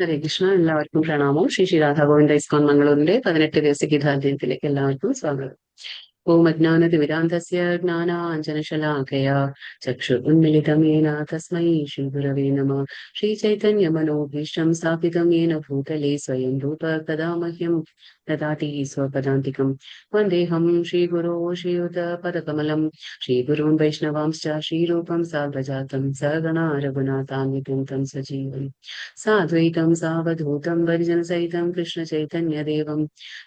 ഹരേ കൃഷ്ണ. എല്ലാവർക്കും പ്രണാമം. ശ്രീ രാധാ ഗോവിന്ദ ഇസ്കോൺ മംഗളൂരിന്റെ 18 ദിവസ ഗീതാധ്യയനത്തിലേക്ക് എല്ലാവർക്കും സ്വാഗതം. ഓം അജ്ഞാനതിമിരാന്തസ്യ ജ്ഞാനാഞ്ജനശലാഖയാ ചക്ഷുരുന്മിലിതം യേന തസ്മൈ ശ്രീഗുരവേ നമഃ. ശ്രീചൈതന്യമനോഭീഷ്ടം സ്ഥാപിതം യേന ഭൂതലേ സ്വയം രൂപ കഥാ മഹ്യം ദദാതി സ്വപദാന്തികം. വന്ദേഹം ശ്രീഗുരോ ശ്രീയുതപദകമലം ശ്രീഗുരുन् വൈഷ്ണവാംശ്ച ശ്രീരൂപം സാഗ്രജാതം സഗണാ രഘുനാഥാന്വിतं तं सजीवम् साद्वैतं सावधूतं परिजनसहितं कृष्णचैतन्यदेवं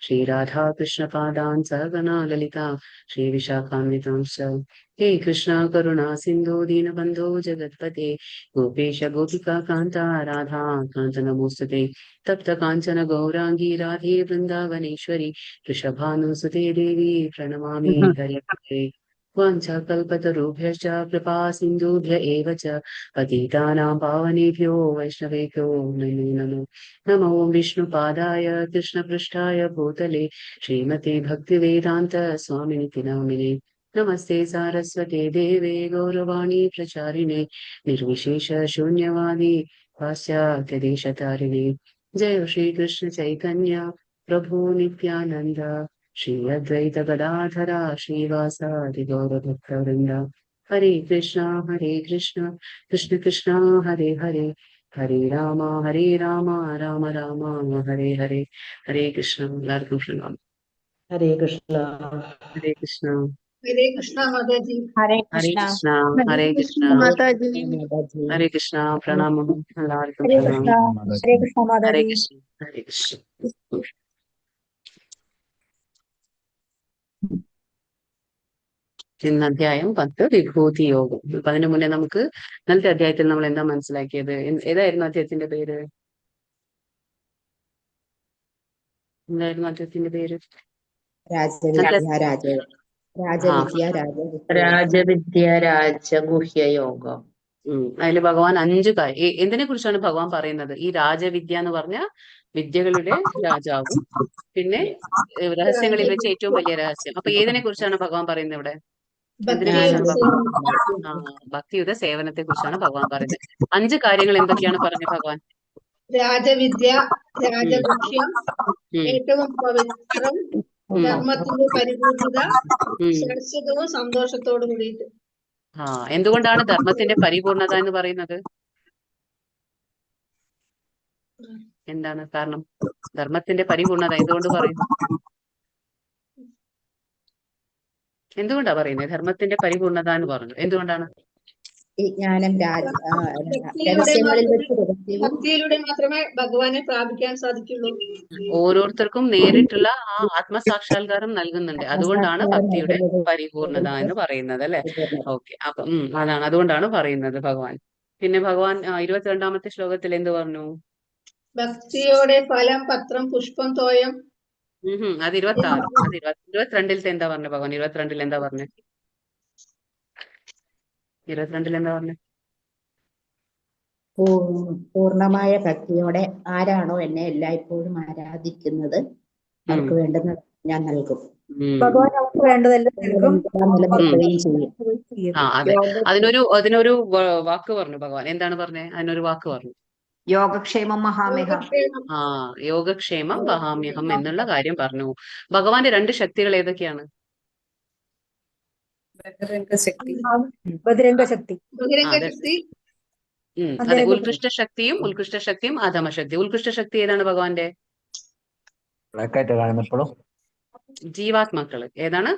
श्रीराधाकृष्णपादान् सगणा ललिता श्रीविशाखान्वितांश्च। हे कृष्णा करुणा सिन्धो दीनबन्धो जगत्पते गोपेश गोपिका कान्ता राधा कान्त नमोस्तुते। तप्त काञ्चन गौराङ्गी राधे वृन्दावनेश्वरी वृषभानुसुते देवी प्रणमामि हरिप्रिये। वाञ्छाकल्पतरुभ्यश्च कृपा सिन्धुभ्य एव च पतितानां पावनेभ्यो वैष्णवेभ्यो नमो नमो। नमो विष्णुपादाय कृष्णपृष्ठाय भूतले श्रीमते भक्तिवेदान्त स्वामिनिति नामिने। नमस्ते सारस्वते देवे गौरवाणी प्रचारिणे निर्विशेष शून्यवादी पाश्चात्यदेशतारिणे। जय श्री कृष्ण चैतन्य प्रभु नित्यानंद श्री अद्वैत गदाधरा श्रीवासादि गौरभक्तवृंद। हरे कृष्णा कृष्ण कृष्णा हरे हरे हरे राम राम राम हरे हरे। हरे कृष्ण. എല്ലാവർക്കും പ്രണാമം. ഹരേ കൃഷ്ണ. ഹരേ കൃഷ്ണ. ഹരേ കൃഷ്ണ മാതാജി. ഹരേ ഹരേ കൃഷ്ണ. കൃഷ്ണ. ഹരേ കൃഷ്ണ. മാതാജി. മാതാജി. ഹരേ കൃഷ്ണ. പ്രണാമം. എല്ലാവർക്കും ഹരേ പ്രണാമം. കൃഷ്ണ. ഹരേ കൃഷ്ണ ഹരേ മാതാജി. കൃഷ്ണ. ഹരേ കൃഷ്ണ. ഇന്ന് അധ്യായം 10 വിഭൂതി യോഗം. അപ്പൊ അതിനു മുന്നേ നമുക്ക് ഇന്നത്തെ അധ്യായത്തിൽ നമ്മൾ എന്താ മനസ്സിലാക്കിയത്? ഏതായിരുന്നു അദ്ദേഹത്തിന്റെ പേര്? എന്തായിരുന്നു അദ്ദേഹത്തിന്റെ പേര്? രാജവിദ്യ രാജഗുഹ്യയോഗം. അതിൽ ഭഗവാൻ 5 കാര്യം എന്തിനെ കുറിച്ചാണ് ഭഗവാൻ പറയുന്നത്? ഈ രാജവിദ്യ എന്ന് പറഞ്ഞ വിദ്യകളുടെ രാജാവും പിന്നെ രഹസ്യങ്ങളിൽ വെച്ച് ഏറ്റവും വലിയ രഹസ്യം. അപ്പൊ ഏതിനെ കുറിച്ചാണ് ഭഗവാൻ പറയുന്നത് ഇവിടെ? ഭക്തിയുത സേവനത്തെ കുറിച്ചാണ് ഭഗവാൻ പറയുന്നത്. 5 കാര്യങ്ങൾ എന്തൊക്കെയാണ് പറഞ്ഞത് ഭഗവാൻ? രാജവിദ്യ, രാജഗുഹ്യം, ഏറ്റവും പവിത്രം, ധർമ്മത്തിന്റെ പരിപൂർണത, ശാശ്വതവും സന്തോഷത്തോടു കൂടിയിട്ട്. എന്തുകൊണ്ടാണ് ധർമ്മത്തിന്റെ പരിപൂർണത എന്ന് പറയുന്നത്? എന്താണ് കാരണം? ധർമ്മത്തിന്റെ പരിപൂർണത എന്തുകൊണ്ട് പറയുന്നു? എന്തുകൊണ്ടാ പറയുന്നത് ധർമ്മത്തിന്റെ പരിപൂർണത എന്ന് പറഞ്ഞു? എന്തുകൊണ്ടാണ്? ഭക്തിയിലൂടെ മാത്രമേ ഭഗവാനെ പ്രാപിക്കാൻ സാധിക്കുള്ളൂ. ഓരോരുത്തർക്കും നേരിട്ടുള്ള ആ ആത്മസാക്ഷാത്കാരം നൽകുന്നുണ്ട്. അതുകൊണ്ടാണ് ഭക്തിയുടെ പരിപൂർണത എന്ന് പറയുന്നത്, അല്ലെ? ഓക്കെ. അപ്പൊ അതാണ്, അതുകൊണ്ടാണ് പറയുന്നത് ഭഗവാൻ. പിന്നെ ഭഗവാൻ 22ാമത്തെ ശ്ലോകത്തിൽ എന്ത് പറഞ്ഞു? ഭക്തിയോടെ ഫലം, പത്രം, പുഷ്പം, തോയം. അത് 26. അത് 22-ൽ എന്താ പറഞ്ഞു ഭഗവാൻ? 22-ൽ എന്താ പറഞ്ഞു? 22-ൽ എന്താ പറഞ്ഞു? പൂർണ്ണമായ ഭക്തിയോടെ ആരാണോ എന്നെ എല്ലായ്പ്പോഴും ആരാധിക്കുന്നത് അവർക്ക് വേണ്ടുന്നത് ഞാൻ നൽകും. ഭഗവാൻ നമുക്ക് വേണ്ടതെല്ലാം നൽകും. അതെ, അതിനൊരു വാക്ക് പറഞ്ഞു ഭഗവാൻ. എന്താണ് പറഞ്ഞത്? അതിനൊരു വാക്ക് പറഞ്ഞു, യോഗക്ഷേമം മഹാമേഹം. യോഗക്ഷേമം മഹാമ്യഹം എന്നുള്ള കാര്യം പറഞ്ഞു. ഭഗവാന്റെ 2 ശക്തികൾ ഏതൊക്കെയാണ്? ബഹിരംഗ ശക്തി. അതെ, ഉത്കൃഷ്ട ശക്തിയും അധമശക്തി. ഉത്കൃഷ്ട ശക്തി ഏതാണ് ഭഗവാന്റെ? ജീവാത്മാക്കള്. ഏതാണ്?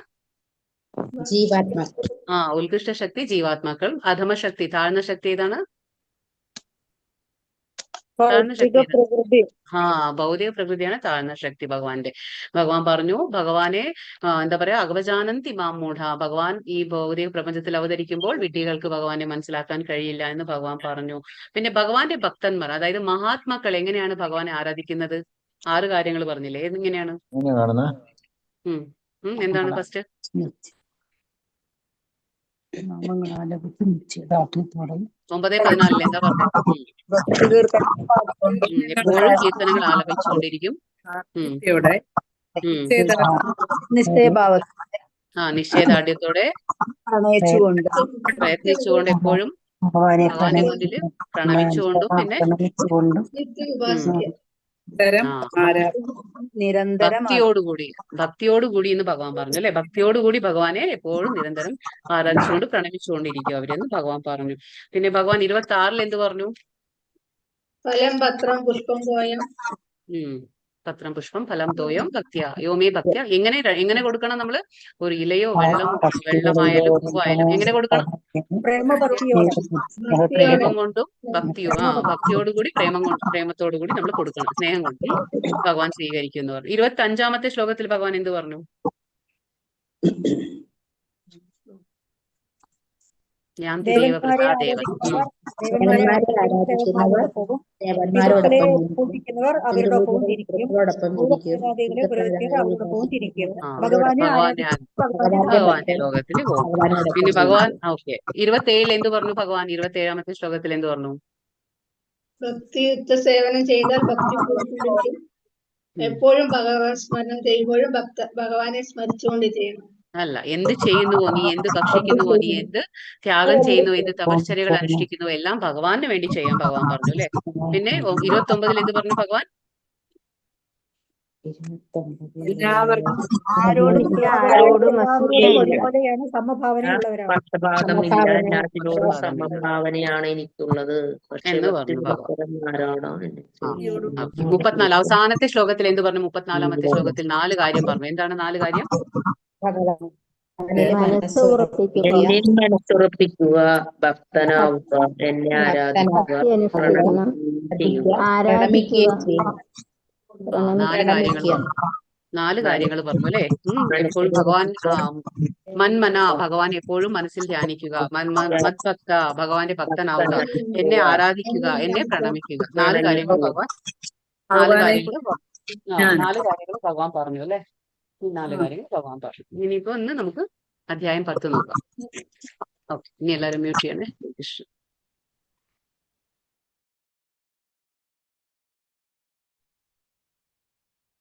ജീവാത്മാക്കൾ. ഉത്കൃഷ്ട ശക്തി ജീവാത്മാക്കൾ. അധമശക്തി, താഴ്ന്ന ശക്തി ഏതാണ്? ഭൗതിക പ്രകൃതിയാണ് താഴ്ന്ന ശക്തി ഭഗവാന്റെ. ഭഗവാൻ പറഞ്ഞു, ഭഗവാനെ എന്താ പറയാ, അഗവജാനന്തി മാം മൂഢ. ഭഗവാൻ ഈ ഭൗതിക പ്രപഞ്ചത്തിൽ അവതരിക്കുമ്പോൾ വിഡ്ഢികൾക്ക് ഭഗവാനെ മനസ്സിലാക്കാൻ കഴിയില്ല എന്ന് ഭഗവാൻ പറഞ്ഞു. പിന്നെ ഭഗവാന്റെ ഭക്തന്മാർ, അതായത് മഹാത്മാക്കൾ എങ്ങനെയാണ് ഭഗവാനെ ആരാധിക്കുന്നത്? 6 കാര്യങ്ങൾ പറഞ്ഞില്ലേ? എങ്ങനെയാണ്? എന്താണ് ഫസ്റ്റ്? 9:14 എന്താ പറഞ്ഞത്? എപ്പോഴും കീർത്തനങ്ങൾ ആലപിച്ചുകൊണ്ടിരിക്കും. നിശ്ചയദാർഢ്യത്തോടെ പ്രയത്നിച്ചുകൊണ്ട് എപ്പോഴും ഭഗവാന്റെ മുന്നിൽ പ്രണമിച്ചുകൊണ്ടും പിന്നെ നിത്യം ഉപാസിക്കുക. നിരന്തരം ഭക്തിയോടുകൂടി എന്ന് ഭഗവാൻ പറഞ്ഞു അല്ലെ. ഭക്തിയോടുകൂടി ഭഗവാനെ എപ്പോഴും നിരന്തരം ആരാധിച്ചുകൊണ്ട് പ്രണമിച്ചുകൊണ്ടിരിക്കും അവരെന്ന് ഭഗവാൻ പറഞ്ഞു. പിന്നെ ഭഗവാൻ 26 എന്ത് പറഞ്ഞു? ഫലം പത്രം പുഷ്പം തോയം. പത്രം പുഷ്പം ഫലം തോയം ഭക്തിയ യോമേ ഭക്തിയ. എങ്ങനെ കൊടുക്കണം നമ്മള്? ഒരു ഇലയോ വെള്ളമായാലും പൂവായാലും എങ്ങനെ കൊടുക്കണം? പ്രേമം കൊണ്ടും ഭക്തിയോടുകൂടി പ്രേമത്തോടുകൂടി നമ്മൾ കൊടുക്കണം. സ്നേഹം കൊണ്ടും ഭഗവാൻ സ്വീകരിക്കും എന്ന് പറഞ്ഞു. 25-ാമത്തെ ശ്ലോകത്തിൽ ഭഗവാൻ എന്ത് പറഞ്ഞു? ഞാൻ ഭഗവാന്റെ ലോകത്തിൽ പോകും. പിന്നെ ഭഗവാൻ 27 എന്ത് പറഞ്ഞു? ഭഗവാൻ 27-ാമത്തെ ശ്ലോകത്തിൽ എന്ത് പറഞ്ഞു? ഭക്തിയുക്ത സേവനം ചെയ്താൽ ഭക്തി കൂടിക്കൊണ്ടിരിക്കും. എപ്പോഴും ഭഗവാൻ സ്മരണം ചെയ്യുമ്പോഴും ഭഗവാനെ സ്മരിച്ചുകൊണ്ട് ചെയ്യണം. അല്ല, എന്ത് ചെയ്യുന്നുവോ നീ, എന്ത് ഭക്ഷിക്കുന്നുവോ നീ, എന്ത് ത്യാഗം ചെയ്യുന്നു, എന്ത് തപശ്ചര്യകൾ അനുഷ്ഠിക്കുന്നുവോ എല്ലാം ഭഗവാന് വേണ്ടി ചെയ്യാൻ ഭഗവാൻ പറഞ്ഞു അല്ലെ. പിന്നെ 29 എന്ത് പറഞ്ഞു ഭഗവാൻ? സമഭാവനയാണ് എനിക്കുള്ളത് എന്ന് പറഞ്ഞു ഭഗവാൻ. 34 അവസാനത്തെ ശ്ലോകത്തിൽ എന്ത് പറഞ്ഞു? 34-ാമത്തെ ശ്ലോകത്തിൽ 4 കാര്യം പറഞ്ഞു. എന്താണ് 4 കാര്യം? മനസ്സുറപ്പിക്കുക, ഭക്തനാവുക, എന്നെ ആരാധിക്കുക, നാല് കാര്യങ്ങൾ പറഞ്ഞു അല്ലെ. എപ്പോഴും ഭഗവാൻ മന്മന, ഭഗവാൻ എപ്പോഴും മനസ്സിൽ ധ്യാനിക്കുക, മത്ഭക്ത, ഭഗവാന്റെ ഭക്തനാവുക, എന്നെ ആരാധിക്കുക, എന്നെ പ്രണമിക്കുക. 4 കാര്യങ്ങൾ ഭഗവാൻ 4 കാര്യങ്ങൾ ഭഗവാൻ പറഞ്ഞു അല്ലെ. ഈ 4 കാര്യങ്ങൾ ഭഗവാൻ പറഞ്ഞു. ഇനിയിപ്പോ ഒന്ന് നമുക്ക് അധ്യായം 10 നോക്കാം. ഓക്കെ, ഇനി എല്ലാവരും മ്യൂട്ട് ചെയ്യണേ.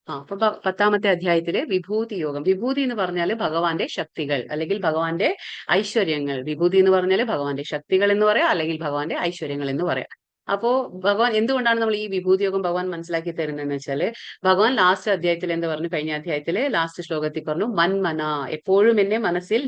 അപ്പൊ 10-ാമത്തെ അധ്യായത്തിലെ വിഭൂതി യോഗം. വിഭൂതി എന്ന് പറഞ്ഞാൽ ഭഗവാന്റെ ശക്തികൾ അല്ലെങ്കിൽ ഭഗവാന്റെ ഐശ്വര്യങ്ങൾ. വിഭൂതി എന്ന് പറഞ്ഞാൽ ഭഗവാന്റെ ശക്തികൾ എന്ന് പറയാം, അല്ലെങ്കിൽ ഭഗവാന്റെ ഐശ്വര്യങ്ങൾ എന്ന് പറയാം. അപ്പോ ഭഗവാൻ എന്തുകൊണ്ടാണ് നമ്മൾ ഈ വിഭൂതി യോഗം ഭഗവാൻ മനസ്സിലാക്കി തരുന്നതെന്ന് വെച്ചാല്, ഭഗവാൻ ലാസ്റ്റ് അധ്യായത്തിൽ എന്താ പറഞ്ഞു? കഴിഞ്ഞ അധ്യായത്തിലെ ലാസ്റ്റ് ശ്ലോകത്തിൽ പറഞ്ഞു മന്മന, എപ്പോഴും എന്നെ മനസ്സിൽ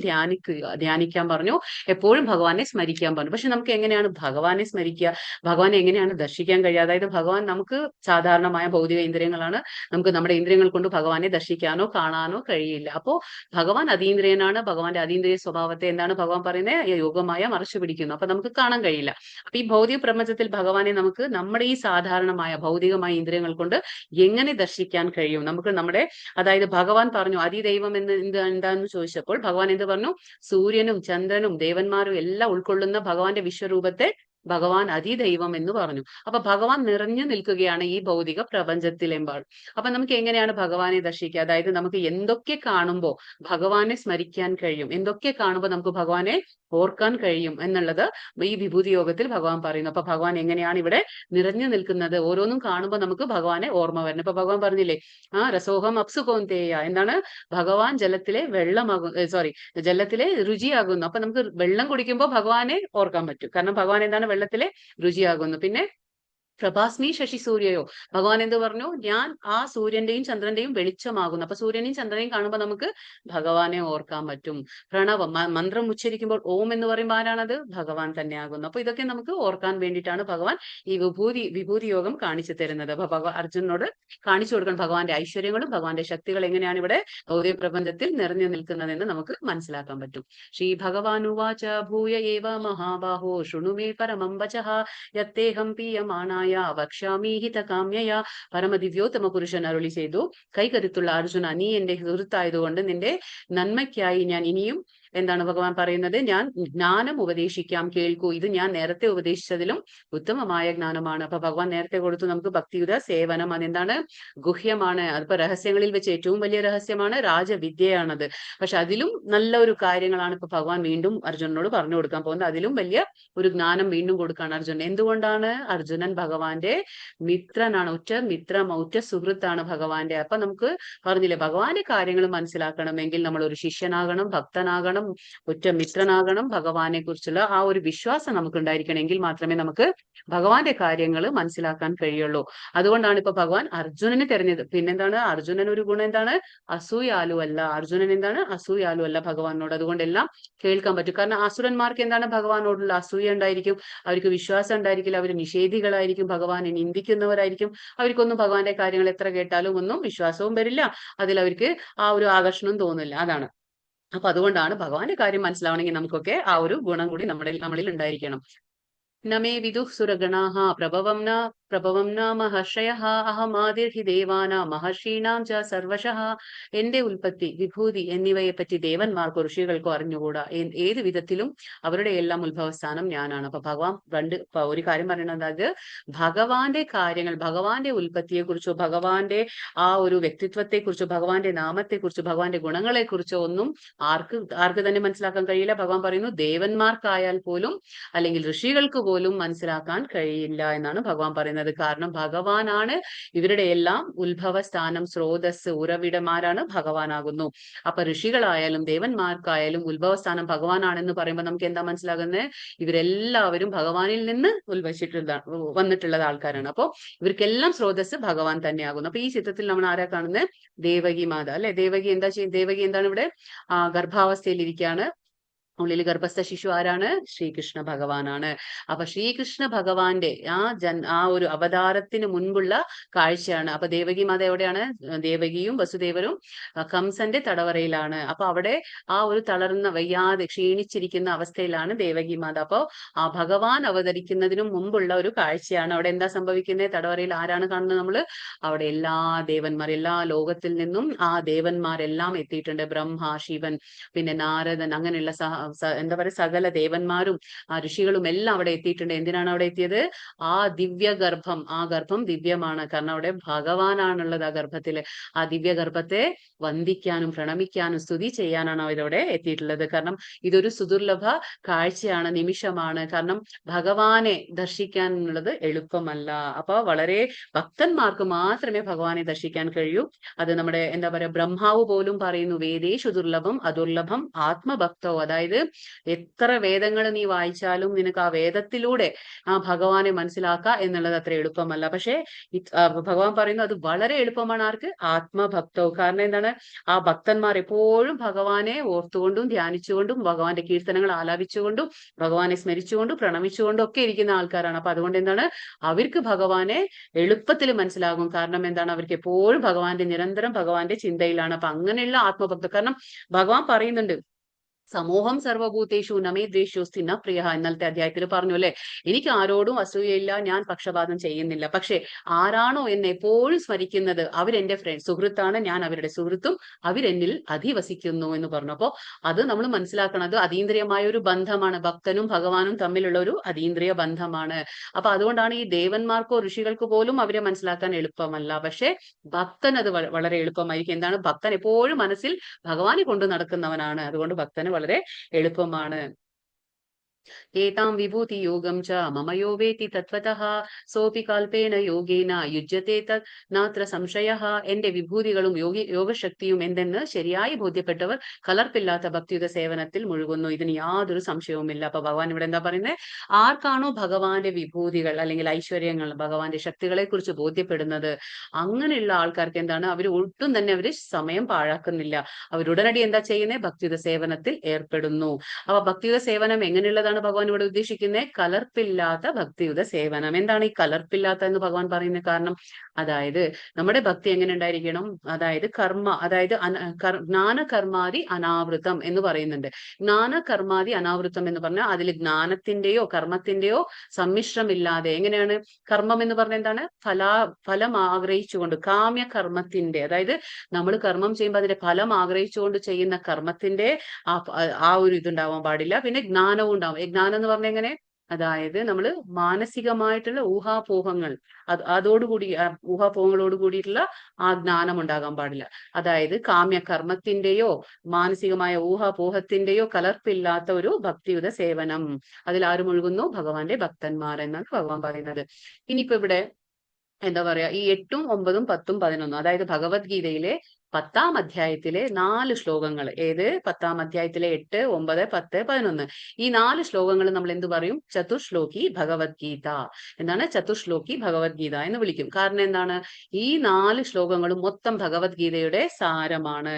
ധ്യാനിക്കാൻ പറഞ്ഞു, എപ്പോഴും ഭഗവാനെ സ്മരിക്കാൻ പറഞ്ഞു. പക്ഷെ നമുക്ക് എങ്ങനെയാണ് ഭഗവാനെ സ്മരിക്കുക, ഭഗവാനെ എങ്ങനെയാണ് ദർശിക്കാൻ കഴിയുക? അതായത് ഭഗവാൻ നമുക്ക് സാധാരണമായ ഭൗതിക ഇന്ദ്രിയങ്ങളാണ്, നമുക്ക് നമ്മുടെ ഇന്ദ്രിയങ്ങൾ കൊണ്ട് ഭഗവാനെ ദർശിക്കാനോ കാണാനോ കഴിയില്ല. അപ്പോ ഭഗവാൻ അതീന്ദ്രിയനാണ്. ഭഗവാന്റെ അതീന്ദ്രിയ സ്വഭാവത്തെ എന്താണ് ഭഗവാൻ പറയുന്നത്? യോഗമായ മറച്ചു പിടിക്കുന്നു. അപ്പൊ നമുക്ക് കാണാൻ കഴിയില്ല. അപ്പൊ ഈ ഭൗതിക പ്രപഞ്ചത്തിൽ ഭഗവാനെ നമുക്ക് നമ്മുടെ ഈ സാധാരണമായ ഭൗതികമായ ഇന്ദ്രിയങ്ങൾ കൊണ്ട് എങ്ങനെ ദർശിക്കാൻ കഴിയും? നമുക്ക് അതായത് ഭഗവാൻ പറഞ്ഞു അതിദൈവം എന്താന്ന് ചോദിച്ചപ്പോൾ ഭഗവാൻ എന്ത് പറഞ്ഞു? സൂര്യനും ചന്ദ്രനും ദേവന്മാരും എല്ലാം ഉൾക്കൊള്ളുന്ന ഭഗവാന്റെ വിശ്വരൂപത്തെ ഭഗവാൻ അതിദൈവം എന്ന് പറഞ്ഞു. അപ്പൊ ഭഗവാൻ നിറഞ്ഞു നിൽക്കുകയാണ് ഈ ഭൗതിക പ്രപഞ്ചത്തിലെമ്പാടും. അപ്പൊ നമുക്ക് എങ്ങനെയാണ് ഭഗവാനെ ദർശിക്കുക? അതായത് നമുക്ക് എന്തൊക്കെ കാണുമ്പോൾ ഭഗവാനെ സ്മരിക്കാൻ കഴിയും, എന്തൊക്കെ കാണുമ്പോൾ നമുക്ക് ഭഗവാനെ ഓർക്കാൻ കഴിയും എന്നുള്ളത് ഈ വിഭൂതി യോഗത്തിൽ ഭഗവാൻ പറയുന്നു. അപ്പൊ ഭഗവാൻ എങ്ങനെയാണ് ഇവിടെ നിറഞ്ഞു നിൽക്കുന്നത്? ഓരോന്നും കാണുമ്പോൾ നമുക്ക് ഭഗവാനെ ഓർമ്മ വരണം. ഇപ്പൊ ഭഗവാൻ പറഞ്ഞില്ലേ, രസോഹം അപ്സു കൗന്ദേയ, എന്താണ്? ഭഗവാൻ ജലത്തിലെ ജലത്തിലെ രുചിയാകുന്നു. അപ്പൊ നമുക്ക് വെള്ളം കുടിക്കുമ്പോൾ ഭഗവാനെ ഓർക്കാൻ പറ്റും. കാരണം ഭഗവാൻ എന്താണ്? വെള്ളത്തിലെ രുചിയാകുന്നു. പിന്നെ പ്രഭാസ്മി ശശി സൂര്യയോ, ഭഗവാൻ എന്ത് പറഞ്ഞു? ഞാൻ ആ സൂര്യന്റെയും ചന്ദ്രന്റെയും വെളിച്ചമാകുന്നു. അപ്പൊ സൂര്യനെയും ചന്ദ്രനെയും കാണുമ്പോൾ നമുക്ക് ഭഗവാനെ ഓർക്കാൻ പറ്റും. പ്രണവം, മന്ത്രം ഉച്ചരിക്കുമ്പോൾ ഓം എന്ന് പറയുമ്പോൾ ആരാണത്? ഭഗവാൻ തന്നെയാകുന്നു. അപ്പൊ ഇതൊക്കെ നമുക്ക് ഓർക്കാൻ വേണ്ടിയിട്ടാണ് ഭഗവാൻ ഈ വിഭൂതി യോഗം കാണിച്ചു തരുന്നത്. അപ്പൊ അർജുനോട് കാണിച്ചു കൊടുക്കണം ഭഗവാന്റെ ഐശ്വര്യങ്ങളും ഭഗവാന്റെ ശക്തികൾ എങ്ങനെയാണ് ഇവിടെ ഭൗതിക പ്രപഞ്ചത്തിൽ നിറഞ്ഞു നിൽക്കുന്നതെന്ന് നമുക്ക് മനസ്സിലാക്കാൻ പറ്റും. ശ്രീ ഭഗവാൻ ഉവാച ഭൂയ ഏവ മഹാബാഹോ ശൃണുമേ പരമം വചഃ യത്തേഹം പീയമാനായ വക്ഷ്യാമി ഹിതകാമ്യയ. പരമദിവ്യോത്തമ പുരുഷൻ അരുളി ചെയ്തു, കൈകരുത്തുള്ള അർജുന, നീ എന്റെ സുഹൃത്തായതുകൊണ്ട് നിന്റെ നന്മയ്ക്കായി ഞാൻ ഇനിയും എന്താണ് ഭഗവാൻ പറയുന്നത്? ഞാൻ ജ്ഞാനം ഉപദേശിക്കാം, കേൾക്കൂ. ഇത് ഞാൻ നേരത്തെ ഉപദേശിച്ചതിലും ഉത്തമമായ ജ്ഞാനമാണ്. അപ്പൊ ഭഗവാൻ നേരത്തെ കൊടുത്തു നമുക്ക് ഭക്തിയുത സേവനം. അതെന്താണ്? ഗുഹ്യമാണ്. അതിപ്പോ രഹസ്യങ്ങളിൽ വെച്ച് ഏറ്റവും വലിയ രഹസ്യമാണ്, രാജവിദ്യയാണത്. പക്ഷെ അതിലും നല്ല ഒരു കാര്യങ്ങളാണ് ഇപ്പൊ ഭഗവാൻ വീണ്ടും അർജുനനോട് പറഞ്ഞു കൊടുക്കാൻ പോകുന്നത്. അതിലും വലിയ ഒരു ജ്ഞാനം വീണ്ടും കൊടുക്കാണ് അർജുനൻ. എന്തുകൊണ്ടാണ്? അർജുനൻ ഭഗവാന്റെ മിത്രനാണ്, ഉറ്റ സുഹൃത്താണ് ഭഗവാന്റെ. അപ്പൊ നമുക്ക് പറഞ്ഞില്ലേ, ഭഗവാന്റെ കാര്യങ്ങൾ മനസ്സിലാക്കണമെങ്കിൽ നമ്മൾ ഒരു ശിഷ്യനാകണം, ഭക്തനാകണം, ആരാകണം? ഉറ്റ മിത്രനാകണം. ഭഗവാനെ കുറിച്ചുള്ള ആ ഒരു വിശ്വാസം നമുക്ക് ഉണ്ടായിരിക്കണമെങ്കിൽ മാത്രമേ നമുക്ക് ഭഗവാന്റെ കാര്യങ്ങൾ മനസ്സിലാക്കാൻ കഴിയുള്ളൂ. അതുകൊണ്ടാണ് ഇപ്പൊ ഭഗവാൻ അർജുനനെ തെരഞ്ഞത്. പിന്നെന്താണ്? അർജുനൻ ഒരു ഗുണം എന്താണ്? അസൂയാലു അല്ല. അർജുനൻ എന്താണ്? അസൂയാലു അല്ല ഭഗവാനോട്. അതുകൊണ്ട് എല്ലാം കേൾക്കാൻ പറ്റും. കാരണം അസുരന്മാർക്ക് എന്താണ്? ഭഗവാനോടുള്ള അസൂയ ഉണ്ടായിരിക്കും, അവർക്ക് വിശ്വാസം ഉണ്ടായിരിക്കില്ല, അവർ നിഷേധികളായിരിക്കും, ഭഗവാനെ നിന്ദിക്കുന്നവരായിരിക്കും. അവർക്കൊന്നും ഭഗവാന്റെ കാര്യങ്ങൾ എത്ര കേട്ടാലും ഒന്നും വിശ്വാസവും വരില്ല, അതിൽ അവർക്ക് ആ ഒരു ആകർഷണവും തോന്നില്ല. അതാണ്. അപ്പൊ അതുകൊണ്ടാണ് ഭഗവാന്റെ കാര്യം മനസ്സിലാവണമെങ്കിൽ നമുക്കൊക്കെ ആ ഒരു ഗുണം കൂടി നമ്മളിൽ ഉണ്ടായിരിക്കണം. നമേ വിദുഃ സുരഗണാഃ പ്രഭവം ന മഹർഷയഃ അഹമാദിർഹി ദേവാനാം മഹർഷീണാം ച സർവശഃ. എന്റെ ഉൽപ്പത്തി, വിഭൂതി എന്നിവയെ പറ്റി ദേവന്മാർക്കോ ഋഷികൾക്കോ അറിഞ്ഞുകൂടാ. ഏത് വിധത്തിലും അവരുടെ എല്ലാം ഉത്ഭവസ്ഥാനം ഞാനാണ്. അപ്പൊ ഭഗവാൻ ഒരു കാര്യം പറയുന്നത്, അതായത് ഭഗവാന്റെ കാര്യങ്ങൾ, ഭഗവാന്റെ ഉൽപ്പത്തിയെ കുറിച്ചോ ഭഗവാന്റെ ആ ഒരു വ്യക്തിത്വത്തെ കുറിച്ചോ ഭഗവാന്റെ നാമത്തെ കുറിച്ചോ ഭഗവാന്റെ ഗുണങ്ങളെ കുറിച്ചോ ഒന്നും ആർക്ക് തന്നെ മനസ്സിലാക്കാൻ കഴിയില്ല. ഭഗവാൻ പറയുന്നു ദേവന്മാർക്കായാൽ പോലും അല്ലെങ്കിൽ ഋഷികൾക്ക് പോലും മനസ്സിലാക്കാൻ കഴിയില്ല എന്നാണ് ഭഗവാൻ പറയുന്നത്. കാരണം ഭഗവാനാണ് ഇവരുടെ എല്ലാം ഉത്ഭവസ്ഥാനം, സ്രോതസ്, ഉറവിടമാരാണ് ഭഗവാനാകുന്നു. അപ്പൊ ഋഷികളായാലും ദേവന്മാർക്കായാലും ഉത്ഭവസ്ഥാനം ഭഗവാനാണെന്ന് പറയുമ്പോൾ നമുക്ക് എന്താ മനസ്സിലാകുന്നത്? ഇവരെല്ലാവരും ഭഗവാനിൽ നിന്ന് വന്നിട്ടുള്ള ആൾക്കാരാണ്. അപ്പോ ഇവർക്കെല്ലാം സ്രോതസ് ഭഗവാൻ തന്നെയാകുന്നു. അപ്പൊ ഈ ചിത്രത്തിൽ നമ്മൾ ആരാ കാണുന്നത്? ദേവകി മാത അല്ലെ? ദേവകി എന്താണ് ഇവിടെ? ഗർഭാവസ്ഥയിൽ ഇരിക്കുകയാണ്. ഉള്ളിൽ ഗർഭസ്ഥ ശിശു ആരാണ്? ശ്രീകൃഷ്ണ ഭഗവാനാണ്. അപ്പൊ ശ്രീകൃഷ്ണ ഭഗവാന്റെ ആ ഒരു അവതാരത്തിന് മുൻപുള്ള കാഴ്ചയാണ്. അപ്പൊ ദേവകി മാത എവിടെയാണ്? ദേവകിയും വസുദേവരും കംസന്റെ തടവറയിലാണ്. അപ്പൊ അവിടെ ആ ഒരു തളർന്ന, വയ്യാതെ ക്ഷീണിച്ചിരിക്കുന്ന അവസ്ഥയിലാണ് ദേവകി മാത. അപ്പൊ ആ ഭഗവാൻ അവതരിക്കുന്നതിനു മുമ്പുള്ള ഒരു കാഴ്ചയാണ്. അവിടെ എന്താ സംഭവിക്കുന്നത്? തടവറയിൽ ആരാണ് കാണുന്നത് നമ്മള്? അവിടെ എല്ലാ ലോകത്തിൽ നിന്നും ആ ദേവന്മാരെല്ലാം എത്തിയിട്ടുണ്ട്. ബ്രഹ്മ, ശിവൻ, പിന്നെ നാരദൻ, അങ്ങനെയുള്ള എന്താ പറയുക, സകല ദേവന്മാരും ഋഷികളും എല്ലാം അവിടെ എത്തിയിട്ടുണ്ട്. എന്തിനാണ് അവിടെ എത്തിയത്? ആ ദിവ്യഗർഭം, ആ ഗർഭം ദിവ്യമാണ്. കാരണം അവിടെ ഭഗവാനാണുള്ളത് ആ ഗർഭത്തില്. ആ ദിവ്യഗർഭത്തെ വന്ദിക്കാനും പ്രണമിക്കാനും സ്തുതി ചെയ്യാനാണ് അവരവിടെ എത്തിയിട്ടുള്ളത്. കാരണം ഇതൊരു സുദുർലഭ കാഴ്ചയാണ്, നിമിഷമാണ്. കാരണം ഭഗവാനെ ദർശിക്കാനുള്ളത് എളുപ്പമല്ല. അപ്പൊ വളരെ ഭക്തന്മാർക്ക് മാത്രമേ ഭഗവാനെ ദർശിക്കാൻ കഴിയൂ. അത് നമ്മുടെ എന്താ പറയാ, ബ്രഹ്മാവ് പോലും പറയുന്നു, വേദേഷു ദുർലഭം അദുർലഭം ആത്മഭക്തോ. അതായത് എത്ര വേദങ്ങൾ നീ വായിച്ചാലും നിനക്ക് ആ വേദത്തിലൂടെ ആ ഭഗവാനെ മനസ്സിലാക്കുക എന്നുള്ളത് അത്ര എളുപ്പമല്ല. പക്ഷെ ഭഗവാൻ പറയുന്നു അത് വളരെ എളുപ്പമാണ്. ആർക്ക്? ആത്മഭക്തോ. കാരണം എന്താണ്? ആ ഭക്തന്മാർ എപ്പോഴും ഭഗവാനെ ഓർത്തുകൊണ്ടും ധ്യാനിച്ചുകൊണ്ടും ഭഗവാന്റെ കീർത്തനങ്ങൾ ആലാപിച്ചുകൊണ്ടും ഭഗവാനെ സ്മരിച്ചുകൊണ്ടും പ്രണമിച്ചുകൊണ്ടും ഒക്കെ ഇരിക്കുന്ന ആൾക്കാരാണ്. അപ്പൊ അതുകൊണ്ട് എന്താണ്? അവർക്ക് ഭഗവാനെ എളുപ്പത്തിൽ മനസ്സിലാകും. കാരണം എന്താണ്? അവർക്ക് എപ്പോഴും നിരന്തരം ഭഗവാന്റെ ചിന്തയിലാണ്. അപ്പൊ അങ്ങനെയുള്ള ആത്മഭക്തർ, കാരണം ഭഗവാൻ പറയുന്നുണ്ട്, സമൂഹം സർവഭൂതേഷു നമേ ദ്വേഷ്യോസ്തി ന പ്രിയ. ഇന്നലത്തെ അധ്യായത്തിൽ പറഞ്ഞു അല്ലെ, എനിക്ക് ആരോടും അസൂയയില്ല, ഞാൻ പക്ഷപാതം ചെയ്യുന്നില്ല. പക്ഷെ ആരാണോ എന്നെ എപ്പോഴും സ്മരിക്കുന്നത് അവരെന്റെ സുഹൃത്താണ്, ഞാൻ അവരുടെ സുഹൃത്തും, അവരെന്നിൽ അധിവസിക്കുന്നു എന്ന് പറഞ്ഞു. അപ്പോ അത് നമ്മൾ മനസ്സിലാക്കണം. അത് അതീന്ദ്രിയമായ ഒരു ബന്ധമാണ്, ഭക്തനും ഭഗവാനും തമ്മിലുള്ള ഒരു അതീന്ദ്രിയ ബന്ധമാണ്. അപ്പൊ അതുകൊണ്ടാണ് ഈ ദേവന്മാർക്കോ ഋഷികൾക്ക് പോലും അവരെ മനസ്സിലാക്കാൻ എളുപ്പമല്ല. പക്ഷെ ഭക്തൻ അത് വളരെ എളുപ്പമായിരിക്കും. എന്താണ്? ഭക്തൻ എപ്പോഴും മനസ്സിൽ ഭഗവാനെ കൊണ്ട് നടക്കുന്നവനാണ്. അതുകൊണ്ട് ഭക്തന് വളരെ എളുപ്പമാണ്. ഏതാം വിഭൂതി യോഗം ച മമ യോ വേത്തി തത്വതഃ സോപി കൽപേന യോഗേന യുജ്യത്തെ തത് നാത്ര സംശയഃ. എന്റെ വിഭൂതികളും യോഗശക്തിയും എന്തെന്ന് ശരിയായി ബോധ്യപ്പെട്ടവർ കലർപ്പില്ലാത്ത ഭക്തിയുത സേവനത്തിൽ മുഴുകുന്നു. ഇതിന് യാതൊരു സംശയവുമില്ല. അപ്പൊ ഭഗവാൻ ഇവിടെ എന്താ പറയുന്നത്? ആർക്കാണോ ഭഗവാന്റെ വിഭൂതികൾ അല്ലെങ്കിൽ ഐശ്വര്യങ്ങൾ, ഭഗവാന്റെ ശക്തികളെ കുറിച്ച് ബോധ്യപ്പെടുന്നത്, അങ്ങനെയുള്ള ആൾക്കാർക്ക് എന്താണ്? അവർ ഒട്ടും തന്നെ സമയം പാഴാക്കുന്നില്ല. അവരുടനടി എന്താ ചെയ്യുന്നത്? ഭക്തിയുത സേവനത്തിൽ ഏർപ്പെടുന്നു. അപ്പൊ ഭക്തിയുത സേവനം എങ്ങനെയുള്ളതാണ് ഭഗവാൻ ഇവിടെ ഉദ്ദേശിക്കുന്നത്? കലർപ്പില്ലാത്ത ഭക്തിയുത സേവനം. എന്താണ് ഈ കലർപ്പില്ലാത്ത എന്ന് ഭഗവാൻ പറയുന്നത്? കാരണം അതായത് നമ്മുടെ ഭക്തി എങ്ങനെ ഉണ്ടായിരിക്കണം? അതായത് ജ്ഞാനകർമാദി അനാവൃതം എന്ന് പറയുന്നുണ്ട്. ജ്ഞാനകർമാദി അനാവൃതം എന്ന് പറഞ്ഞാൽ അതിൽ ജ്ഞാനത്തിന്റെയോ കർമ്മത്തിന്റെയോ സമ്മിശ്രമില്ലാതെ. എങ്ങനെയാണ്? കർമ്മം എന്ന് പറഞ്ഞാൽ എന്താണ്? ഫലം ആഗ്രഹിച്ചുകൊണ്ട്, കാമ്യ കർമ്മത്തിന്റെ, അതായത് നമ്മൾ കർമ്മം ചെയ്യുമ്പോൾ അതിന്റെ ഫലം ആഗ്രഹിച്ചുകൊണ്ട് ചെയ്യുന്ന കർമ്മത്തിന്റെ ആ ഒരു ഇതുണ്ടാവാൻ പാടില്ല. പിന്നെ ജ്ഞാനവും ഉണ്ടാവും. ജ്ഞാനം എന്ന് പറഞ്ഞാൽ എങ്ങനെ? അതായത് നമ്മൾ മാനസികമായിട്ടുള്ള ഊഹാപോഹങ്ങൾ, ഊഹാപോഹങ്ങളോട് കൂടിയിട്ടുള്ള ആ ജ്ഞാനം ഉണ്ടാകാൻ പാടില്ല. അതായത് കാമ്യകർമ്മത്തിന്റെയോ മാനസികമായ ഊഹാപോഹത്തിന്റെയോ കലർപ്പില്ലാത്ത ഒരു ഭക്തിയുത സേവനം. അതിൽ ആര് മുഴുകുന്നു? ഭഗവാന്റെ ഭക്തന്മാർ എന്നാണ് ഭഗവാൻ പറയുന്നത്. ഇനിയിപ്പോ ഇവിടെ എന്താ പറയാ, ഈ 8, 9, 10, 11, അതായത് ഭഗവത്ഗീതയിലെ 10ാം അധ്യായത്തിലെ 4 ശ്ലോകങ്ങൾ. ഏത്? 10ാം അധ്യായത്തിലെ 8, 9, 10, 11. ഈ 4 ശ്ലോകങ്ങൾ നമ്മൾ എന്ത് പറയും? ചതുശ്ലോകി ഭഗവത്ഗീത. എന്താണ്? ചതുശ്ലോകി ഭഗവത്ഗീത എന്ന് വിളിക്കും. കാരണം എന്താണ്? ഈ 4 ശ്ലോകങ്ങളും മൊത്തം ഭഗവത്ഗീതയുടെ സാരമാണ്.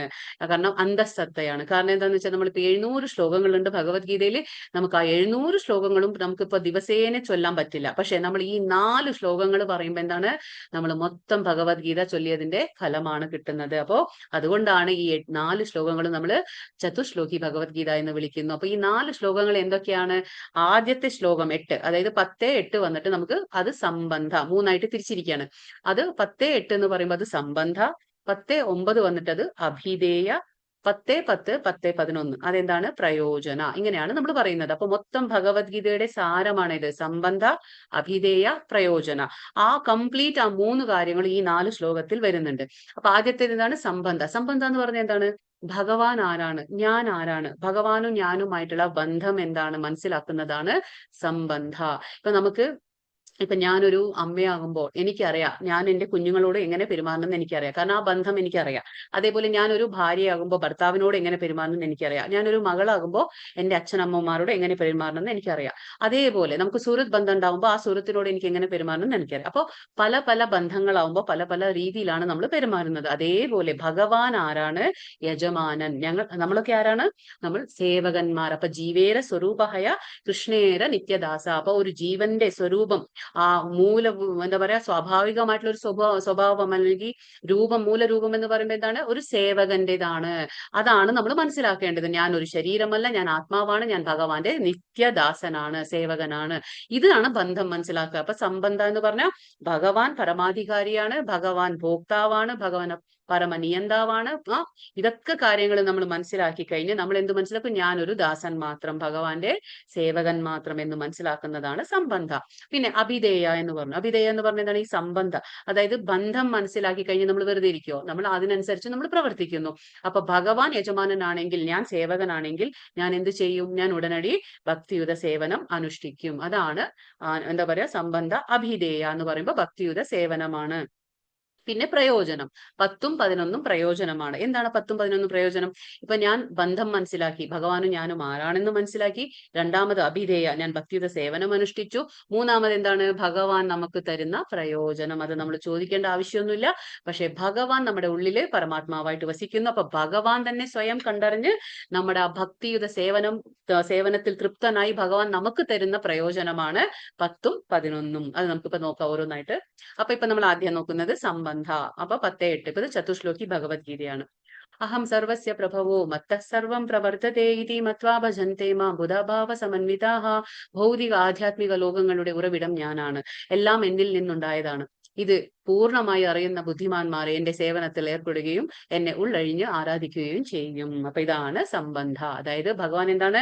കാരണം അന്തഃസത്തയാണ്. കാരണം എന്താന്ന് വെച്ചാൽ നമ്മളിപ്പോ 700 ശ്ലോകങ്ങളുണ്ട് ഭഗവത്ഗീതയിൽ. നമുക്ക് ആ 700 ശ്ലോകങ്ങളും നമുക്കിപ്പോ ദിവസേന ചൊല്ലാൻ പറ്റില്ല. പക്ഷെ നമ്മൾ ഈ 4 ശ്ലോകങ്ങൾ പറയുമ്പോൾ എന്താണ്? നമ്മൾ മൊത്തം ഭഗവത്ഗീത ചൊല്ലിയതിന്റെ ഫലമാണ് കിട്ടുന്നത്. അപ്പോ അതുകൊണ്ടാണ് ഈ 4 ശ്ലോകങ്ങൾ നമ്മൾ ചതുശ്ലോകി ഭഗവത്ഗീത എന്ന് വിളിക്കുന്നു. അപ്പൊ ഈ 4 ശ്ലോകങ്ങൾ എന്തൊക്കെയാണ്? ആദ്യത്തെ ശ്ലോകം 8, അതായത് 10, 8 വന്നിട്ട് നമുക്ക് അത് സംബന്ധ 3ആയിട്ട് തിരിച്ചിരിക്കുകയാണ്. അത് 10, 8 എന്ന് പറയുമ്പോൾ അത് സംബന്ധ, 10, 9 വന്നിട്ട് അത് അഭിധേയ, 10, 10, 10, 11 അതെന്താണ്? പ്രയോജന. ഇങ്ങനെയാണ് നമ്മൾ പറയുന്നത്. അപ്പൊ മൊത്തം ഭഗവത്ഗീതയുടെ സാരമാണ് ഇത്. സംബന്ധ, അഭിധേയ, പ്രയോജന. ആ കംപ്ലീറ്റ് ആ 3 കാര്യങ്ങൾ ഈ 4 ശ്ലോകത്തിൽ വരുന്നുണ്ട്. അപ്പൊ ആദ്യത്തേത് എന്താണ്? സംബന്ധ. സംബന്ധ എന്ന് പറഞ്ഞാൽ എന്താണ്? ഭഗവാൻ ആരാണ്? ഞാൻ ആരാണ്? ഭഗവാനും ഞാനുമായിട്ടുള്ള ബന്ധം എന്താണ് മനസ്സിലാക്കുന്നതാണ് സംബന്ധ. ഇപ്പൊ ഞാനൊരു അമ്മയാകുമ്പോൾ എനിക്കറിയാം ഞാൻ എൻ്റെ കുഞ്ഞുങ്ങളോട് എങ്ങനെ പെരുമാറണം എന്ന് എനിക്കറിയാം. കാരണം ആ ബന്ധം എനിക്കറിയാം. അതേപോലെ ഞാനൊരു ഭാര്യയാകുമ്പോൾ ഭർത്താവിനോട് എങ്ങനെ പെരുമാറണം എന്ന് എനിക്കറിയാം. ഞാനൊരു മകളാകുമ്പോൾ എൻ്റെ അച്ഛനമ്മമാരോട് എങ്ങനെ പെരുമാറണം എന്ന് എനിക്കറിയാം. അതേപോലെ നമുക്ക് സുഹൃത്ത് ബന്ധം ഉണ്ടാകുമ്പോൾ ആ സുഹൃത്തിനോട് എനിക്ക് എങ്ങനെ പെരുമാറണം എന്ന് എനിക്കറിയാം. അപ്പോൾ പല പല ബന്ധങ്ങളാവുമ്പോൾ പല പല രീതിയിലാണ് നമ്മൾ പെരുമാറുന്നത്. അതേപോലെ ഭഗവാൻ ആരാണ്? യജമാനൻ. നമ്മളൊക്കെ ആരാണ്? നമ്മൾ സേവകന്മാർ. അപ്പൊ ജീവേര സ്വരൂപഹയ കൃഷ്ണേര നിത്യദാസ. അപ്പൊ ഒരു ജീവന്റെ സ്വരൂപം, ആ എന്താ പറയാ, സ്വാഭാവികമായിട്ടുള്ള ഒരു സ്വഭാവം അല്ലെങ്കിൽ മൂലരൂപം എന്ന് പറയുമ്പോൾ എന്താണ്? ഒരു സേവകന്റേതാണ്. അതാണ് നമ്മൾ മനസ്സിലാക്കേണ്ടത്. ഞാൻ ഒരു ശരീരമല്ല, ഞാൻ ആത്മാവാണ്, ഞാൻ ഭഗവാന്റെ നിത്യദാസനാണ്, സേവകനാണ്. ഇതാണ് ബന്ധം മനസ്സിലാക്കുക. അപ്പൊ സംബന്ധം എന്ന് പറഞ്ഞാൽ ഭഗവാൻ പരമാധികാരിയാണ്, ഭഗവാൻ ഭോക്താവാണ്, ഭഗവാൻ പരമനിയന്താവാണ്. ഇതൊക്കെ കാര്യങ്ങൾ നമ്മൾ മനസ്സിലാക്കി കഴിഞ്ഞ് നമ്മൾ എന്ത് മനസ്സിലാക്കും? ഞാനൊരു ദാസൻ മാത്രം, ഭഗവാന്റെ സേവകൻ മാത്രം എന്ന് മനസ്സിലാക്കുന്നതാണ് സംബന്ധ. പിന്നെ അഭിധേയ എന്ന് പറഞ്ഞു. അഭിധേയ എന്ന് പറഞ്ഞാൽ എന്താണ്? ഈ സംബന്ധ, അതായത് ബന്ധം മനസ്സിലാക്കി കഴിഞ്ഞ് നമ്മൾ വെറുതെ ഇരിക്കുവോ? നമ്മൾ അതിനനുസരിച്ച് നമ്മൾ പ്രവർത്തിക്കുന്നു. അപ്പൊ ഭഗവാൻ യജമാനനാണെങ്കിൽ, ഞാൻ സേവകനാണെങ്കിൽ ഞാൻ എന്ത് ചെയ്യും? ഞാൻ ഉടനടി ഭക്തിയുത സേവനം അനുഷ്ഠിക്കും. അതാണ് എന്താ പറയാ, സംബന്ധ. അഭിധേയ എന്ന് പറയുമ്പോൾ ഭക്തിയുത സേവനമാണ്. പിന്നെ പ്രയോജനം. 10ഉം 11ഉം പ്രയോജനമാണ്. എന്താണ് 10ഉം 11ഉം പ്രയോജനം? ഇപ്പൊ ഞാൻ ബന്ധം മനസ്സിലാക്കി, ഭഗവാനും ഞാനും ആരാണെന്ന് മനസ്സിലാക്കി. രണ്ടാമത് അഭിധേയ, ഞാൻ ഭക്തിയുത സേവനം അനുഷ്ഠിച്ചു. മൂന്നാമത് എന്താണ്? ഭഗവാൻ നമുക്ക് തരുന്ന പ്രയോജനം. അത് നമ്മൾ ചോദിക്കേണ്ട ആവശ്യമൊന്നുമില്ല. പക്ഷെ ഭഗവാൻ നമ്മുടെ ഉള്ളില് പരമാത്മാവായിട്ട് വസിക്കുന്നു. അപ്പൊ ഭഗവാൻ തന്നെ സ്വയം കണ്ടറിഞ്ഞ് നമ്മുടെ ആ ഭക്തിയുത സേവനത്തിൽ തൃപ്തനായി ഭഗവാൻ നമുക്ക് തരുന്ന പ്രയോജനമാണ് 10ഉം 11ഉം. അത് നമുക്കിപ്പോ നോക്കാം ഓരോന്നായിട്ട്. അപ്പൊ ഇപ്പൊ നമ്മൾ ആദ്യം നോക്കുന്നത് സംബന്ധ. അപ്പൊ 10, 8 ഇപ്പൊ ചതുശ്ലോകി ഭഗവത്ഗീതയാണ്. അഹം സർവസ്യ പ്രഭവോ മത്തഃ സർവം പ്രവർത്തതേ ഇതി മത്വാ ഭജന്തെ മാം ബുധഭാവ സമന്വിതാഃ. ഭൗതിക ആധ്യാത്മിക ലോകങ്ങളുടെ ഉറവിടം ഞാനാണ്, എല്ലാം എന്നിൽ നിന്നുണ്ടായതാണ്. ഇത് പൂർണ്ണമായി അറിയുന്ന ബുദ്ധിമാന്മാരെ എന്റെ സേവനത്തിൽ ഏർപ്പെടുകയും എന്നെ ഉള്ളഴിഞ്ഞ് ആരാധിക്കുകയും ചെയ്യും. അപ്പൊ ഇതാണ് സംബന്ധ. അതായത് ഭഗവാൻ എന്താണ്?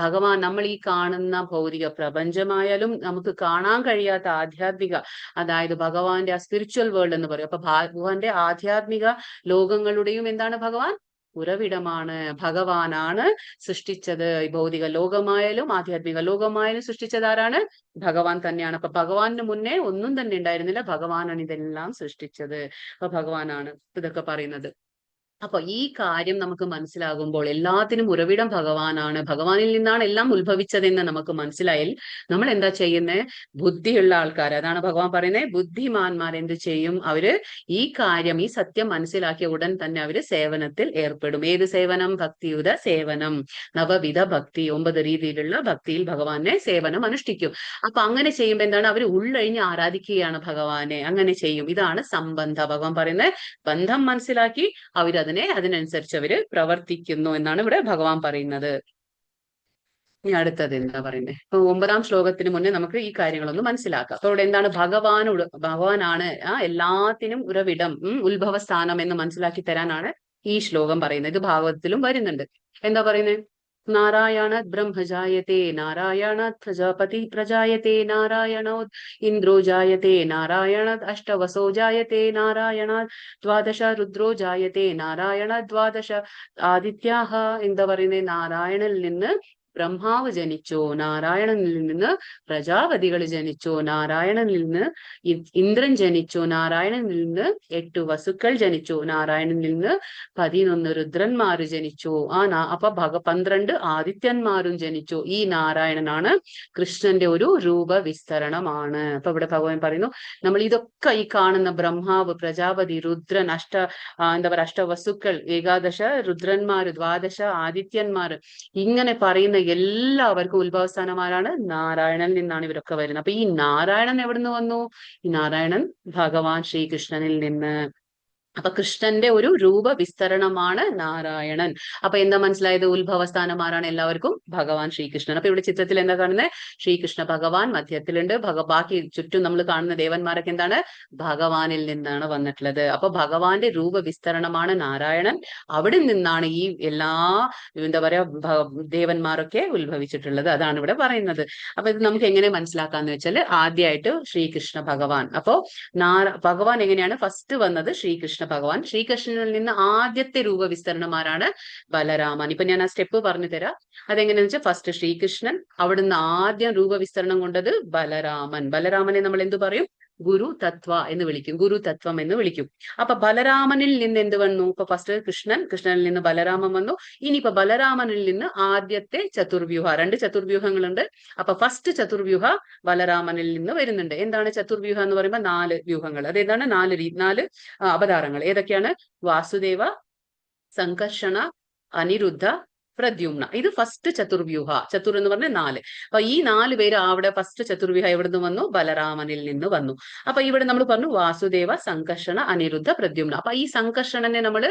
ഭഗവാൻ നമ്മൾ ഈ കാണുന്ന ഭൗതിക പ്രപഞ്ചമായാലും നമുക്ക് കാണാൻ കഴിയാത്ത ആധ്യാത്മിക, അതായത് ഭഗവാന്റെ ആ സ്പിരിച്വൽ വേൾഡ് എന്ന് പറയും. അപ്പൊ ഭഗവാന്റെ ആധ്യാത്മിക ലോകങ്ങളുടെയും എന്താണ്? ഭഗവാൻ ഉറവിടമാണ്. ഭഗവാനാണ് സൃഷ്ടിച്ചത്. ഈ ഭൗതിക ലോകമായാലും ആധ്യാത്മിക ലോകമായാലും സൃഷ്ടിച്ചത് ആരാണ്? ഭഗവാൻ തന്നെയാണ്. അപ്പൊ ഭഗവാന് മുന്നേ ഒന്നും തന്നെ ഉണ്ടായിരുന്നില്ല, ഭഗവാനാണ് ഇതെല്ലാം സൃഷ്ടിച്ചത്. അപ്പൊ ഭഗവാനാണ് ഇതൊക്കെ പറയുന്നത്. അപ്പൊ ഈ കാര്യം നമുക്ക് മനസ്സിലാകുമ്പോൾ എല്ലാത്തിനും ഉറവിടം ഭഗവാനാണ്, ഭഗവാനിൽ നിന്നാണ് എല്ലാം ഉത്ഭവിച്ചതെന്ന് നമുക്ക് മനസ്സിലായാൽ നമ്മൾ എന്താ ചെയ്യുന്നത്? ബുദ്ധിയുള്ള ആൾക്കാർ, അതാണ് ഭഗവാൻ പറയുന്നത്, ബുദ്ധിമാന്മാർ എന്ത് ചെയ്യും? അവര് ഈ കാര്യം, ഈ സത്യം മനസ്സിലാക്കിയ ഉടൻ തന്നെ അവര് സേവനത്തിൽ ഏർപ്പെടും. ഏത് സേവനം? ഭക്തിയുത സേവനം. നവവിധ ഭക്തി, 9 രീതിയിലുള്ള ഭക്തിയിൽ ഭഗവാനെ സേവനം അനുഷ്ഠിക്കും. അപ്പൊ അങ്ങനെ ചെയ്യുമ്പോൾ എന്താണ്? അവർ ഉള്ളഴിഞ്ഞ് ആരാധിക്കുകയാണ് ഭഗവാനെ. അങ്ങനെ ചെയ്യും. ഇതാണ് സംബന്ധ. ഭഗവാൻ പറയുന്നത് ബന്ധം മനസ്സിലാക്കി അതിനനുസരിച്ച് അവര് പ്രവർത്തിക്കുന്നു എന്നാണ് ഇവിടെ ഭഗവാൻ പറയുന്നത്. ഇനി അടുത്തത് എന്താ പറയുന്നത്? ഇപ്പൊ 9ാം ശ്ലോകത്തിന് മുന്നേ നമുക്ക് ഈ കാര്യങ്ങളൊന്ന് മനസ്സിലാക്കാം. അപ്പൊ ഇവിടെ എന്താണ്? ഭഗവാനാണ് എല്ലാത്തിനും ഉറവിടം, ഉത്ഭവസ്ഥാനം എന്ന് മനസ്സിലാക്കി തരാനാണ് ഈ ശ്ലോകം പറയുന്നത്. ഇത് ഭാഗവതത്തിലും വരുന്നുണ്ട്. എന്താ പറയുന്നത്? നാരായണാത് ബ്രഹ്മ ജായത്തെ, നാരായണാത് പ്രജാപതി പ്രജായത്തെ, നാരായണോത് ഇന്ദ്രോ ജായത്തെ, നാരായണാത് അഷ്ടവസോ ജായത്തെ, നാരായണാത് ദ്വാദശ രുദ്രോ ജായത്തെ, നാരായണാത് ദ്വാദശ ആദിത്യാഹ. എന്താ പറയുന്നത്? നാരായണനിൽ നിന്ന് ബ്രഹ്മാവ് ജനിച്ചു, നാരായണനിൽ നിന്ന് പ്രജാപതികൾ ജനിച്ചു, നാരായണനിൽ നിന്ന് ഇന്ദ്രൻ ജനിച്ചു, നാരായണനിൽ നിന്ന് 8 വസുക്കൾ ജനിച്ചു, നാരായണനിൽ നിന്ന് 11 രുദ്രന്മാര് ജനിച്ചു, അപ്പൊ 12 ആദിത്യന്മാരും ജനിച്ചു. ഈ നാരായണനാണ് കൃഷ്ണന്റെ ഒരു രൂപവിസ്തരണമാണ്. അപ്പൊ ഇവിടെ ഭഗവാൻ പറയുന്നു, നമ്മൾ ഇതൊക്കെ ഈ കാണുന്ന ബ്രഹ്മാവ്, പ്രജാപതി, രുദ്രൻ, അഷ്ടവസുക്കൾ, 11 രുദ്രന്മാര്, 12 ആദിത്യന്മാര്, ഇങ്ങനെ പറയുന്ന എല്ലാവർക്കും ഉത്ഭവസ്ഥാനമാരാണ് നാരായണനിൽ നിന്നാണ് ഇവരൊക്കെ വരുന്നത്. അപ്പൊ ഈ നാരായണൻ എവിടുന്ന് വന്നു? ഈ നാരായണൻ ഭഗവാൻ ശ്രീകൃഷ്ണനിൽ നിന്ന്. അപ്പൊ കൃഷ്ണന്റെ ഒരു രൂപവിസ്തരണമാണ് നാരായണൻ. അപ്പൊ എന്താ മനസ്സിലായത്? ഉത്ഭവസ്ഥാനമാരാണ് എല്ലാവർക്കും ഭഗവാൻ ശ്രീകൃഷ്ണൻ. അപ്പൊ ഇവിടെ ചിത്രത്തിൽ എന്താ കാണുന്നത്? ശ്രീകൃഷ്ണ ഭഗവാൻ മധ്യത്തിലുണ്ട്. ബാക്കി ചുറ്റും നമ്മൾ കാണുന്ന ദേവന്മാരൊക്കെ എന്താണ്? ഭഗവാനിൽ നിന്നാണ് വന്നിട്ടുള്ളത്. അപ്പൊ ഭഗവാന്റെ രൂപവിസ്തരണമാണ് നാരായണൻ. അവിടെ നിന്നാണ് ഈ എല്ലാ എന്താ പറയാ ദേവന്മാരൊക്കെ ഉത്ഭവിച്ചിട്ടുള്ളത്. അതാണ് ഇവിടെ പറയുന്നത്. അപ്പൊ ഇത് നമുക്ക് എങ്ങനെ മനസ്സിലാക്കാന്ന് വെച്ചാൽ, ആദ്യമായിട്ട് ശ്രീകൃഷ്ണ ഭഗവാൻ. അപ്പോ ഭഗവാൻ എങ്ങനെയാണ് ഫസ്റ്റ് വന്നത്? ശ്രീകൃഷ്ണ ഭഗവാൻ. ശ്രീകൃഷ്ണനിൽ നിന്ന് ആദ്യത്തെ രൂപവിസ്തരണമാരാണ് ബലരാമൻ. ഇപ്പൊ ഞാൻ ആ സ്റ്റെപ്പ് പറഞ്ഞു തരാം. അതെങ്ങനെയാന്ന് വെച്ചാൽ, ഫസ്റ്റ് ശ്രീകൃഷ്ണൻ, അവിടുന്ന് ആദ്യം രൂപവിസ്തരണം കൊണ്ടത് ബലരാമൻ. ബലരാമനെ നമ്മൾ എന്തു പറയും? ഗുരു തത്വ എന്ന് വിളിക്കും, ഗുരു തത്വം എന്ന് വിളിക്കും. അപ്പൊ ബലരാമനിൽ നിന്ന് എന്ത് വന്നു? ഇപ്പൊ ഫസ്റ്റ് കൃഷ്ണനിൽ നിന്ന് ബലരാമൻ വന്നു. ഇനിയിപ്പോ ബലരാമനിൽ നിന്ന് ആദ്യത്തെ ചതുർവ്യൂഹ, 2 ചതുർവ്യൂഹങ്ങളുണ്ട്. അപ്പൊ ഫസ്റ്റ് ചതുർവ്യൂഹ ബലരാമനിൽ നിന്ന് വരുന്നുണ്ട്. എന്താണ് ചതുർവ്യൂഹ എന്ന് പറയുമ്പോൾ? 4 വ്യൂഹങ്ങൾ. അതേതാണ്? 4 അവതാരങ്ങൾ. ഏതൊക്കെയാണ്? വാസുദേവ, സംകർഷണ, അനിരുദ്ധ, പ്രദ്യുമ്ന. ഇത് ഫസ്റ്റ് ചതുർവ്യൂഹ. ചതുർ എന്ന് പറഞ്ഞാൽ 4. അപ്പൊ ഈ 4 പേര് അവിടെ ഫസ്റ്റ് ചതുർവ്യൂഹ എവിടുന്ന് വന്നു? ബലരാമനിൽ നിന്ന് വന്നു. അപ്പൊ ഇവിടെ നമ്മൾ പറഞ്ഞു വാസുദേവ, സംകർഷണ, അനിരുദ്ധ, പ്രദ്യുമ്ന. അപ്പൊ ഈ സംകർഷണനെ നമ്മൾ,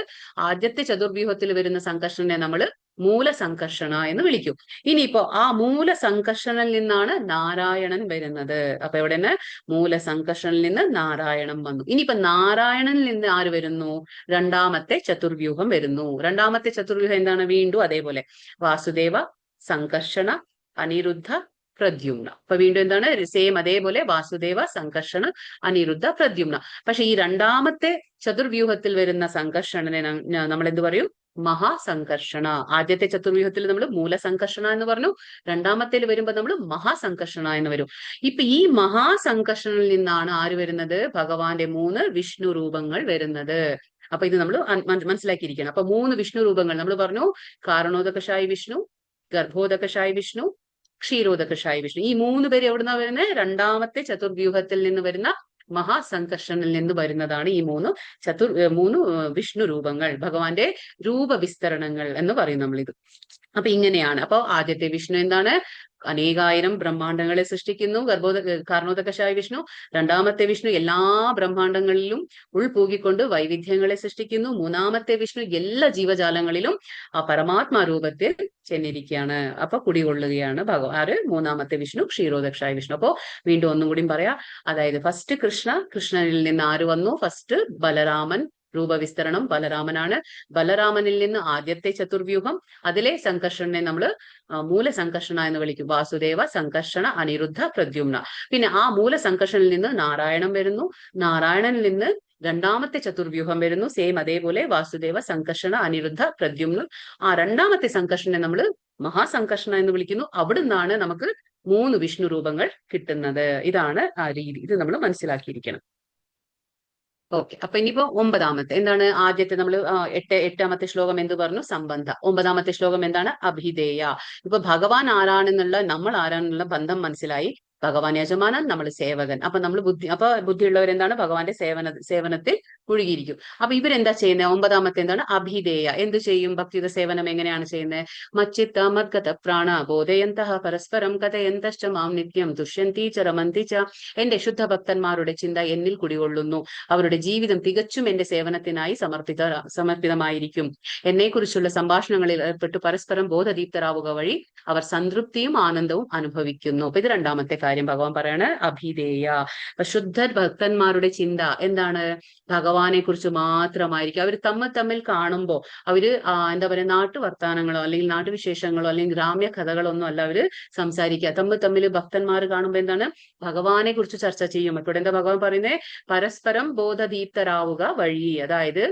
ആദ്യത്തെ ചതുർവ്യൂഹത്തിൽ വരുന്ന സംകർഷണനെ നമ്മൾ മൂലസംകർഷണ എന്ന് വിളിക്കും. ഇനിയിപ്പോ ആ മൂലസംകർഷണിൽ നിന്നാണ് നാരായണൻ വരുന്നത്. അപ്പൊ എവിടെയാണ്? മൂലസംകർഷണിൽ നിന്ന് നാരായണൻ വന്നു. ഇനിയിപ്പോ നാരായണനിൽ നിന്ന് ആര് വരുന്നു? രണ്ടാമത്തെ ചതുർവ്യൂഹം വരുന്നു. രണ്ടാമത്തെ ചതുർവ്യൂഹം എന്താണ്? വീണ്ടും അതേപോലെ വാസുദേവ, സംകർഷണ, അനിരുദ്ധ, പ്രദ്യുമ്ന. അപ്പൊ വീണ്ടും എന്താണ്? സെയിം അതേപോലെ വാസുദേവ, സംകർഷണ, അനിരുദ്ധ, പ്രദ്യുമ്ന. പക്ഷെ ഈ രണ്ടാമത്തെ ചതുർവ്യൂഹത്തിൽ വരുന്ന സംകർഷണനെ നമ്മൾ എന്ത് പറയും? മഹാസംകർഷണ. ആദ്യത്തെ ചതുർവ്യൂഹത്തിൽ നമ്മൾ മൂലസംകർഷണ എന്ന് പറഞ്ഞു. രണ്ടാമത്തേൽ വരുമ്പോ നമ്മൾ മഹാസംകർഷണ എന്ന് വരും. ഇപ്പൊ ഈ മഹാസംകർഷണിൽ നിന്നാണ് ആര് വരുന്നത്? ഭഗവാന്റെ 3 വിഷ്ണു രൂപങ്ങൾ വരുന്നത്. അപ്പൊ ഇത് നമ്മൾ മനസ്സിലാക്കിയിരിക്കണം. അപ്പൊ 3 വിഷ്ണു രൂപങ്ങൾ നമ്മൾ പറഞ്ഞു. കാരണോദകശായി വിഷ്ണു, ഗർഭോദകശായി വിഷ്ണു, ക്ഷീരോദകശായി വിഷ്ണു. ഈ 3 പേര് എവിടുന്നാ വരുന്നത്? രണ്ടാമത്തെ ചതുർവ്യൂഹത്തിൽ നിന്ന് വരുന്ന മഹാസംകർഷണിൽ നിന്ന് വരുന്നതാണ് ഈ 3 വിഷ്ണു രൂപങ്ങൾ, ഭഗവാന്റെ രൂപവിസ്തരണങ്ങൾ എന്ന് പറയും നമ്മളിത്. അപ്പൊ ഇങ്ങനെയാണ്. അപ്പൊ ആദ്യത്തെ വിഷ്ണു എന്താണ്? അനേകായിരം ബ്രഹ്മാണ്ടങ്ങളെ സൃഷ്ടിക്കുന്നു, കാരണോദകശായ വിഷ്ണു. രണ്ടാമത്തെ വിഷ്ണു എല്ലാ ബ്രഹ്മാണ്ടങ്ങളിലും ഉൾപൂകിക്കൊണ്ട് വൈവിധ്യങ്ങളെ സൃഷ്ടിക്കുന്നു. മൂന്നാമത്തെ വിഷ്ണു എല്ലാ ജീവജാലങ്ങളിലും ആ പരമാത്മാ രൂപത്തിൽ ചെന്നിരിക്കുകയാണ്, അപ്പൊ കുടികൊള്ളുകയാണ് ആര്? മൂന്നാമത്തെ വിഷ്ണു, ക്ഷീരോദകശായ വിഷ്ണു. അപ്പോ വീണ്ടും ഒന്നും കൂടി പറയാം. അതായത് ഫസ്റ്റ് കൃഷ്ണനിൽ നിന്ന് ആര് വന്നു? ഫസ്റ്റ് ബലരാമൻ. രൂപവിസ്തരണം ബലരാമനാണ്. ബലരാമനിൽ നിന്ന് ആദ്യത്തെ ചതുർവ്യൂഹം, അതിലെ സംകർഷണനെ നമ്മൾ മൂലസംകർഷണ എന്ന് വിളിക്കും. വാസുദേവ, സംകർഷണ, അനിരുദ്ധ, പ്രദ്യുമ്ന. പിന്നെ ആ മൂലസംകർഷണിൽ നിന്ന് നാരായണൻ വരുന്നു. നാരായണനിൽ നിന്ന് രണ്ടാമത്തെ ചതുർവ്യൂഹം വരുന്നു. സെയിം അതേപോലെ വാസുദേവ, സംകർഷണ, അനിരുദ്ധ, പ്രദ്യുമ്ന. ആ രണ്ടാമത്തെ സംകർഷണനെ നമ്മൾ മഹാസംകർഷണ എന്ന് വിളിക്കുന്നു. അവിടുന്നാണ് നമുക്ക് 3 വിഷ്ണു രൂപങ്ങൾ കിട്ടുന്നത്. ഇതാണ് ആ രീതി. ഇത് നമ്മൾ മനസ്സിലാക്കിയിരിക്കണം. ഓക്കെ. അപ്പൊ ഇനിയിപ്പോ 9ാമത്തെ എന്താണ്? ആദ്യത്തെ നമ്മൾ 8ാമത്തെ ശ്ലോകം എന്ത് പറഞ്ഞു? സംബന്ധ. 9ാമത്തെ ശ്ലോകം എന്താണ്? അഭിധേയ. ഇപ്പൊ ഭഗവാൻ ആരാണെന്നുള്ള, നമ്മൾ ആരാണെന്നുള്ള ബന്ധം മനസ്സിലായി. ഭഗവാൻ യജമാനൻ, നമ്മൾ സേവകൻ. അപ്പൊ നമ്മൾ ബുദ്ധിയുള്ളവരെന്താണ്? ഭഗവാന്റെ സേവനത്തിൽ മുഴുകിയിരിക്കും. അപ്പൊ ഇവരെന്താ ചെയ്യുന്നത്? 9ാമത്തെ എന്താണ്? അഭിധേയ. എന്ത് ചെയ്യും? ഭക്തിയുത സേവനം എങ്ങനെയാണ് ചെയ്യുന്നത്? മച്ചിത്ത മദ്ഗത പ്രാണ ബോധയന്തഃ പരസ്പരം കഥയന്തശ്ച മാം നിത്യം തുഷ്യന്തി ച രമന്തി ച. എന്റെ ശുദ്ധ ഭക്തന്മാരുടെ ചിന്ത എന്നിൽ കുടികൊള്ളുന്നു. അവരുടെ ജീവിതം തികച്ചും എന്റെ സേവനത്തിനായി സമർപ്പിതമായിരിക്കും. എന്നെക്കുറിച്ചുള്ള സംഭാഷണങ്ങളിൽ ഏർപ്പെട്ട് പരസ്പരം ബോധദീപ്തരാവുക വഴി അവർ സംതൃപ്തിയും ആനന്ദവും അനുഭവിക്കുന്നു. അപ്പൊ ഇത് രണ്ടാമത്തെ കാര്യം ഭഗവാൻ പറയാണ്, അഭിധേയ. അപ്പൊ ശുദ്ധ ഭക്തന്മാരുടെ ചിന്ത എന്താണ്? ഭഗവാനെ കുറിച്ച് മാത്രമായിരിക്കും. അവർ തമ്മിൽ കാണുമ്പോ അവര് എന്താ പറയാ, നാട്ടുവർത്താനങ്ങളോ അല്ലെങ്കിൽ നാട്ടുവിശേഷങ്ങളോ അല്ലെങ്കിൽ ഗ്രാമ്യ കഥകളൊന്നും അല്ല അവര് സംസാരിക്കുക. തമ്മിൽ ഭക്തന്മാർ കാണുമ്പോ എന്താണ്? ഭഗവാനെ കുറിച്ച് ചർച്ച ചെയ്യും. ഇപ്പോൾ എന്താ ഭഗവാൻ പറയുന്നത്? പരസ്പരം ബോധദീപ്തരാവുക വഴി. അതായത്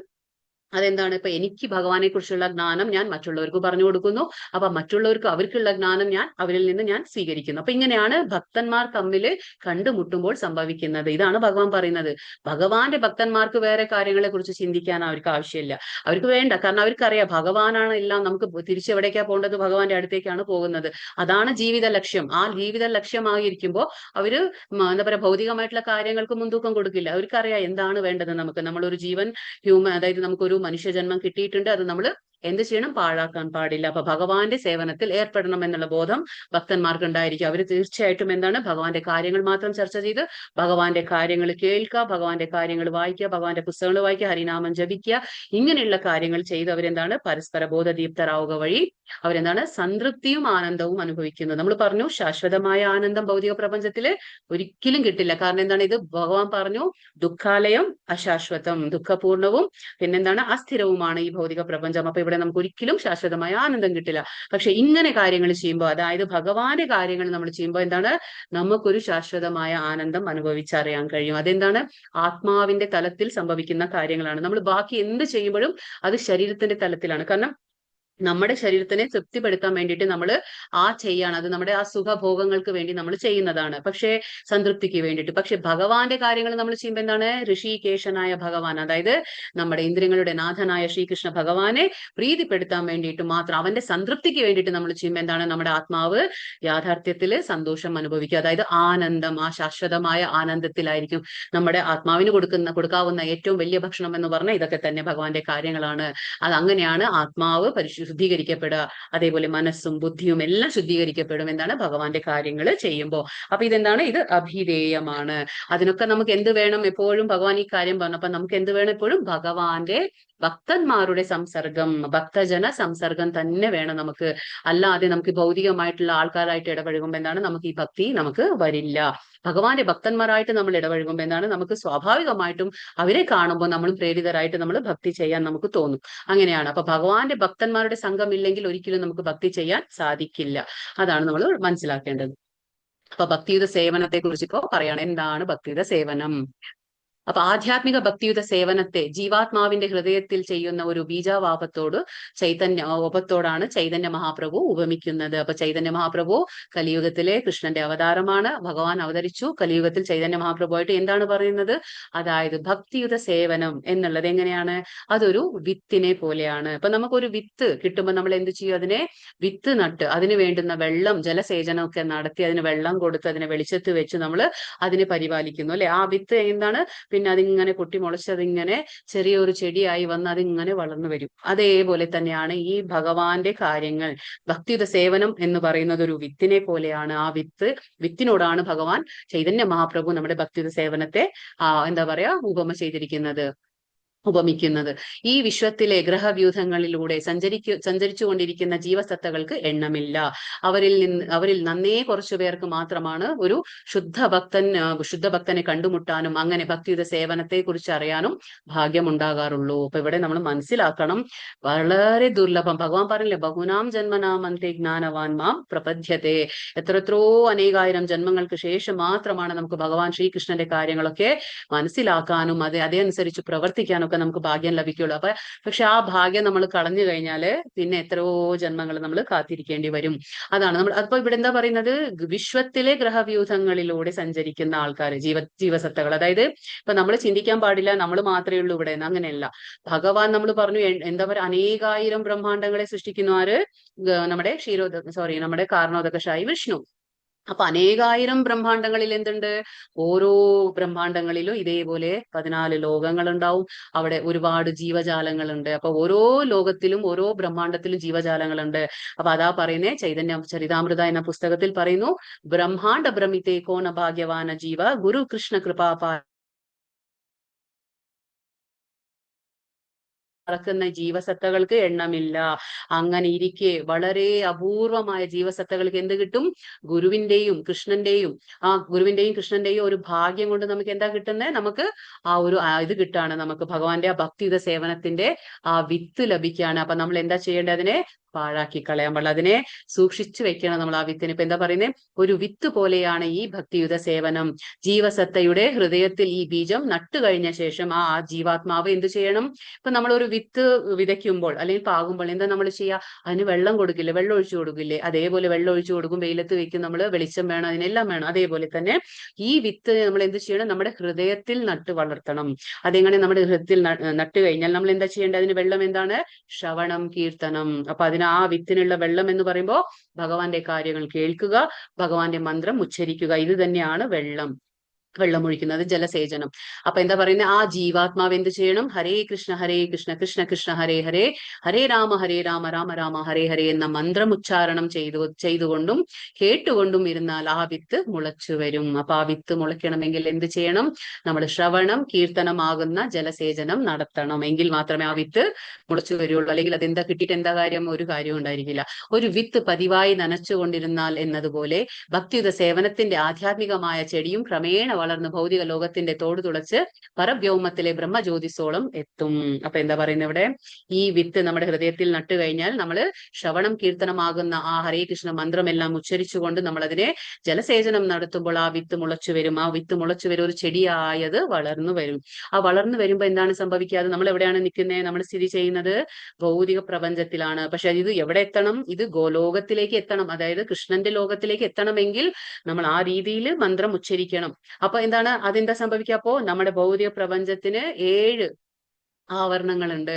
അതെന്താണ്? ഇപ്പൊ എനിക്ക് ഭഗവാനെ കുറിച്ചുള്ള ജ്ഞാനം ഞാൻ മറ്റുള്ളവർക്ക് പറഞ്ഞു കൊടുക്കുന്നു. അപ്പൊ മറ്റുള്ളവർക്ക് അവർക്കുള്ള ജ്ഞാനം ഞാൻ അവരിൽ നിന്ന് ഞാൻ സ്വീകരിക്കുന്നു. അപ്പൊ ഇങ്ങനെയാണ് ഭക്തന്മാർ തമ്മിൽ കണ്ടുമുട്ടുമ്പോൾ സംഭവിക്കുന്നത്. ഇതാണ് ഭഗവാൻ പറയുന്നത്. ഭഗവാന്റെ ഭക്തന്മാർക്ക് വേറെ കാര്യങ്ങളെ കുറിച്ച് ചിന്തിക്കാൻ അവർക്ക് ആവശ്യമില്ല. അവർക്ക് വേണ്ട. കാരണം അവർക്കറിയാം ഭഗവാനാണ് എല്ലാം. നമുക്ക് തിരിച്ചെവിടേക്കാ പോകേണ്ടത്? ഭഗവാന്റെ അടുത്തേക്കാണ് പോകുന്നത്. അതാണ് ജീവിത ലക്ഷ്യം. ആ ജീവിത ലക്ഷ്യമായിരിക്കുമ്പോൾ അവര് എന്താ പറയാ, ഭൗതികമായിട്ടുള്ള കാര്യങ്ങൾക്ക് മുൻതൂക്കം കൊടുക്കില്ല. അവർക്കറിയാം എന്താണ് വേണ്ടത്. നമ്മളൊരു ജീവൻ അതായത് നമുക്കൊരു മനുഷ്യജന്മം കിട്ടിയിട്ടുണ്ട്. അത് നമ്മൾ എന്ത് ചെയ്യണം? പാഴാക്കാൻ പാടില്ല. അപ്പൊ ഭഗവാന്റെ സേവനത്തിൽ ഏർപ്പെടണം എന്നുള്ള ബോധം ഭക്തന്മാർക്ക് ഉണ്ടായിരിക്കും. അവർ തീർച്ചയായിട്ടും എന്താണ്? ഭഗവാന്റെ കാര്യങ്ങൾ മാത്രം ചർച്ച ചെയ്ത് ഭഗവാന്റെ കാര്യങ്ങൾ കേൾക്കുക, ഭഗവാന്റെ കാര്യങ്ങൾ വായിക്കുക, ഭഗവാന്റെ പുസ്തകങ്ങൾ വായിക്കുക, ഹരിനാമം ജപിക്കുക, ഇങ്ങനെയുള്ള കാര്യങ്ങൾ ചെയ്ത് അവരെന്താണ്? പരസ്പര ബോധദീപ്തരാവുക വഴി അവരെന്താണ്? സംതൃപ്തിയും ആനന്ദവും അനുഭവിക്കുന്നത്. നമ്മൾ പറഞ്ഞു ശാശ്വതമായ ആനന്ദം ഭൗതിക പ്രപഞ്ചത്തില് ഒരിക്കലും കിട്ടില്ല. കാരണം എന്താണ്? ഇത് ഭഗവാൻ പറഞ്ഞു, ദുഃഖാലയം അശാശ്വതം, ദുഃഖപൂർണവും പിന്നെന്താണ്? അസ്ഥിരവുമാണ് ഈ ഭൗതിക പ്രപഞ്ചം. അപ്പൊ ഇവിടെ നമുക്ക് ഒരിക്കലും ശാശ്വതമായ ആനന്ദം കിട്ടില്ല. പക്ഷെ ഇങ്ങനെ കാര്യങ്ങൾ ചെയ്യുമ്പോൾ, അതായത് ഭഗവാന്റെ കാര്യങ്ങൾ നമ്മൾ ചെയ്യുമ്പോൾ എന്താണ്? നമുക്കൊരു ശാശ്വതമായ ആനന്ദം അനുഭവിച്ചറിയാൻ കഴിയും. അതെന്താണ്? ആത്മാവിന്റെ തലത്തിൽ സംഭവിക്കുന്ന കാര്യങ്ങളാണ്. നമ്മൾ ബാക്കി എന്ത് ചെയ്യുമ്പോഴും അത് ശരീരത്തിന്റെ തലത്തിലാണ്. കാരണം നമ്മുടെ ശരീരത്തിനെ തൃപ്തിപ്പെടുത്താൻ വേണ്ടിയിട്ട് നമ്മൾ ചെയ്യാണ്. അത് നമ്മുടെ ആ സുഖഭോഗങ്ങൾക്ക് വേണ്ടി നമ്മൾ ചെയ്യുന്നതാണ്. പക്ഷേ സംതൃപ്തിക്ക് വേണ്ടിയിട്ട്. പക്ഷെ ഭഗവാന്റെ കാര്യങ്ങൾ നമ്മൾ ചെയ്യുമ്പോൾ എന്താണ്? ഋഷികേശനായ ഭഗവാൻ, അതായത് നമ്മുടെ ഇന്ദ്രിയങ്ങളുടെ നാഥനായ ശ്രീകൃഷ്ണ ഭഗവാനെ പ്രീതിപ്പെടുത്താൻ വേണ്ടിയിട്ട് മാത്രം, അവന്റെ സംതൃപ്തിക്ക് വേണ്ടിയിട്ട് നമ്മൾ ചെയ്യുമ്പോൾ എന്താണ്? നമ്മുടെ ആത്മാവ് യാഥാർത്ഥ്യത്തിൽ സന്തോഷം അനുഭവിക്കുക. അതായത് ആനന്ദം, ആ ശാശ്വതമായ ആനന്ദത്തിലായിരിക്കും. നമ്മുടെ ആത്മാവിന് കൊടുക്കാവുന്ന ഏറ്റവും വലിയ ഭക്ഷണം എന്ന് പറഞ്ഞാൽ ഇതൊക്കെ തന്നെ ഭഗവാന്റെ കാര്യങ്ങളാണ്. അത് അങ്ങനെയാണ് ആത്മാവ് ശുദ്ധീകരിക്കപ്പെടുക. അതേപോലെ മനസ്സും ബുദ്ധിയും എല്ലാം ശുദ്ധീകരിക്കപ്പെടും. എന്താണ്? ഭഗവാന്റെ കാര്യങ്ങൾ ചെയ്യുമ്പോൾ. അപ്പൊ ഇതെന്താണ്? ഇത് അഭിധേയമാണ്. അതിനൊക്കെ നമുക്ക് എന്ത് വേണം? എപ്പോഴും ഭഗവാൻ ഈ കാര്യം പറഞ്ഞു. അപ്പൊ നമുക്ക് എന്ത് വേണം? എപ്പോഴും ഭഗവാന്റെ ഭക്തന്മാരുടെ സംസർഗം, ഭക്തജന സംസർഗം തന്നെ വേണം നമുക്ക്. അല്ലാതെ നമുക്ക് ഭൗതികമായിട്ടുള്ള ആൾക്കാരായിട്ട് ഇടപഴകുമ്പോൾ എന്താണ്? നമുക്ക് ഈ ഭക്തി നമുക്ക് വരില്ല. ഭഗവാന്റെ ഭക്തന്മാരായിട്ട് നമ്മൾ ഇടപഴകുമ്പോൾ എന്താണ്? നമുക്ക് സ്വാഭാവികമായിട്ടും അവരെ കാണുമ്പോൾ നമ്മൾ പ്രേരിതരായിട്ട് നമ്മൾ ഭക്തി ചെയ്യാൻ നമുക്ക് തോന്നും. അങ്ങനെയാണ്. അപ്പൊ ഭഗവാന്റെ ഭക്തന്മാരുടെ സംഘം ഇല്ലെങ്കിൽ ഒരിക്കലും നമുക്ക് ഭക്തി ചെയ്യാൻ സാധിക്കില്ല. അതാണ് നമ്മൾ മനസ്സിലാക്കേണ്ടത്. അപ്പൊ ഭക്തിയുത സേവനത്തെ കുറിച്ച് ഇപ്പോ പറയണം. എന്താണ് ഭക്തിയുത സേവനം? അപ്പൊ ആധ്യാത്മിക ഭക്തിയുത സേവനത്തെ ജീവാത്മാവിന്റെ ഹൃദയത്തിൽ ചെയ്യുന്ന ഒരു ബീജാവാപത്തോട് ഒപത്തോടാണ് ചൈതന്യ മഹാപ്രഭു ഉപമിക്കുന്നത്. അപ്പൊ ചൈതന്യ മഹാപ്രഭു കലിയുഗത്തിലെ കൃഷ്ണന്റെ അവതാരമാണ്. ഭഗവാൻ അവതരിച്ചു കലിയുഗത്തിൽ ചൈതന്യ മഹാപ്രഭുവായിട്ട് എന്താണ് പറയുന്നത്? അതായത് ഭക്തിയുത സേവനം എന്നുള്ളത് എങ്ങനെയാണ്? അതൊരു വിത്തിനെ പോലെയാണ്. അപ്പൊ നമുക്കൊരു വിത്ത് കിട്ടുമ്പോൾ നമ്മൾ എന്ത് ചെയ്യും? അതിനെ വിത്ത് നട്ട് അതിന് വേണ്ടുന്ന വെള്ളം, ജലസേചനമൊക്കെ നടത്തി അതിന് വെള്ളം കൊടുത്ത് അതിനെ വെളിച്ചത്ത് വെച്ച് നമ്മൾ അതിനെ പരിപാലിക്കുന്നു, അല്ലെ? ആ വിത്ത് എന്താണ്? പിന്നെ അതിങ്ങനെ പൊട്ടിമുളച്ച് അതിങ്ങനെ ചെറിയൊരു ചെടിയായി വന്ന് അതിങ്ങനെ വളർന്നു വരും. അതേപോലെ തന്നെയാണ് ഈ ഭഗവാന്റെ കാര്യങ്ങൾ. ഭക്തിയുത സേവനം എന്ന് പറയുന്നത് ഒരു വിത്തിനെ പോലെയാണ്. ആ വിത്തിനോടാണ് ഭഗവാൻ ചൈതന്യ മഹാപ്രഭു നമ്മുടെ ഭക്തിയുത സേവനത്തെ എന്താ പറയാ ഉപമിക്കുന്നത്. ഈ വിശ്വത്തിലെ ഗ്രഹവ്യൂഹങ്ങളിലൂടെ സഞ്ചരിച്ചു കൊണ്ടിരിക്കുന്ന ജീവസത്തകൾക്ക് എണ്ണമില്ല. അവരിൽ നന്നേ കുറച്ചു പേർക്ക് മാത്രമാണ് ഒരു ശുദ്ധഭക്തനെ കണ്ടുമുട്ടാനും അങ്ങനെ ഭക്തിയുത സേവനത്തെ കുറിച്ച് അറിയാനും ഭാഗ്യമുണ്ടാകാറുള്ളൂ. അപ്പൊ ഇവിടെ നമ്മൾ മനസ്സിലാക്കണം, വളരെ ദുർലഭം. ഭഗവാൻ പറഞ്ഞില്ലേ, ബഹുനാം ജന്മനാമന്തെ ജ്ഞാനവാൻ മാം പ്രപദ്യത്തെ. എത്രയോ അനേകായിരം ജന്മങ്ങൾക്ക് ശേഷം മാത്രമാണ് നമുക്ക് ഭഗവാൻ ശ്രീകൃഷ്ണന്റെ കാര്യങ്ങളൊക്കെ മനസ്സിലാക്കാനും അതനുസരിച്ച് പ്രവർത്തിക്കാനും ഒക്കെ നമുക്ക് ഭാഗ്യം ലഭിക്കുള്ളൂ. പക്ഷെ ആ ഭാഗ്യം നമ്മൾ കളഞ്ഞു കഴിഞ്ഞാല് പിന്നെ എത്രയോ ജന്മങ്ങൾ നമ്മൾ കാത്തിരിക്കേണ്ടി വരും. അതാണ് നമ്മൾ അപ്പൊ ഇവിടെ എന്താ പറയുന്നത്? വിശ്വത്തിലെ ഗ്രഹവ്യൂഹങ്ങളിലൂടെ സഞ്ചരിക്കുന്ന ആൾക്കാർ, ജീവസത്തകൾ. അതായത് ഇപ്പൊ നമ്മൾ ചിന്തിക്കാൻ പാടില്ല നമ്മൾ മാത്രമേ ഉള്ളൂ ഇവിടെ, അങ്ങനെയല്ല. ഭഗവാൻ നമ്മൾ പറഞ്ഞു എന്താ പറയുക, അനേകായിരം ബ്രഹ്മാണ്ടങ്ങളെ സൃഷ്ടിക്കുന്നു ആര്? നമ്മുടെ കാരണോദകശായി വിഷ്ണു. അപ്പൊ അനേകായിരം ബ്രഹ്മാണ്ടങ്ങളിൽ എന്തുണ്ട്? ഓരോ ബ്രഹ്മാണ്ടങ്ങളിലും ഇതേപോലെ 14 ലോകങ്ങൾ ഉണ്ടാവും. അവിടെ ഒരുപാട് ജീവജാലങ്ങളുണ്ട്. അപ്പൊ ഓരോ ലോകത്തിലും ഓരോ ബ്രഹ്മാണ്ടത്തിലും ജീവജാലങ്ങളുണ്ട്. അപ്പൊ അതാ പറയുന്നേ, ചൈതന്യ ചരിതാമൃത എന്ന പുസ്തകത്തിൽ പറയുന്നു, ബ്രഹ്മാണ്ട ഭ്രമിതേ കോന ഭാഗ്യവാന ജീവ ഗുരു കൃഷ്ണ കൃപാപാ നടക്കുന്ന ജീവസത്തകൾക്ക് എണ്ണമില്ല. അങ്ങനെ ഇരിക്കെ വളരെ അപൂർവമായ ജീവസത്തകൾക്ക് എന്ത് കിട്ടും? ഗുരുവിന്റെയും കൃഷ്ണന്റെയും ഒരു ഭാഗ്യം കൊണ്ട് നമുക്ക് എന്താ കിട്ടുന്നത്? നമുക്ക് ആ ഒരു ഇത് കിട്ടാണ്. നമുക്ക് ഭഗവാന്റെ ആ ഭക്തിയുത സേവനത്തിന്റെ ആ വിത്ത് ലഭിക്കുകയാണ്. അപ്പൊ നമ്മൾ എന്താ ചെയ്യേണ്ടത്? അതിനെ പാഴാക്കി കളയാൻ പാടില്ല. അതിനെ സൂക്ഷിച്ചു വെക്കണം നമ്മൾ ആ വിത്തിന്. ഇപ്പൊ എന്താ പറയുന്നത്, ഒരു വിത്ത് പോലെയാണ് ഈ ഭക്തിയുത സേവനം. ജീവസത്തയുടെ ഹൃദയത്തിൽ ഈ ബീജം നട്ടു കഴിഞ്ഞ ശേഷം ആ ജീവാത്മാവ് എന്ത് ചെയ്യണം? ഇപ്പൊ നമ്മൾ ഒരു വിത്ത് വിതയ്ക്കുമ്പോൾ അല്ലെങ്കിൽ പാകുമ്പോൾ എന്താ നമ്മൾ ചെയ്യുക? അതിന് വെള്ളം കൊടുക്കില്ലേ, വെള്ളം ഒഴിച്ചു കൊടുക്കില്ലേ? അതേപോലെ വെള്ളം ഒഴിച്ചു കൊടുക്കും, വെയിലത്ത് വെക്കും, നമ്മൾ വെളിച്ചം വേണം, അതിനെല്ലാം വേണം. അതേപോലെ തന്നെ ഈ വിത്ത് നമ്മൾ എന്ത് ചെയ്യണം? നമ്മുടെ ഹൃദയത്തിൽ നട്ട് വളർത്തണം. അതെങ്ങനെ നമ്മുടെ ഹൃദയത്തിൽ നട്ട് കഴിഞ്ഞാൽ നമ്മൾ എന്താ ചെയ്യേണ്ടത്? അതിന് വെള്ളം എന്താണ്? ശ്രവണം, കീർത്തനം. അപ്പൊ അതിന് ആ വിത്തിനുള്ള വെള്ളം എന്ന് പറയുമ്പോൾ ഭഗവാന്റെ കാര്യങ്ങൾ കേൾക്കുക, ഭഗവാന്റെ മന്ത്രം ഉച്ചരിക്കുക. ഇത് തന്നെയാണ് വെള്ളമൊഴിക്കുന്നത്, ജലസേചനം. അപ്പൊ എന്താ പറയുന്നത്? ആ ജീവാത്മാവ് എന്ത് ചെയ്യണം? ഹരേ കൃഷ്ണ കൃഷ്ണ കൃഷ്ണ ഹരേ ഹരേ, ഹരേ രാമ രാമ രാമ ഹരേ ഹരേ എന്ന മന്ത്രം ഉച്ചാരണം ചെയ്തുകൊണ്ടും കേട്ടുകൊണ്ടും ഇരുന്നാൽ ആ വിത്ത് മുളച്ചു വരും. അപ്പൊ ആ വിത്ത് മുളയ്ക്കണമെങ്കിൽ എന്ത് ചെയ്യണം? നമ്മൾ ശ്രവണം, കീർത്തനമാകുന്ന ജലസേചനം നടത്തണം. എങ്കിൽ മാത്രമേ ആ വിത്ത് മുളച്ചു വരുള്ളൂ. അല്ലെങ്കിൽ അതെന്താ കിട്ടിയിട്ട് എന്താ കാര്യം? ഒരു കാര്യവും ഉണ്ടായിരിക്കില്ല. ഒരു വിത്ത് പതിവായി നനച്ചുകൊണ്ടിരുന്നാൽ എന്നതുപോലെ ഭക്തിയുത സേവനത്തിന്റെ ആധ്യാത്മികമായ ചെടിയും ക്രമേണ വളർന്ന് ഭൗതിക ലോകത്തിന്റെ തോട് തുളച്ച് പരബ്യോമത്തിലെ ബ്രഹ്മജ്യോതിസോളം എത്തും. അപ്പൊ എന്താ പറയുന്നത് ഇവിടെ? ഈ വിത്ത് നമ്മുടെ ഹൃദയത്തിൽ നട്ടു കഴിഞ്ഞാൽ നമ്മൾ ശ്രവണം, കീർത്തനമാകുന്ന ആ ഹരേ കൃഷ്ണ മന്ത്രമെല്ലാം ഉച്ചരിച്ചുകൊണ്ട് നമ്മൾ അതിനെ ജലസേചനം നടത്തുമ്പോൾ ആ വിത്ത് മുളച്ചു വരും. ആ വിത്ത് മുളച്ചു വരും, ഒരു ചെടിയായത് വളർന്നു വരും. ആ വളർന്നു വരുമ്പോ എന്താണ് സംഭവിക്കാതെ? നമ്മൾ എവിടെയാണ് നിൽക്കുന്നത്? നമ്മൾ സ്ഥിതി ചെയ്യുന്നത് ഭൗതിക പ്രപഞ്ചത്തിലാണ്. പക്ഷെ ഇത് എവിടെ എത്തണം? ഇത് ഗോലോകത്തിലേക്ക് എത്തണം. അതായത് കൃഷ്ണന്റെ ലോകത്തിലേക്ക് എത്തണമെങ്കിൽ നമ്മൾ ആ രീതിയിൽ മന്ത്രം ഉച്ചരിക്കണം. അപ്പൊ എന്താണ് അതെന്താ സംഭവിക്കുക? അപ്പോ നമ്മുടെ ഭൗതിക പ്രപഞ്ചത്തിന് 7 ആവരണങ്ങളുണ്ട്.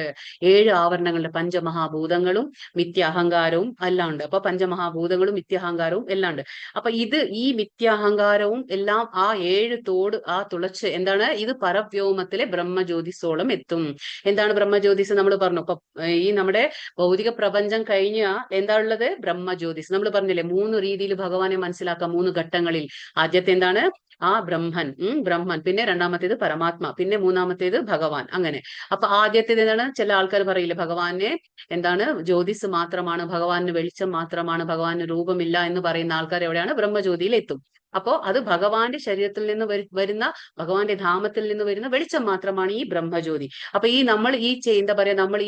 7 ആവരണങ്ങളുണ്ട്. പഞ്ചമഹാഭൂതങ്ങളും മിഥ്യാഹങ്കാരവും എല്ലാം ഉണ്ട്. അപ്പൊ പഞ്ചമഹാഭൂതങ്ങളും മിഥ്യാഹങ്കാരവും എല്ലാം ഉണ്ട്. അപ്പൊ ഈ മിഥ്യാഹങ്കാരവും എല്ലാം ആ 7 തോട് തുളച്ച് എന്താണ്? ഇത് പരവ്യോമത്തിലെ ബ്രഹ്മജ്യോതിസോളം എത്തും. എന്താണ് ബ്രഹ്മജ്യോതിസ്? നമ്മൾ പറഞ്ഞു. അപ്പൊ ഈ നമ്മുടെ ഭൗതിക പ്രപഞ്ചം കഴിഞ്ഞ എന്താ ഉള്ളത്? ബ്രഹ്മജ്യോതിസ്. നമ്മൾ പറഞ്ഞില്ലേ 3 രീതിയിൽ ഭഗവാനെ മനസ്സിലാക്കാം, 3 ഘട്ടങ്ങളിൽ. ആദ്യത്തെ എന്താണ്? ബ്രഹ്മൻ, പിന്നെ രണ്ടാമത്തേത് പരമാത്മ, പിന്നെ മൂന്നാമത്തേത് ഭഗവാൻ. അങ്ങനെ. അപ്പൊ ആദ്യത്തേത് എന്താണ്? ചില ആൾക്കാർ പറയില്ലേ ഭഗവാനെ എന്താണ് ജ്യോതിസ് മാത്രമാണ്, ഭഗവാന് വെളിച്ചം മാത്രമാണ്, ഭഗവാന് രൂപമില്ല എന്ന് പറയുന്ന ആൾക്കാർ എവിടെയാണ്? ബ്രഹ്മജ്യോതിയിൽ എത്തും. അപ്പോ അത് ഭഗവാന്റെ ശരീരത്തിൽ നിന്ന് വരുന്ന, ഭഗവാന്റെ ധാമത്തിൽ നിന്ന് വരുന്ന വെളിച്ചം മാത്രമാണ് ഈ ബ്രഹ്മജ്യോതി. അപ്പൊ നമ്മൾ എന്താ പറയാ, നമ്മൾ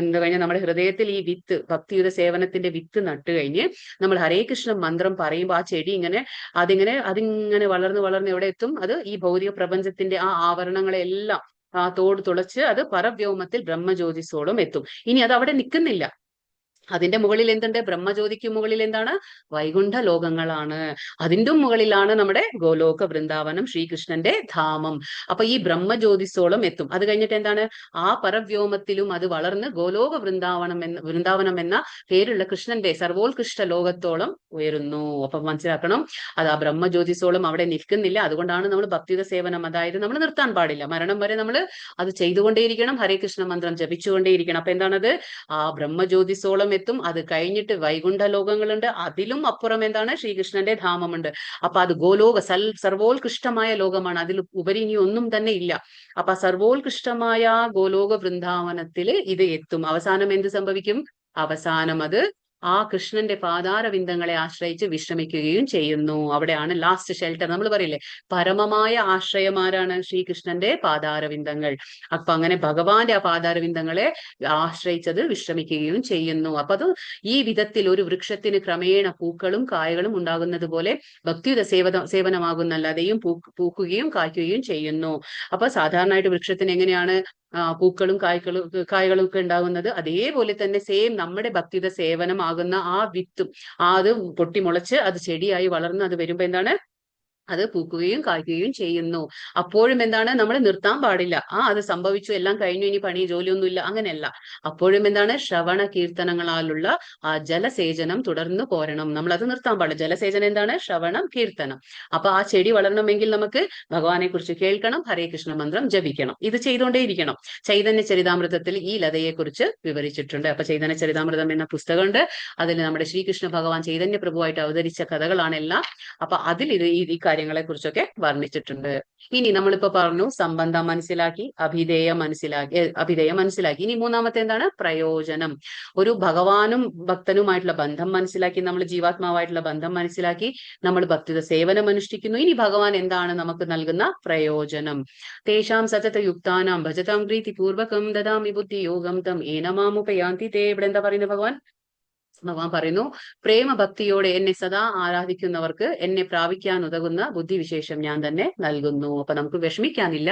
എന്താ കഴിഞ്ഞാൽ നമ്മുടെ ഹൃദയത്തിൽ ഈ വിത്ത്, ഭക്തിയുത സേവനത്തിന്റെ വിത്ത് നട്ട് കഴിഞ്ഞ് നമ്മൾ ഹരേ കൃഷ്ണ മന്ത്രം പറയുമ്പോൾ ആ ചെടി അതിങ്ങനെ വളർന്ന് എവിടെ എത്തും? അത് ഈ ഭൗതിക പ്രപഞ്ചത്തിന്റെ ആ ആവരണങ്ങളെല്ലാം തോട് തുളച്ച് അത് പരവ്യോമത്തിൽ ബ്രഹ്മജ്യോതിസോളം എത്തും. ഇനി അത് അവിടെ നിൽക്കുന്നില്ല. അതിന്റെ മുകളിൽ എന്തുണ്ട്? ബ്രഹ്മജ്യോതിക്ക് മുകളിൽ എന്താണ്? വൈകുണ്ഠ ലോകങ്ങളാണ്. അതിന്റെ മുകളിലാണ് നമ്മുടെ ഗോലോക വൃന്ദാവനം, ശ്രീകൃഷ്ണന്റെ ധാമം. അപ്പൊ ഈ ബ്രഹ്മജ്യോതിസോളം എത്തും. അത് കഴിഞ്ഞിട്ട് എന്താണ്? ആ പരവ്യോമത്തിലും അത് വളർന്ന് ഗോലോക വൃന്ദാവനം എന്ന പേരുള്ള കൃഷ്ണന്റെ സർവോത്കൃഷ്ട ലോകത്തോളം ഉയരുന്നു. അപ്പൊ മനസ്സിലാക്കണം, അത് ആ ബ്രഹ്മജ്യോതിസോളം അവിടെ നിൽക്കുന്നില്ല. അതുകൊണ്ടാണ് നമ്മൾ ഭക്തിയുത സേവനം, അതായത് നമ്മൾ നിർത്താൻ പാടില്ല. മരണം വരെ നമ്മൾ അത് ചെയ്തുകൊണ്ടേയിരിക്കണം, ഹരേ കൃഷ്ണ മന്ത്രം ജപിച്ചുകൊണ്ടേയിരിക്കണം. അപ്പൊ എന്താണത്? ആ ബ്രഹ്മജ്യോതിസോളം എത്തും. അത് കഴിഞ്ഞിട്ട് വൈകുണ്ഠ ലോകങ്ങളുണ്ട്. അതിലും അപ്പുറം എന്താണ്? ശ്രീകൃഷ്ണന്റെ ധാമമുണ്ട്. അപ്പൊ അത് ഗോലോക സർവോത്കൃഷ്ടമായ ലോകമാണ്. അതിൽ ഉപരി ഇനി ഒന്നും തന്നെ ഇല്ല. അപ്പൊ സർവോത്കൃഷ്ടമായ ഗോലോക വൃന്ദാവനത്തിൽ ഇത് എത്തും. അവസാനം എന്ത് സംഭവിക്കും? അവസാനം അത് ആ കൃഷ്ണന്റെ പാതാരവിന്ദങ്ങളെ ആശ്രയിച്ച് വിശ്രമിക്കുകയും ചെയ്യുന്നു. അവിടെയാണ് ലാസ്റ്റ് ഷെൽട്ടർ. നമ്മൾ പറയില്ലേ പരമമായ ആശ്രയം ആരാണ്? ശ്രീകൃഷ്ണന്റെ പാതാരവിന്ദങ്ങൾ. അപ്പൊ അങ്ങനെ ഭഗവാന്റെ ആ പാതാരവിന്ദങ്ങളെ ആശ്രയിച്ചത് വിശ്രമിക്കുകയും ചെയ്യുന്നു. അപ്പൊ അത് ഈ വിധത്തിൽ ഒരു വൃക്ഷത്തിന് ക്രമേണ പൂക്കളും കായകളും ഉണ്ടാകുന്നത് പോലെ ഭക്തിയുത സേവനമാകുന്നല്ലാതെയും പൂക്കുകയും കായ്ക്കുകയും ചെയ്യുന്നു. അപ്പൊ സാധാരണയായിട്ട് വൃക്ഷത്തിന് എങ്ങനെയാണ് പൂക്കളും കായ്കളും ഒക്കെ ഉണ്ടാകുന്നത്? അതേപോലെ തന്നെ സെയിം നമ്മുടെ ഭക്തിയുത സേവനമാകുന്ന ആ വിത്തും അത് പൊട്ടിമുളച്ച് അത് ചെടിയായി വളർന്ന് അത് വരുമ്പോ എന്താണ്? അത് പൂക്കുകയും കായ്ക്കുകയും ചെയ്യുന്നു. അപ്പോഴും എന്താണ്? നമ്മൾ നിർത്താൻ പാടില്ല. അത് സംഭവിച്ചു, എല്ലാം കഴിഞ്ഞു, ഇനി പണി ജോലിയൊന്നുമില്ല, അങ്ങനെയല്ല. അപ്പോഴും എന്താണ്? ശ്രവണ കീർത്തനങ്ങളാലുള്ള ആ ജലസേചനം തുടർന്ന് പോരണം. നമ്മൾ അത് നിർത്താൻ പാടില്ല. ജലസേചനം എന്താണ്? ശ്രവണം, കീർത്തനം. അപ്പൊ ആ ചെടി വളരണമെങ്കിൽ നമുക്ക് ഭഗവാനെ കുറിച്ച് കേൾക്കണം, ഹരേ കൃഷ്ണ മന്ത്രം ജപിക്കണം. ഇത് ചെയ്തുകൊണ്ടേയിരിക്കണം. ചൈതന്യ ചരിതാമൃതത്തിൽ ഈ ലതയെ കുറിച്ച് വിവരിച്ചിട്ടുണ്ട്. അപ്പൊ ചൈതന്യ ചരിതാമൃതം എന്ന പുസ്തകമുണ്ട്. അതിൽ നമ്മുടെ ശ്രീകൃഷ്ണ ഭഗവാൻ ചൈതന്യ പ്രഭുവായിട്ട് അവതരിച്ച കഥകളാണെല്ലാം. അപ്പൊ അതിൽ ഈ കാര്യങ്ങളെ കുറിച്ചൊക്കെ വർണ്ണിച്ചിട്ടുണ്ട്. ഇനി നമ്മളിപ്പോ പറഞ്ഞു സംബന്ധം മനസ്സിലാക്കി, അഭിധേയം മനസ്സിലാക്കി. ഇനി മൂന്നാമത്തെ എന്താണ്? പ്രയോജനം. ഒരു ഭഗവാനും ഭക്തനുമായിട്ടുള്ള ബന്ധം മനസ്സിലാക്കി, നമ്മൾ ജീവാത്മാവായിട്ടുള്ള ബന്ധം മനസ്സിലാക്കി, നമ്മൾ ഭക്തിയുടെ സേവനം അനുഷ്ഠിക്കുന്നു. ഇനി ഭഗവാൻ എന്താണ് നമുക്ക് നൽകുന്ന പ്രയോജനം? തേഷാം സതത യുക്താനാം ഭജതാം പ്രീതി പൂർവകം ദദാമി ബുദ്ധി യോഗം തം ഏനമാമുപയാന്തി തേ. ഇവിടെ എന്താ പറയുന്നത് ഭഗവാൻ? ഭഗവാൻ പറയുന്നു, പ്രേമഭക്തിയോടെ എന്നെ സദാ ആരാധിക്കുന്നവർക്ക് എന്നെ പ്രാപിക്കാൻ ഉതകുന്ന ബുദ്ധിവിശേഷം ഞാൻ തന്നെ നൽകുന്നു. അപ്പൊ നമുക്ക് വിഷമിക്കാനില്ല.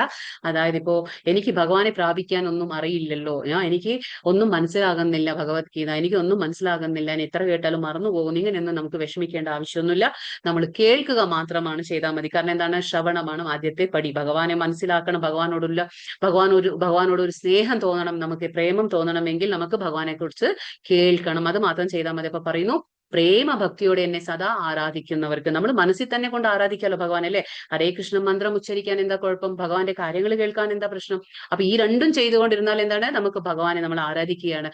അതായത് ഇപ്പോ എനിക്ക് ഭഗവാനെ പ്രാപിക്കാൻ ഒന്നും അറിയില്ലല്ലോ, എനിക്ക് ഒന്നും മനസ്സിലാകുന്നില്ല ഭഗവത്ഗീത, എനിക്ക് ഒന്നും മനസ്സിലാകുന്നില്ല, ഞാൻ എത്ര കേട്ടാലും മറന്നു പോകുന്നു, ഇങ്ങനെയൊന്നും നമുക്ക് വിഷമിക്കേണ്ട ആവശ്യമൊന്നുമില്ല. നമ്മൾ കേൾക്കുക മാത്രമാണ് ചെയ്താൽ മതി. കാരണം എന്താണ്? ശ്രവണമാണ് ആദ്യത്തെ പടി. ഭഗവാനെ മനസ്സിലാക്കണം, ഭഗവാനോട് ഒരു സ്നേഹം തോന്നണം, നമുക്ക് പ്രേമം തോന്നണമെങ്കിൽ നമുക്ക് ഭഗവാനെ കുറിച്ച് കേൾക്കണം. അത് മാത്രം ചെയ്താൽ മതി. അപ്പൊ പറയുന്നു, പ്രേമഭക്തിയോടെ എന്നെ സദാ ആരാധിക്കുന്നവർക്ക്. നമ്മൾ മനസ്സിൽ തന്നെ കൊണ്ട് ആരാധിക്കാലോ ഭഗവാൻ, അല്ലെ? ഹരേ കൃഷ്ണ മന്ത്രം ഉച്ചരിക്കാൻ എന്താ കുഴപ്പം? ഭഗവാന്റെ കാര്യങ്ങൾ കേൾക്കാൻ എന്താ പ്രശ്നം? അപ്പൊ ഈ രണ്ടും ചെയ്തുകൊണ്ടിരുന്നാൽ എന്താണ്? നമുക്ക് ഭഗവാനെ നമ്മൾ ആരാധിക്കുകയാണ്.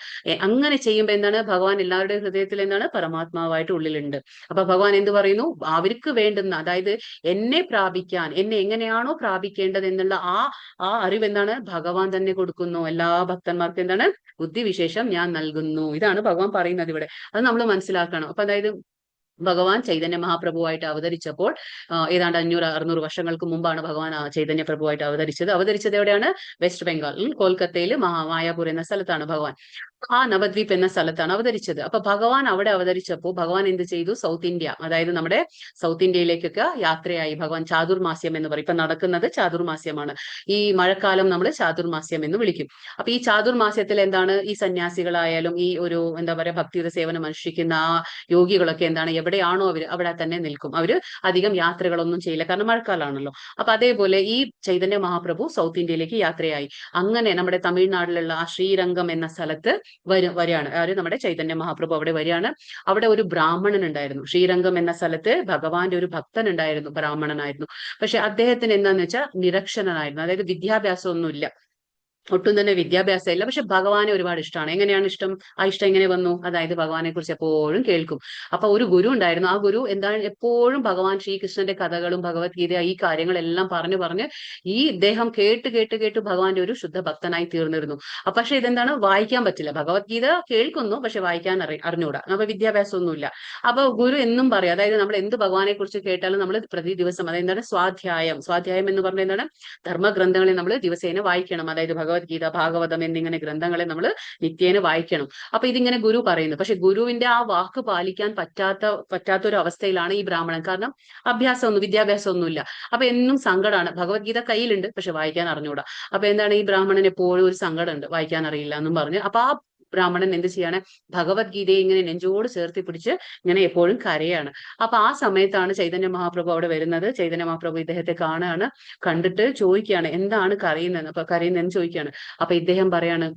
അങ്ങനെ ചെയ്യുമ്പോൾ എന്താണ്? ഭഗവാൻ എല്ലാവരുടെയും ഹൃദയത്തിൽ എന്താണ്? പരമാത്മാവായിട്ട് ഉള്ളിലുണ്ട്. അപ്പൊ ഭഗവാൻ എന്ത് പറയുന്നു? അവർക്ക് വേണ്ടുന്ന, അതായത് എന്നെ പ്രാപിക്കാൻ, എന്നെ എങ്ങനെയാണോ പ്രാപിക്കേണ്ടത് എന്നുള്ള ആ അറിവ് എന്താണ്? ഭഗവാൻ തന്നെ കൊടുക്കുന്നു. എല്ലാ ഭക്തന്മാർക്കും എന്താണ്? ബുദ്ധിവിശേഷം ഞാൻ നൽകുന്നു. ഇതാണ് ഭഗവാൻ പറയുന്നത് ഇവിടെ. അത് നമ്മൾ മനസ്സിലാക്കണം. അപ്പൊ അതായത് ഭഗവാൻ ചൈതന്യ മഹാപ്രഭുവായിട്ട് അവതരിച്ചപ്പോൾ ഏതാണ്ട് 500-600 വർഷങ്ങൾക്ക് മുമ്പാണ് ഭഗവാൻ ചൈതന്യ പ്രഭുവായിട്ട് അവതരിച്ചത് എവിടെയാണ്? വെസ്റ്റ് ബംഗാൾ, കൊൽക്കത്തയിൽ മായാപൂർ എന്ന സ്ഥലത്താണ് ഭഗവാൻ. ആ നവദ്വീപ് എന്ന സ്ഥലത്താണ് അവതരിച്ചത്. അപ്പൊ ഭഗവാൻ അവിടെ അവതരിച്ചപ്പോൾ ഭഗവാൻ എന്ത് ചെയ്തു? സൗത്ത് ഇന്ത്യ, അതായത് നമ്മുടെ സൗത്ത് ഇന്ത്യയിലേക്കൊക്കെ യാത്രയായി. ഭഗവാൻ ചാതുർമാസ്യം എന്ന് പറയും. ഇപ്പൊ നടക്കുന്നത് ചാതുർമാസ്യമാണ്. ഈ മഴക്കാലം നമ്മൾ ചാതുർമാസ്യം എന്ന് വിളിക്കും. അപ്പൊ ഈ ചാതുർമാസ്യത്തിൽ എന്താണ്? ഈ സന്യാസികളായാലും ഈ ഒരു എന്താ പറയാ ഭക്തിയുടെ സേവനം അനുഷ്ഠിക്കുന്ന ആ യോഗികളൊക്കെ എന്താണ്? എവിടെയാണോ അവര് അവിടെ തന്നെ നിൽക്കും. അവര് അധികം യാത്രകളൊന്നും ചെയ്യില്ല, കാരണം മഴക്കാലമാണല്ലോ. അപ്പൊ അതേപോലെ ഈ ചൈതന്യ മഹാപ്രഭു സൗത്ത് ഇന്ത്യയിലേക്ക് യാത്രയായി. അങ്ങനെ നമ്മുടെ തമിഴ്നാട്ടിലുള്ള ആ ശ്രീരംഗം എന്ന സ്ഥലത്ത് വരികയാണ്. അതായത് നമ്മുടെ ചൈതന്യ മഹാപ്രഭു അവിടെ വരികയാണ്. അവിടെ ഒരു ബ്രാഹ്മണൻ ഉണ്ടായിരുന്നു. ശ്രീരംഗം എന്ന സ്ഥലത്ത് ഭഗവാന്റെ ഒരു ഭക്തൻ ഉണ്ടായിരുന്നു, ബ്രാഹ്മണനായിരുന്നു. പക്ഷെ അദ്ദേഹത്തിന് എന്താന്ന് വെച്ചാൽ നിരക്ഷരനായിരുന്നു. അതായത് വിദ്യാഭ്യാസം ഒന്നുമില്ല, ഒട്ടും തന്നെ വിദ്യാഭ്യാസം ഇല്ല. പക്ഷെ ഭഗവാനെ ഒരുപാട് ഇഷ്ടമാണ്. എങ്ങനെയാണ് ഇഷ്ടം? ആ ഇഷ്ടം എങ്ങനെ വന്നു? അതായത് ഭഗവാനെ കുറിച്ച് എപ്പോഴും കേൾക്കും. അപ്പൊ ഒരു ഗുരു ഉണ്ടായിരുന്നു. ആ ഗുരു എന്താണ്? എപ്പോഴും ഭഗവാൻ ശ്രീകൃഷ്ണന്റെ കഥകളും ഭഗവത്ഗീത ഈ കാര്യങ്ങളെല്ലാം പറഞ്ഞ് ഈ ഇദ്ദേഹം കേട്ട് ഭഗവാന്റെ ഒരു ശുദ്ധ ഭക്തനായി തീർന്നിരുന്നു. പക്ഷെ ഇതെന്താണ്? വായിക്കാൻ പറ്റില്ല. ഭഗവത്ഗീത കേൾക്കുന്നു, പക്ഷെ വായിക്കാൻ അറിഞ്ഞൂടാ. അപ്പൊ വിദ്യാഭ്യാസം ഒന്നുമില്ല. അപ്പൊ ഗുരു എന്നും പറയും, അതായത് നമ്മൾ എന്ത് ഭഗവാനെ കുറിച്ച് കേട്ടാലും നമ്മൾ പ്രതി ദിവസം, അതായത് എന്താണ്? സ്വാധ്യായം എന്ന് പറഞ്ഞാൽ എന്താണ്? ധർമ്മഗ്രന്ഥങ്ങളെ നമ്മൾ ദിവസേന വായിക്കണം. അതായത് ഭഗവത്ഗീത, ഭാഗവതം എന്നിങ്ങനെ ഗ്രന്ഥങ്ങളെ നമ്മൾ നിത്യേന വായിക്കണം. അപ്പൊ ഇതിങ്ങനെ ഗുരു പറയുന്നു. പക്ഷെ ഗുരുവിന്റെ ആ വാക്ക് പാലിക്കാൻ പറ്റാത്ത ഒരു അവസ്ഥയിലാണ് ഈ ബ്രാഹ്മണൻ. കാരണം വിദ്യാഭ്യാസം ഒന്നുമില്ല. അപ്പൊ എന്നും സങ്കടമാണ്. ഭഗവത്ഗീത കയ്യിലുണ്ട്, പക്ഷെ വായിക്കാൻ അറിഞ്ഞൂടാ. അപ്പൊ എന്താണ്? ഈ ബ്രാഹ്മണൻ എപ്പോഴും ഒരു സങ്കടമുണ്ട്, വായിക്കാൻ അറിയില്ല എന്നും പറഞ്ഞ്. അപ്പൊ ആ ബ്രാഹ്മണൻ എന്ത് ചെയ്യാണ്? ഭഗവത്ഗീതയെ ഇങ്ങനെ നെഞ്ചോട് ചേർത്തി പിടിച്ച് ഇങ്ങനെ എപ്പോഴും കരയാണ്. അപ്പൊ ആ സമയത്താണ് ചൈതന്യ മഹാപ്രഭു അവിടെ വരുന്നത്. ചൈതന്യ മഹാപ്രഭു ഇദ്ദേഹത്തെ കാണുകയാണ്. കണ്ടിട്ട് ചോദിക്കുകയാണ്, എന്താണ് കരയുന്നതെന്ന് ചോദിക്കുകയാണ്. അപ്പൊ ഇദ്ദേഹം പറയാണ്,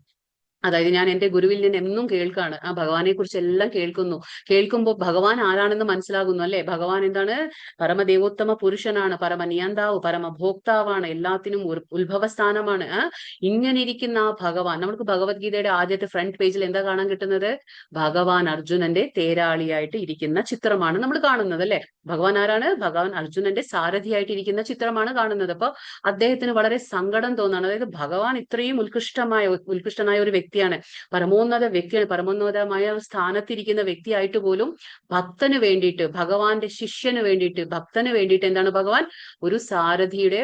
അതായത് ഞാൻ എന്റെ ഗുരുവിൽ നിന്ന് എന്നും കേൾക്കാണ്, ആ ഭഗവാനെ കുറിച്ച് എല്ലാം കേൾക്കുമ്പോൾ ഭഗവാൻ ആരാണെന്ന് മനസ്സിലാകുന്നു, അല്ലെ? ഭഗവാൻ എന്താണ്? പരമദേവോത്തമ പുരുഷനാണ്, പരമനിയന്താവ്, പരമഭോക്താവാണ്, എല്ലാത്തിനും ഉത്ഭവസ്ഥാനമാണ്. ഇങ്ങനെ ഇരിക്കുന്ന ആ ഭഗവാൻ, നമുക്ക് ഭഗവത്ഗീതയുടെ ആദ്യത്തെ ഫ്രണ്ട് പേജിൽ എന്താ കാണാൻ കിട്ടുന്നത്? ഭഗവാൻ അർജുനന്റെ തേരാളിയായിട്ട് ഇരിക്കുന്ന ചിത്രമാണ് നമ്മൾ കാണുന്നത്, അല്ലെ? ഭഗവാൻ ആരാണ്? ഭഗവാൻ അർജുനന്റെ സാരഥിയായിട്ട് ഇരിക്കുന്ന ചിത്രമാണ് കാണുന്നത്. അപ്പൊ അദ്ദേഹത്തിന് വളരെ സങ്കടം തോന്നാണ്. അതായത് ഭഗവാൻ ഇത്രയും ഉത്കൃഷ്ടനായ ഒരു വ്യക്തിയാണ്, പരമോന്നത വ്യക്തിയാണ്, പരമോന്നതമായ സ്ഥാനത്തിരിക്കുന്ന വ്യക്തിയായിട്ട് പോലും ഭക്തന് വേണ്ടിയിട്ട്, ഭഗവാന്റെ ശിഷ്യന് വേണ്ടിയിട്ട്, ഭക്തന് വേണ്ടിയിട്ട് എന്താണ്? ഭഗവാൻ ഒരു സാരഥിയുടെ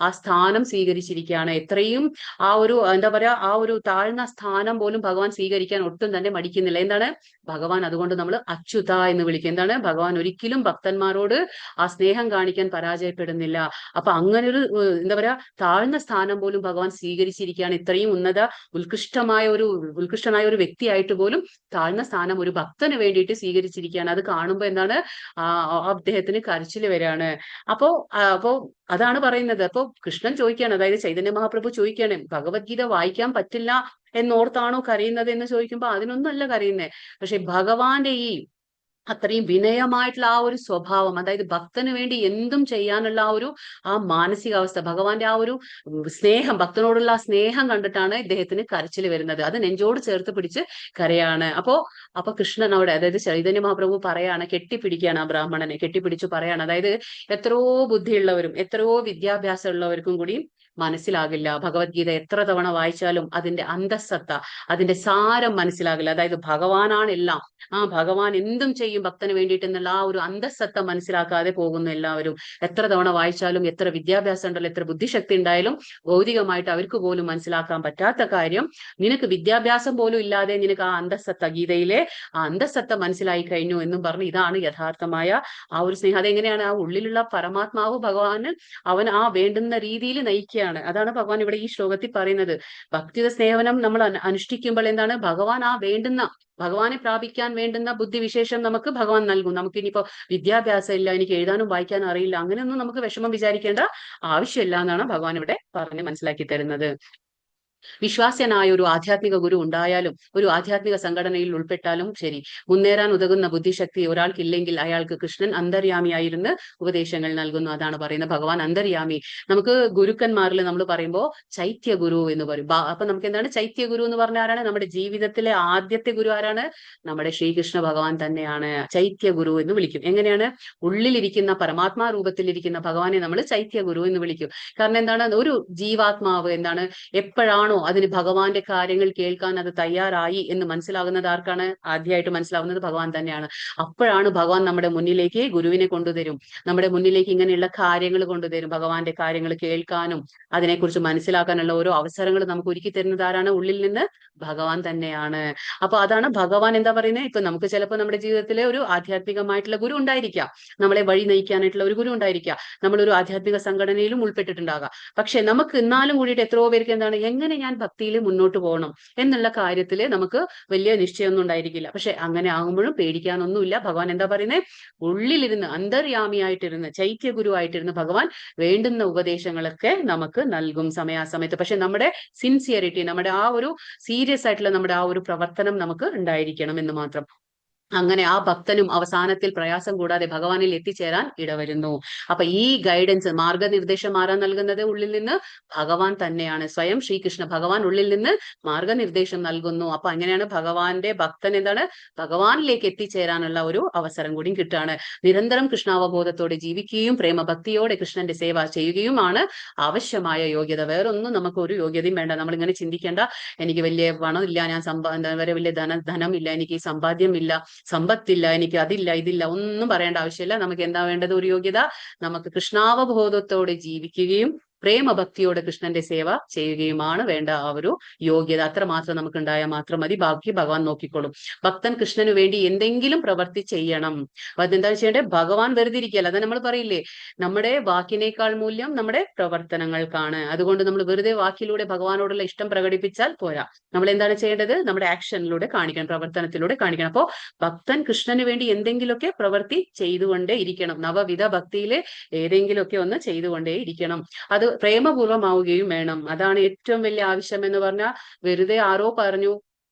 ആ സ്ഥാനം സ്വീകരിച്ചിരിക്കുകയാണ്. എത്രയും ആ ഒരു എന്താ പറയാ, ആ ഒരു താഴ്ന്ന സ്ഥാനം പോലും ഭഗവാൻ സ്വീകരിക്കാൻ ഒട്ടും തന്നെ മടിക്കുന്നില്ല. എന്താണ്? ഭഗവാൻ അതുകൊണ്ട് നമ്മൾ അച്യുത എന്ന് വിളിക്കും. എന്താണ്? ഭഗവാൻ ഒരിക്കലും ഭക്തന്മാരോട് ആ സ്നേഹം കാണിക്കാൻ പരാജയപ്പെടുന്നില്ല. അപ്പൊ അങ്ങനെ ഒരു എന്താ പറയാ, താഴ്ന്ന സ്ഥാനം പോലും ഭഗവാൻ സ്വീകരിച്ചിരിക്കുകയാണ്. ഇത്രയും ഉത്കൃഷ്ടനായ ഒരു വ്യക്തിയായിട്ട് പോലും താഴ്ന്ന സ്ഥാനം ഒരു ഭക്തന് വേണ്ടിയിട്ട് സ്വീകരിച്ചിരിക്കുകയാണ്. അത് കാണുമ്പോൾ എന്താണ്? അദ്ദേഹത്തിന് കരച്ചിൽ വരികയാണ്. അപ്പോ അതാണ് പറയുന്നത്. അപ്പൊ കൃഷ്ണൻ ചോദിക്കുകയാണ്, അതായത് ചൈതന്യ മഹാപ്രഭു ചോദിക്കുകയാണ്, ഭഗവത്ഗീത വായിക്കാൻ പറ്റില്ല എന്നോർത്താണോ കരയുന്നത് എന്ന് ചോദിക്കുമ്പോൾ അതിനൊന്നും അല്ല കരയുന്നേ. പക്ഷെ ഭഗവാന്റെ ഈ അത്രയും വിനയമായിട്ടുള്ള ആ ഒരു സ്വഭാവം, അതായത് ഭക്തന് വേണ്ടി എന്തും ചെയ്യാനുള്ള ആ മാനസികാവസ്ഥ, ഭഗവാന്റെ ആ ഒരു സ്നേഹം, ഭക്തനോടുള്ള ആ സ്നേഹം കണ്ടിട്ടാണ് ഇദ്ദേഹത്തിന് കരച്ചിൽ വരുന്നത്. അത് നെഞ്ചോട് ചേർത്ത് പിടിച്ച് കരയാണ്. അപ്പൊ കൃഷ്ണൻ അവിടെ, അതായത് ചൈതന്യ മഹാപ്രഭു പറയാണ്, കെട്ടിപ്പിടിക്കുകയാണ് ആ ബ്രാഹ്മണനെ, കെട്ടിപ്പിടിച്ചു പറയാണ്, അതായത് എത്രയോ ബുദ്ധിയുള്ളവരും എത്രയോ വിദ്യാഭ്യാസം ഉള്ളവർക്കും കൂടി മനസ്സിലാകില്ല. ഭഗവത്ഗീത എത്ര തവണ വായിച്ചാലും അതിന്റെ അന്തസ്സത്ത, അതിന്റെ സാരം മനസ്സിലാകില്ല. അതായത് ഭഗവാനാണ് എല്ലാം, ആ ഭഗവാൻ എന്തും ചെയ്യും ഭക്തന് വേണ്ടിയിട്ട് എന്നുള്ള ആ ഒരു അന്തസ്സത്ത മനസ്സിലാക്കാതെ പോകുന്നു എല്ലാവരും. എത്ര തവണ വായിച്ചാലും, എത്ര വിദ്യാഭ്യാസം ഉണ്ടല്ലോ, എത്ര ബുദ്ധിശക്തി ഉണ്ടായാലും ഭൗതികമായിട്ട് അവർക്ക് പോലും മനസ്സിലാക്കാൻ പറ്റാത്ത കാര്യം, നിനക്ക് വിദ്യാഭ്യാസം പോലും ഇല്ലാതെ നിനക്ക് ആ അന്തസ്സത്ത, ഗീതയിലെ ആ അന്തസ്സത്ത മനസ്സിലായി കഴിഞ്ഞു എന്നും പറഞ്ഞ് ഇതാണ് യഥാർത്ഥമായ ആ ഒരു സ്നേഹം. അതെങ്ങനെയാണ്? ആ ഉള്ളിലുള്ള പരമാത്മാവ് ഭഗവാന് അവൻ ആ വേണ്ടുന്ന രീതിയിൽ നയിക്കുകയാണ്. അതാണ് ഭഗവാൻ ഇവിടെ ഈ ശ്ലോകത്തിൽ പറയുന്നത്. ഭക്തിയുടെ സേവനം നമ്മൾ അനുഷ്ഠിക്കുമ്പോൾ എന്താണ്? ഭഗവാൻ ആ വേണ്ടുന്ന, ഭഗവാനെ പ്രാപിക്കാൻ വേണ്ടുന്ന ബുദ്ധിവിശേഷം നമുക്ക് ഭഗവാൻ നൽകും. നമുക്ക് ഇനിയിപ്പോ വിദ്യാഭ്യാസം ഇല്ല, എനിക്ക് എഴുതാനും വായിക്കാനും അറിയില്ല, അങ്ങനെയൊന്നും നമുക്ക് വിഷമം വിചാരിക്കേണ്ട ആവശ്യമില്ല എന്നാണ് ഭഗവാൻ ഇവിടെ പറഞ്ഞ് മനസ്സിലാക്കി തരുന്നത്. വിശ്വാസ്യനായ ഒരു ആധ്യാത്മിക ഗുരു ഉണ്ടായാലും, ഒരു ആധ്യാത്മിക സംഘടനയിൽ ഉൾപ്പെട്ടാലും ശരി, മുന്നേറാൻ ഉതകുന്ന ബുദ്ധിശക്തി ഒരാൾക്കില്ലെങ്കിൽ അയാൾക്ക് കൃഷ്ണൻ അന്തര്യാമിയായിരുന്ന് ഉപദേശങ്ങൾ നൽകുന്നു. അതാണ് പറയുന്നത്. ഭഗവാൻ അന്തര്യാമി. നമുക്ക് ഗുരുക്കന്മാരിൽ നമ്മൾ പറയുമ്പോൾ ചൈത്യ ഗുരു എന്ന് പറയും. അപ്പൊ നമുക്ക് എന്താണ് ചൈത്യ ഗുരു എന്ന് പറഞ്ഞ ആരാണ്? നമ്മുടെ ജീവിതത്തിലെ ആദ്യത്തെ ഗുരു ആരാണ്? നമ്മുടെ ശ്രീകൃഷ്ണ ഭഗവാൻ തന്നെയാണ് ചൈത്യ ഗുരു എന്ന് വിളിക്കും. എങ്ങനെയാണ്? ഉള്ളിലിരിക്കുന്ന പരമാത്മാ രൂപത്തിലിരിക്കുന്ന ഭഗവാനെ നമ്മൾ ചൈത്യ ഗുരു എന്ന് വിളിക്കും. കാരണം എന്താണ്? ഒരു ജീവാത്മാവ് എന്താണ് എപ്പോഴാണോ അതിന് ഭഗവാന്റെ കാര്യങ്ങൾ കേൾക്കാൻ അത് തയ്യാറായി എന്ന് മനസ്സിലാകുന്നത് ആർക്കാണ്? ആദ്യമായിട്ട് മനസ്സിലാവുന്നത് ഭഗവാൻ തന്നെയാണ്. അപ്പോഴാണ് ഭഗവാൻ നമ്മുടെ മുന്നിലേക്ക് ഗുരുവിനെ കൊണ്ടുതരും, നമ്മുടെ മുന്നിലേക്ക് ഇങ്ങനെയുള്ള കാര്യങ്ങൾ കൊണ്ടുതരും. ഭഗവാന്റെ കാര്യങ്ങൾ കേൾക്കാനും അതിനെക്കുറിച്ച് മനസ്സിലാക്കാനുള്ള ഓരോ അവസരങ്ങൾ നമുക്ക് ഒരുക്കി തരുന്നത് ആരാണ്? ഉള്ളിൽ നിന്ന് ഭഗവാൻ തന്നെയാണ്. അപ്പൊ അതാണ് ഭഗവാൻ എന്താ പറയുന്നത്. ഇപ്പൊ നമുക്ക് ചിലപ്പോൾ നമ്മുടെ ജീവിതത്തിലെ ഒരു ആധ്യാത്മികമായിട്ടുള്ള ഗുരു ഉണ്ടായിരിക്കാം, നമ്മളെ വഴി നയിക്കാനായിട്ടുള്ള ഒരു ഗുരു ഉണ്ടായിരിക്കാം, നമ്മളൊരു ആധ്യാത്മിക സംഘടനയിലും ഉൾപ്പെട്ടിട്ടുണ്ടാകാം. പക്ഷെ നമുക്ക് എന്നാലും കൂടിയിട്ട് എത്രയോ പേർക്ക് എന്താണ്, എങ്ങനെ ഞാൻ ഭക്തിയിൽ മുന്നോട്ട് പോകണം എന്നുള്ള കാര്യത്തിൽ നമുക്ക് വലിയ നിശ്ചയമൊന്നും ഉണ്ടായിരിക്കില്ല. പക്ഷെ അങ്ങനെ ആകുമ്പോഴും പേടിക്കാനൊന്നുമില്ല. ഭഗവാൻ എന്താ പറയുന്നത്? ഉള്ളിലിരുന്ന് അന്തര്യാമിയായിട്ടിരുന്ന് ചൈത്യ ഗുരുവായിട്ടിരുന്ന് ഭഗവാൻ വേണ്ടുന്ന ഉപദേശങ്ങളൊക്കെ നമുക്ക് നൽകും സമയാസമയത്ത്. പക്ഷെ നമ്മുടെ സിൻസിയറിറ്റി, നമ്മുടെ ആ ഒരു സീരിയസ് ആയിട്ടുള്ള നമ്മുടെ ആ ഒരു പ്രവർത്തനം നമുക്ക് ഉണ്ടായിരിക്കണം എന്ന് മാത്രം. അങ്ങനെ ആ ഭക്തനും അവസാനത്തിൽ പ്രയാസം കൂടാതെ ഭഗവാനിൽ എത്തിച്ചേരാൻ ഇടവരുന്നു. അപ്പൊ ഈ ഗൈഡൻസ്, മാർഗനിർദ്ദേശം ആരാ നൽകുന്നത്? ഉള്ളിൽ നിന്ന് ഭഗവാൻ തന്നെയാണ്. സ്വയം ശ്രീകൃഷ്ണ ഭഗവാൻ ഉള്ളിൽ നിന്ന് മാർഗനിർദ്ദേശം നൽകുന്നു. അപ്പൊ അങ്ങനെയാണ് ഭഗവാന്റെ ഭക്തൻ എന്താണ് ഭഗവാനിലേക്ക് എത്തിച്ചേരാനുള്ള ഒരു അവസരം കൂടി കിട്ടുകയാണ്. നിരന്തരം കൃഷ്ണാവബോധത്തോടെ ജീവിക്കുകയും പ്രേമഭക്തിയോടെ കൃഷ്ണന്റെ സേവ ചെയ്യുകയുമാണ് ആവശ്യമായ യോഗ്യത. വേറൊന്നും നമുക്ക് ഒരു യോഗ്യതയും വേണ്ട. നമ്മളിങ്ങനെ ചിന്തിക്കേണ്ട, എനിക്ക് വലിയ പണമില്ല, ഞാൻ വലിയ ധനമില്ല, എനിക്ക് സമ്പാദ്യമില്ല, സമ്പത്തില്ല, എനിക്ക് അതില്ല ഇതില്ല, ഒന്നും പറയേണ്ട ആവശ്യമില്ല. നമുക്ക് എന്താ വേണ്ടത്? ഒരു യോഗ്യത. നമുക്ക് കൃഷ്ണാവബോധത്തോടെ ജീവിക്കുകയും പ്രേമഭക്തിയോടെ കൃഷ്ണന്റെ സേവ ചെയ്യുകയുമാണ് വേണ്ട ആ ഒരു യോഗ്യത. അത്ര മാത്രം നമുക്ക് ഉണ്ടായാൽ മാത്രം മതി. ബാക്കി ഭഗവാൻ നോക്കിക്കോളും. ഭക്തൻ കൃഷ്ണന് വേണ്ടി എന്തെങ്കിലും പ്രവൃത്തി ചെയ്യണം. അതെന്താ ചെയ്യേണ്ടത്? ഭഗവാൻ വെറുതെ ഇരിക്കുകയല്ല. അത് നമ്മൾ പറയില്ലേ, നമ്മുടെ വാക്കിനേക്കാൾ മൂല്യം നമ്മുടെ പ്രവർത്തനങ്ങൾക്കാണ്. അതുകൊണ്ട് നമ്മൾ വെറുതെ വാക്കിലൂടെ ഭഗവാനോടുള്ള ഇഷ്ടം പ്രകടിപ്പിച്ചാൽ പോരാ. നമ്മൾ എന്താണ് ചെയ്യേണ്ടത്? നമ്മുടെ ആക്ഷനിലൂടെ കാണിക്കണം, പ്രവർത്തനത്തിലൂടെ കാണിക്കണം. അപ്പോ ഭക്തൻ കൃഷ്ണന് വേണ്ടി എന്തെങ്കിലുമൊക്കെ പ്രവൃത്തി ചെയ്തുകൊണ്ടേ ഇരിക്കണം. നവവിധ ഭക്തിയിലെ ഏതെങ്കിലുമൊക്കെ ഒന്ന് ചെയ്തുകൊണ്ടേ ഇരിക്കണം. അത് പ്രേമപൂർവ്വമാവുകയും വേണം. അതാണ് ഏറ്റവും വലിയ ആവശ്യം എന്ന് പറഞ്ഞാൽ വെറുതെ ആരോ പറഞ്ഞു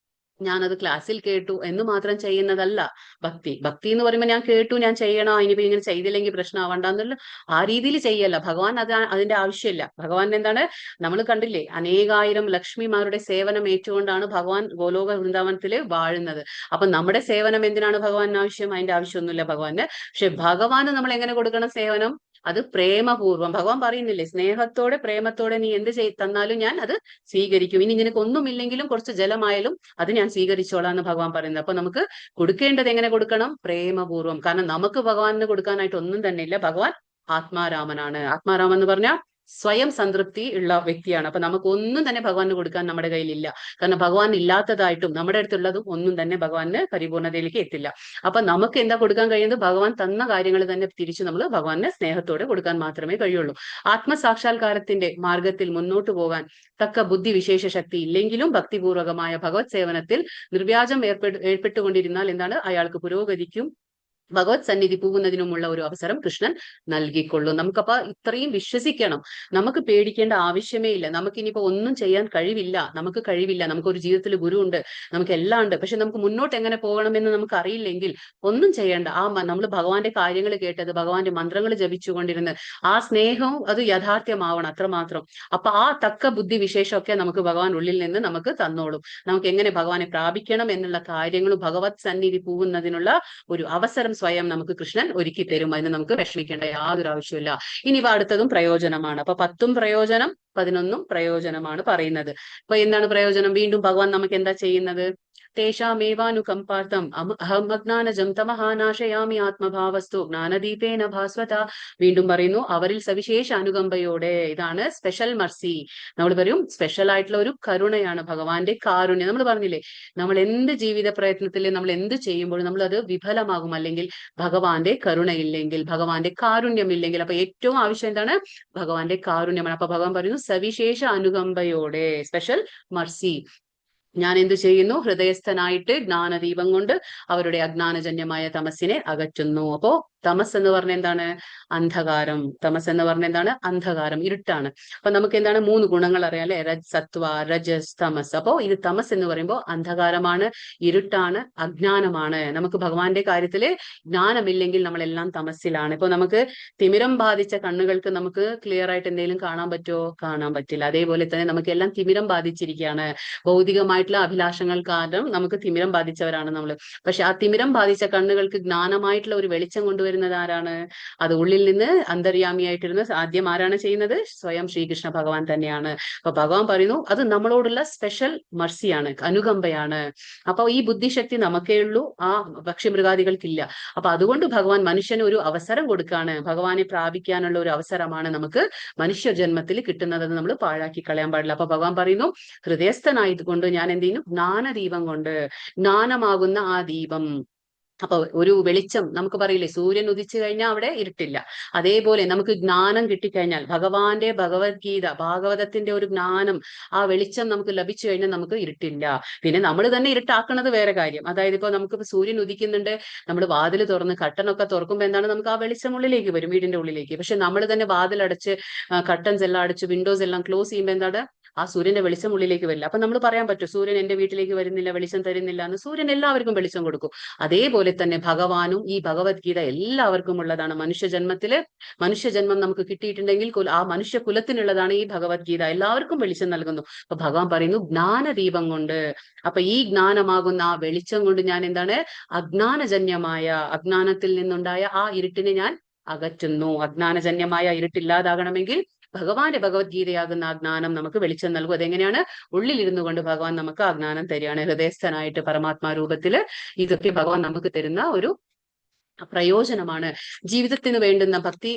ഞാനത് ക്ലാസ്സിൽ കേട്ടു എന്ന് മാത്രം ചെയ്യുന്നതല്ല ഭക്തി. ഭക്തി എന്ന് പറയുമ്പോൾ ഞാൻ കേട്ടു, ഞാൻ ചെയ്യണോ, ഇനിയിപ്പോ ഇങ്ങനെ ചെയ്തില്ലെങ്കിൽ പ്രശ്നമാവണ്ട എന്നുള്ള ആ രീതിയിൽ ചെയ്യല്ല. ഭഗവാൻ അതിന്റെ ആവശ്യമില്ല. ഭഗവാൻ എന്താണ്, നമ്മൾ കണ്ടില്ലേ, അനേകായിരം ലക്ഷ്മിമാരുടെ സേവനം ഏറ്റുകൊണ്ടാണ് ഭഗവാൻ ഗോലോക വൃന്ദാവനത്തില് വാഴുന്നത്. അപ്പൊ നമ്മുടെ സേവനം എന്തിനാണ് ഭഗവാൻ ആവശ്യം? അതിന്റെ ആവശ്യമൊന്നുമില്ല ഭഗവാന്. പക്ഷെ ഭഗവാന് നമ്മൾ എങ്ങനെ കൊടുക്കണം സേവനം? അത് പ്രേമപൂർവ്വം. ഭഗവാൻ പറയുന്നില്ലേ, സ്നേഹത്തോടെ പ്രേമത്തോടെ നീ എന്ത് തന്നാലും ഞാൻ അത് സ്വീകരിക്കും. ഇനി നിനക്ക് ഒന്നുമില്ലെങ്കിലും കുറച്ച് ജലമായാലും അത് ഞാൻ സ്വീകരിച്ചോളാം എന്ന് ഭഗവാൻ പറയുന്നത്. അപ്പൊ നമുക്ക് കൊടുക്കേണ്ടത് എങ്ങനെ കൊടുക്കണം? പ്രേമപൂർവ്വം. കാരണം നമുക്ക് ഭഗവാന് കൊടുക്കാനായിട്ട് ഒന്നും തന്നെ ഇല്ല. ഭഗവാൻ ആത്മാരാമനാണ്. ആത്മാരാമൻ എന്ന് പറഞ്ഞാൽ സ്വയം സംതൃപ്തി ഉള്ള വ്യക്തിയാണ്. അപ്പൊ നമുക്ക് ഒന്നും തന്നെ ഭഗവാന് കൊടുക്കാൻ നമ്മുടെ കയ്യിലില്ല. കാരണം ഭഗവാൻ ഇല്ലാത്തതായിട്ടും നമ്മുടെ അടുത്തുള്ളതും ഒന്നും തന്നെ ഭഗവാന് പരിപൂർണതയിലേക്ക് എത്തില്ല. അപ്പൊ നമുക്ക് എന്താ കൊടുക്കാൻ കഴിയുന്നത്? ഭഗവാൻ തന്ന കാര്യങ്ങൾ തന്നെ തിരിച്ചു നമ്മൾ ഭഗവാന് സ്നേഹത്തോടെ കൊടുക്കാൻ മാത്രമേ കഴിയുള്ളൂ. ആത്മസാക്ഷാത്കാരത്തിന്റെ മാർഗത്തിൽ മുന്നോട്ട് പോകാൻ തക്ക ബുദ്ധിവിശേഷ ശക്തി ഇല്ലെങ്കിലും ഭക്തിപൂർവകമായ ഭഗവത് സേവനത്തിൽ നിർവ്യാജം ഏർപ്പെട്ടുകൊണ്ടിരുന്നാൽ എന്താണ്, അയാൾക്ക് പുരോഗതിക്കും ഭഗവത് സന്നിധി പോകുന്നതിനുമുള്ള ഒരു അവസരം കൃഷ്ണൻ നൽകിക്കൊള്ളും. നമുക്കപ്പോ ഇത്രയും വിശ്വസിക്കണം. നമുക്ക് പേടിക്കേണ്ട ആവശ്യമേ ഇല്ല. നമുക്കിനിയിപ്പോ ഒന്നും ചെയ്യാൻ കഴിവില്ല, നമുക്കൊരു ജീവിതത്തിൽ ഗുരു ഉണ്ട്, നമുക്ക് എല്ലാം ഉണ്ട്. പക്ഷെ നമുക്ക് മുന്നോട്ട് എങ്ങനെ പോകണമെന്ന് നമുക്ക് അറിയില്ലെങ്കിൽ ഒന്നും ചെയ്യേണ്ട. നമ്മൾ ഭഗവാന്റെ കാര്യങ്ങൾ കേട്ടത്, ഭഗവാന്റെ മന്ത്രങ്ങൾ ജപിച്ചുകൊണ്ടിരുന്ന് ആ സ്നേഹവും അത് യാഥാർത്ഥ്യമാവണം, അത്രമാത്രം. അപ്പൊ ആ തക്ക ബുദ്ധി വിശേഷമൊക്കെ നമുക്ക് ഭഗവാൻ ഉള്ളിൽ നിന്ന് നമുക്ക് തന്നോളും. നമുക്ക് എങ്ങനെ ഭഗവാനെ പ്രാപിക്കണം എന്നുള്ള കാര്യങ്ങളും ഭഗവത് സന്നിധി പോകുന്നതിനുള്ള ഒരു അവസരം സ്വയം നമുക്ക് കൃഷ്ണൻ ഒരുക്കി തരും. അതിന് നമുക്ക് വിഷമിക്കേണ്ട യാതൊരു ആവശ്യമില്ല. ഇനി അടുത്തതും പ്രയോജനമാണ്. അപ്പൊ 10 പ്രയോജനം 11 പ്രയോജനമാണ് പറയുന്നത്. അപ്പൊ എന്താണ് പ്രയോജനം? വീണ്ടും ഭഗവാൻ നമുക്ക് എന്താ ചെയ്യുന്നത്? തേഷാമേവാനുകമ്പാർത്ഥം അഹമജ്ഞാനജം തമഹാനാശയാമി ആത്മഭാവസ്തു ജ്ഞാനദീപേന ഭാസ്വത. വീണ്ടും പറയുന്നു, അവരിൽ സവിശേഷ അനുകമ്പയോടെ. ഇതാണ് സ്പെഷ്യൽ മർസി. നമ്മൾ പറയും സ്പെഷ്യൽ ആയിട്ടുള്ള ഒരു കരുണയാണ് ഭഗവാന്റെ കാരുണ്യം. നമ്മൾ പറഞ്ഞില്ലേ, നമ്മൾ എന്ത് ജീവിത പ്രയത്നത്തിൽ നമ്മൾ എന്ത് ചെയ്യുമ്പോഴും നമ്മൾ അത് വിഫലമാകും, അല്ലെങ്കിൽ ഭഗവാന്റെ കരുണയില്ലെങ്കിൽ, ഭഗവാന്റെ കാരുണ്യമില്ലെങ്കിൽ. അപ്പൊ ഏറ്റവും ആവശ്യം എന്താണ്? ഭഗവാന്റെ കാരുണ്യമാണ്. അപ്പൊ ഭഗവാൻ പറയുന്നു സവിശേഷ അനുകമ്പയോടെ, സ്പെഷ്യൽ മർസി. ഞാൻ എന്ത് ചെയ്യുന്നു? ഹൃദയസ്ഥനായിട്ട് ജ്ഞാനദീപം കൊണ്ട് അവരുടെ അജ്ഞാനജന്യമായ തമസ്സിനെ അകറ്റുന്നു. അപ്പോ തമസ് എന്ന് പറഞ്ഞ എന്താണ്? അന്ധകാരം. തമസ് എന്ന് പറഞ്ഞ എന്താണ്? അന്ധകാരം, ഇരുട്ടാണ്. അപ്പൊ നമുക്ക് എന്താണ്? 3 ഗുണങ്ങൾ അറിയാം അല്ലെ? സത്വ, രജസ്, തമസ്. അപ്പോ ഇത് തമസ് എന്ന് പറയുമ്പോൾ അന്ധകാരമാണ്, ഇരുട്ടാണ്, അജ്ഞാനമാണ്. നമുക്ക് ഭഗവാന്റെ കാര്യത്തില് ജ്ഞാനമില്ലെങ്കിൽ നമ്മളെല്ലാം തമസ്സിലാണ്. ഇപ്പൊ നമുക്ക് തിമിരം ബാധിച്ച കണ്ണുകൾക്ക് നമുക്ക് ക്ലിയർ ആയിട്ട് എന്തെങ്കിലും കാണാൻ പറ്റുമോ? കാണാൻ പറ്റില്ല. അതേപോലെ തന്നെ നമുക്ക് എല്ലാം തിമിരം ബാധിച്ചിരിക്കുകയാണ്. ഭൗതികമായിട്ടുള്ള അഭിലാഷങ്ങൾ കാരണം നമുക്ക് തിമിരം ബാധിച്ചവരാണ് നമ്മൾ. പക്ഷെ ആ തിമിരം ബാധിച്ച കണ്ണുകൾക്ക് ജ്ഞാനമായിട്ടുള്ള ഒരു വെളിച്ചം കൊണ്ടുവരുന്നത് ആരാണ്? അത് ഉള്ളിൽ നിന്ന് അന്തര്യാമിയായിട്ടിരുന്ന ആദ്യം ആരാണ് ചെയ്യുന്നത്? സ്വയം ശ്രീകൃഷ്ണ ഭഗവാൻ തന്നെയാണ്. അപ്പൊ ഭഗവാൻ പറയുന്നു അത് നമ്മളോടുള്ള സ്പെഷ്യൽ മർസിയാണ്, അനുകമ്പയാണ്. അപ്പൊ ഈ ബുദ്ധിശക്തി നമുക്കേ ഉള്ളൂ, ആ പക്ഷിമൃഗാദികൾക്കില്ല. അപ്പൊ അതുകൊണ്ട് ഭഗവാൻ മനുഷ്യന് ഒരു അവസരം കൊടുക്കാണ്. ഭഗവാനെ പ്രാപിക്കാനുള്ള ഒരു അവസരമാണ് നമുക്ക് മനുഷ്യ ജന്മത്തിൽ കിട്ടുന്നതെന്ന് നമ്മൾ പാഴാക്കി കളയാൻ പാടില്ല. അപ്പൊ ഭഗവാൻ പറയുന്നു ഹൃദയസ്ഥനായതുകൊണ്ട് ഞാൻ എന്ത് ചെയ്യുന്നു? ജ്ഞാനദീപം കൊണ്ട്, ജ്ഞാനമാകുന്ന ആ ദീപം. അപ്പൊ ഒരു വെളിച്ചം നമുക്ക് പറയില്ലേ, സൂര്യൻ ഉദിച്ചു കഴിഞ്ഞാൽ അവിടെ ഇരുട്ടില്ല. അതേപോലെ നമുക്ക് ജ്ഞാനം കിട്ടിക്കഴിഞ്ഞാൽ, ഭഗവാന്റെ ഭഗവത്ഗീത, ഭാഗവതത്തിന്റെ ഒരു ജ്ഞാനം, ആ വെളിച്ചം നമുക്ക് ലഭിച്ചു കഴിഞ്ഞാൽ നമുക്ക് ഇരുട്ടില്ല. പിന്നെ നമ്മൾ തന്നെ ഇരുട്ടാക്കുന്നത് വേറെ കാര്യം. അതായത് ഇപ്പൊ നമുക്ക് സൂര്യൻ ഉദിക്കുന്നുണ്ട്, നമ്മൾ വാതിൽ തുറന്ന് കട്ടനൊക്കെ തുറക്കുമ്പോൾ എന്താണ്? നമുക്ക് ആ വെളിച്ചം ഉള്ളിലേക്ക് വരും, വീടിന്റെ ഉള്ളിലേക്ക്. പക്ഷെ നമ്മൾ തന്നെ വാതിലടച്ച് കട്ടൻസ് എല്ലാം അടച്ച് വിൻഡോസ് എല്ലാം ക്ലോസ് ചെയ്യുമ്പോൾ എന്താണ്? ആ സൂര്യന്റെ വെളിച്ചം ഉള്ളിലേക്ക് വരില്ല. അപ്പൊ നമ്മൾ പറയാൻ പറ്റും സൂര്യൻ എന്റെ വീട്ടിലേക്ക് വരുന്നില്ല, വെളിച്ചം തരുന്നില്ല എന്ന്? സൂര്യൻ എല്ലാവർക്കും വെളിച്ചം കൊടുക്കും. അതേപോലെ തന്നെ ഭഗവാനും ഈ ഭഗവത്ഗീത എല്ലാവർക്കും ഉള്ളതാണ്. മനുഷ്യജന്മം നമുക്ക് കിട്ടിയിട്ടുണ്ടെങ്കിൽ ആ മനുഷ്യ കുലത്തിനുള്ളതാണ് ഈ ഭഗവത്ഗീത. എല്ലാവർക്കും വെളിച്ചം നൽകുന്നു. അപ്പൊ ഭഗവാൻ പറയുന്നു ജ്ഞാനദീപം കൊണ്ട്. അപ്പൊ ഈ ജ്ഞാനമാകുന്ന ആ വെളിച്ചം കൊണ്ട് ഞാൻ എന്താണ്? അജ്ഞാനജന്യമായ, അജ്ഞാനത്തിൽ നിന്നുണ്ടായ ആ ഇരുട്ടിനെ ഞാൻ അകറ്റുന്നു. അജ്ഞാനജന്യമായ ഇരുട്ടില്ലാതാകണമെങ്കിൽ ഭഗവാന്റെ ഭഗവത്ഗീതയാകുന്ന ആ ജ്ഞാനം നമുക്ക് വെളിച്ചം നൽകും. അതെങ്ങനെയാണ്? ഉള്ളിലിരുന്നു കൊണ്ട് ഭഗവാൻ നമുക്ക് ആ ജ്ഞാനം തരികയാണ്. ഹൃദയസ്ഥനായിട്ട് പരമാത്മാ രൂപത്തില് ഇതൊക്കെ ഭഗവാൻ നമുക്ക് തരുന്ന ഒരു പ്രയോജനമാണ്. ജീവിതത്തിന് വേണ്ടുന്ന ഭക്തി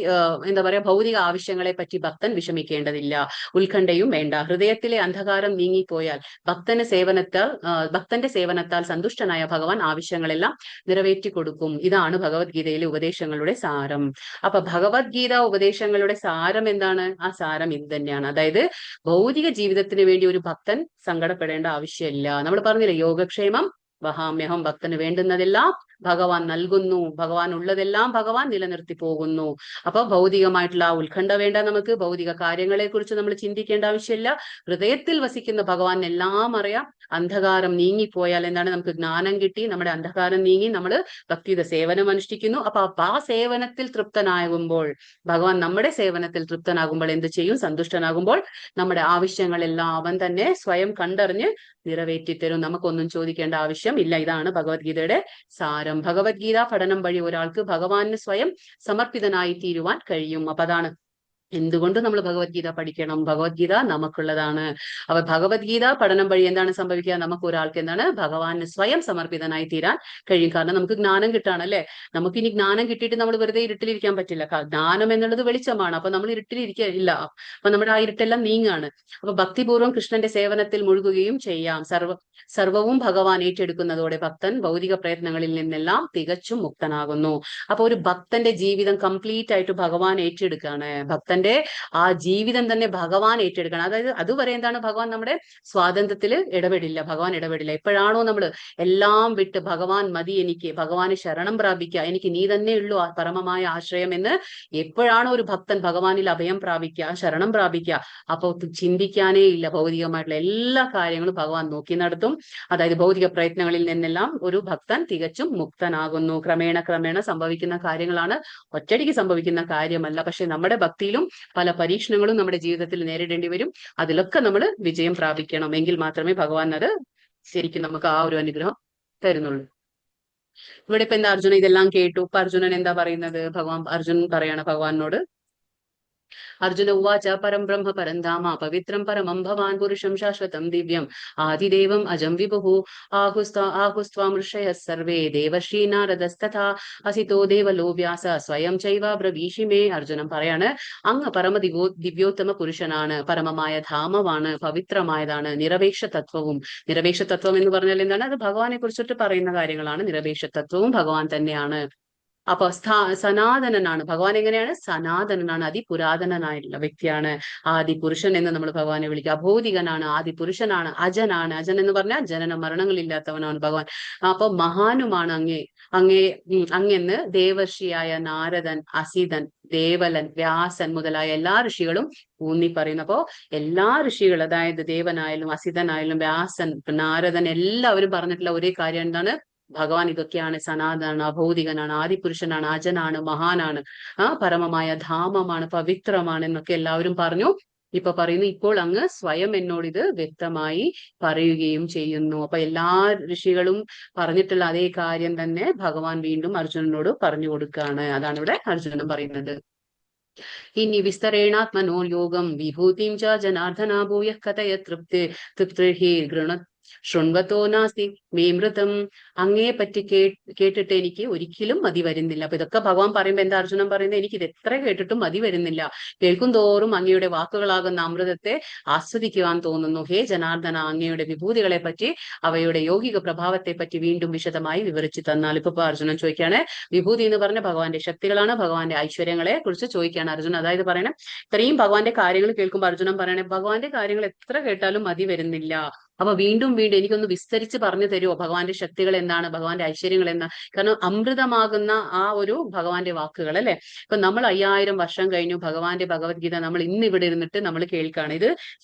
എന്താ പറയാ, ഭൗതിക ആവശ്യങ്ങളെ പറ്റി ഭക്തൻ വിഷമിക്കേണ്ടതില്ല, ഉത്കണ്ഠയും വേണ്ട. ഹൃദയത്തിലെ അന്ധകാരം നീങ്ങിപ്പോയാൽ ഭക്തന്റെ സേവനത്താൽ സന്തുഷ്ടനായ ഭഗവാൻ ആവശ്യങ്ങളെല്ലാം നിറവേറ്റി കൊടുക്കും. ഇതാണ് ഭഗവത്ഗീതയിലെ ഉപദേശങ്ങളുടെ സാരം. അപ്പൊ ഭഗവത്ഗീത ഉപദേശങ്ങളുടെ സാരം എന്താണ്? ആ സാരം ഇത് തന്നെയാണ്. അതായത് ഭൗതിക ജീവിതത്തിന് വേണ്ടി ഒരു ഭക്തൻ സങ്കടപ്പെടേണ്ട ആവശ്യമില്ല. നമ്മൾ പറഞ്ഞില്ലേ, യോഗക്ഷേമം വഹാമ്യഹം. ഭക്തന് വേണ്ടുന്നതെല്ലാം ഭഗവാൻ നൽകുന്നു, ഭഗവാൻ ഉള്ളതെല്ലാം ഭഗവാൻ നിലനിർത്തി പോകുന്നു. അപ്പൊ ഭൗതികമായിട്ടുള്ള ആ ഉത്കണ്ഠ വേണ്ട. നമുക്ക് ഭൗതിക കാര്യങ്ങളെ കുറിച്ച് നമ്മൾ ചിന്തിക്കേണ്ട ആവശ്യമില്ല. ഹൃദയത്തിൽ വസിക്കുന്ന ഭഗവാൻ എല്ലാം അറിയാം. അന്ധകാരം നീങ്ങിപ്പോയാൽ എന്താണ്? നമുക്ക് ജ്ഞാനം കിട്ടി, നമ്മുടെ അന്ധകാരം നീങ്ങി, നമ്മൾ ഭക്തിയുടെ സേവനം അനുഷ്ഠിക്കുന്നു. അപ്പൊ ആ സേവനത്തിൽ തൃപ്തനാകുമ്പോൾ, ഭഗവാൻ നമ്മുടെ സേവനത്തിൽ തൃപ്തനാകുമ്പോൾ എന്ത് ചെയ്യും? സന്തുഷ്ടനാകുമ്പോൾ നമ്മുടെ ആവശ്യങ്ങളെല്ലാം അവൻ തന്നെ സ്വയം കണ്ടറിഞ്ഞ് നിറവേറ്റിത്തരും. നമുക്കൊന്നും ചോദിക്കേണ്ട ആവശ്യം ഇല്ല. ഇതാണ് ഭഗവത്ഗീതയുടെ സാരം. ഭഗവത്ഗീത പഠനം വഴി ഒരാൾക്ക് ഭഗവാന് സ്വയം സമർപ്പിതനായി തീരുവാൻ കഴിയും. അപ്പൊ അതാണ് എന്തുകൊണ്ട് നമ്മൾ ഭഗവത്ഗീത പഠിക്കണം. ഭഗവത്ഗീത നമുക്കുള്ളതാണ്. അപ്പൊ ഭഗവത്ഗീത പഠനം വഴി എന്താണ് സംഭവിക്കുക? നമുക്ക് ഒരാൾക്ക് എന്താണ്? ഭഗവാന് സ്വയം സമർപ്പിതനായി തീരാൻ കഴിയും. കാരണം നമുക്ക് ജ്ഞാനം കിട്ടാണ് അല്ലെ. നമുക്കിനി ജ്ഞാനം കിട്ടിയിട്ട് നമ്മൾ വെറുതെ ഇരുട്ടിലിരിക്കാൻ പറ്റില്ല. ജ്ഞാനം എന്നുള്ളത് വെളിച്ചമാണ്. അപ്പൊ നമ്മൾ ഇരുട്ടിലിരിക്കില്ല. അപ്പൊ നമ്മുടെ ആ ഇരുട്ടെല്ലാം നീങ്ങാണ്. അപ്പൊ ഭക്തിപൂർവ്വം കൃഷ്ണന്റെ സേവനത്തിൽ മുഴുകുകയും ചെയ്യാം. സർവവും ഭഗവാൻ ഏറ്റെടുക്കുന്നതോടെ ഭക്തൻ ഭൗതിക പ്രയത്നങ്ങളിൽ നിന്നെല്ലാം തികച്ചും മുക്തനാകുന്നു. അപ്പൊ ഒരു ഭക്തന്റെ ജീവിതം കംപ്ലീറ്റ് ആയിട്ട് ഭഗവാൻ ഏറ്റെടുക്കാണ്. ഭക്തന്റെ ആ ജീവിതം തന്നെ ഭഗവാൻ ഏറ്റെടുക്കണം. അതായത് അതുവരെ എന്താണ്? ഭഗവാൻ നമ്മുടെ സ്വാതന്ത്ര്യത്തിൽ ഇടപെടില്ല. ഭഗവാൻ ഇടപെടില്ല. എപ്പോഴാണോ നമ്മൾ എല്ലാം വിട്ട് ഭഗവാൻ മതി, എനിക്ക് ഭഗവാന് ശരണം പ്രാപിക്കുക, എനിക്ക് നീ തന്നെ ഉള്ളൂ ആ പരമമായ ആശ്രയം എന്ന് എപ്പോഴാണോ ഒരു ഭക്തൻ ഭഗവാനിൽ അഭയം പ്രാപിക്കുക, ശരണം പ്രാപിക്കുക, അപ്പോൾ ചിന്തിക്കാനേ ഇല്ല. ഭൗതികമായിട്ടുള്ള എല്ലാ കാര്യങ്ങളും ഭഗവാൻ നോക്കി നടത്തും. അതായത് ഭൗതിക പ്രയത്നങ്ങളിൽ നിന്നെല്ലാം ഒരു ഭക്തൻ തികച്ചും മുക്തനാകുന്നു. ക്രമേണ സംഭവിക്കുന്ന കാര്യങ്ങളാണ്, ഒറ്റയടിക്ക് സംഭവിക്കുന്ന കാര്യമല്ല. പക്ഷെ നമ്മുടെ ഭക്തിയിലും പല പരീക്ഷണങ്ങളും നമ്മുടെ ജീവിതത്തിൽ നേരിടേണ്ടി വരും. അതിലൊക്കെ നമ്മൾ വിജയം പ്രാപിക്കണം. എങ്കിൽ മാത്രമേ ഭഗവാൻ അത് ശരിക്കും നമുക്ക് ആ ഒരു അനുഗ്രഹം തരുന്നുള്ളൂ. ഇവിടെ ഇപ്പൊ എന്താ, അർജുന ഇതെല്ലാം കേട്ടു. ഇപ്പൊ അർജുനൻ എന്താ പറയുന്നത്? അർജുനൻ പറയാണ് ഭഗവാനോട്, അർജുന ഉവാച പരം ബ്രഹ്മ പരം ധാമ പവിത്രം പരമം ഭവാൻ പുരുഷം ശാശ്വതം ദിവ്യം ആദിദേവം അജം വിഭുഃ ആഹുസ്ത്വാം ഋഷയഃ സർവേ ദേവർഷി നാരദസ്തഥാ അസിതോ ദേവലോ വ്യാസ സ്വയം ചൈവ ബ്രവീഷി മേ. അർജുനൻ പറയാണ്, അങ്ങ് ദിവ്യോത്തമ പുരുഷനാണ്, പരമമായ ധാമമാണ്, പവിത്രമായതാണ്, നിരപേക്ഷ തത്വവും. നിരപേക്ഷ തത്വം എന്ന് പറഞ്ഞാൽ എന്താണ്? അത് ഭഗവാനെ കുറിച്ചിട്ട് പറയുന്ന കാര്യങ്ങളാണ്. നിരപേക്ഷ തത്വവും ഭഗവാൻ തന്നെയാണ്. അപ്പൊ സനാതനനാണ് ഭഗവാൻ. എങ്ങനെയാണ്? സനാതനനാണ്, അതിപുരാതനനായിട്ടുള്ള വ്യക്തിയാണ്. ആദി പുരുഷൻ എന്ന് നമ്മൾ ഭഗവാനെ വിളിക്കുക. അഭൗതികനാണ്, ആദി പുരുഷനാണ്, അജനാണ്. അജൻ എന്ന് പറഞ്ഞാൽ ജനന മരണങ്ങളില്ലാത്തവനാണ് ഭഗവാൻ. അപ്പൊ മഹാനുമാണ് അങ്ങെന്ന് ദേവർഷിയായ നാരദൻ, അസിതൻ, ദേവലൻ, വ്യാസൻ മുതലായ എല്ലാ ഋഷികളും ഊന്നി പറയുന്നു. അപ്പോ എല്ലാ ഋഷികൾ, അതായത് ദേവനായാലും അസിതനായാലും വ്യാസൻ, നാരദൻ, എല്ലാവരും പറഞ്ഞിട്ടുള്ള ഒരേ കാര്യം എന്താണ്? ഭഗവാൻ ഇതൊക്കെയാണ്, സനാതനാണ്, അഭൗതികനാണ്, ആദിപുരുഷനാണ്, അജനാണ്, മഹാനാണ്, പരമമായ ധാമമാണ്, പവിത്രമാണ് എന്നൊക്കെ എല്ലാവരും പറഞ്ഞു. ഇപ്പൊ പറയുന്നു, ഇപ്പോൾ അങ്ങ് സ്വയം എന്നോട് ഇത് വ്യക്തമായി പറയുകയും ചെയ്യുന്നു. അപ്പൊ എല്ലാ ഋഷികളും പറഞ്ഞിട്ടുള്ള അതേ കാര്യം തന്നെ ഭഗവാൻ വീണ്ടും അർജുനനോട് പറഞ്ഞു കൊടുക്കുകയാണ്. അതാണ് ഇവിടെ അർജുനൻ പറയുന്നത്. ഇനി വിസ്തരേണാത്മനോ യോഗം വിഭൂതിം ച ജനാർദ്ദന ഭൂയ കഥയ തൃപ്തി ഗൃണ ശൃണ്വത്തോ നാസ്തി മേമൃതം. അങ്ങയെ പറ്റി കേട്ടിട്ട് എനിക്ക് ഒരിക്കലും മതി വരുന്നില്ല. അപ്പൊ ഇതൊക്കെ ഭഗവാൻ പറയുമ്പോ എന്താ അർജുനൻ പറയുന്നത്? എനിക്ക് ഇത് എത്ര കേട്ടിട്ടും മതി വരുന്നില്ല. കേൾക്കും തോറും അങ്ങയുടെ വാക്കുകളാകുന്ന അമൃതത്തെ ആസ്വദിക്കുവാൻ തോന്നുന്നു. ഹേ ജനാർദ്ദന, അങ്ങയുടെ വിഭൂതികളെ പറ്റി, അവയുടെ യൗകിക പ്രഭാവത്തെ പറ്റി വീണ്ടും വിശദമായി വിവരിച്ചു തന്നാൽ. ഇപ്പൊ അർജുനൻ ചോദിക്കുകയാണ്, വിഭൂതി എന്ന് പറഞ്ഞ ഭഗവാന്റെ ശക്തികളാണ്, ഭഗവാന്റെ ഐശ്വര്യങ്ങളെ കുറിച്ച് ചോദിക്കുകയാണ് അർജുനൻ. അതായത് പറയണേ, ഇത്രയും ഭഗവാന്റെ കാര്യങ്ങൾ കേൾക്കുമ്പോൾ അർജുനൻ പറയണേ, ഭഗവാന്റെ കാര്യങ്ങൾ എത്ര കേട്ടാലും മതി വരുന്നില്ല. അപ്പൊ വീണ്ടും വീണ്ടും എനിക്കൊന്ന് വിസ്തരിച്ച് പറഞ്ഞു തരുമോ? ഭഗവാന്റെ ശക്തികൾ എന്താണ്, ഭഗവാന്റെ ഐശ്വര്യങ്ങൾ എന്താണ്? കാരണം അമൃതമാകുന്ന ആ ഒരു ഭഗവാന്റെ വാക്കുകൾ അല്ലെ. ഇപ്പൊ നമ്മൾ 5000 വർഷം കഴിഞ്ഞു ഭഗവാന്റെ ഭഗവത്ഗീത നമ്മൾ ഇന്ന് ഇവിടെ ഇരുന്നിട്ട് നമ്മൾ കേൾക്കുകയാണ്. ഇത്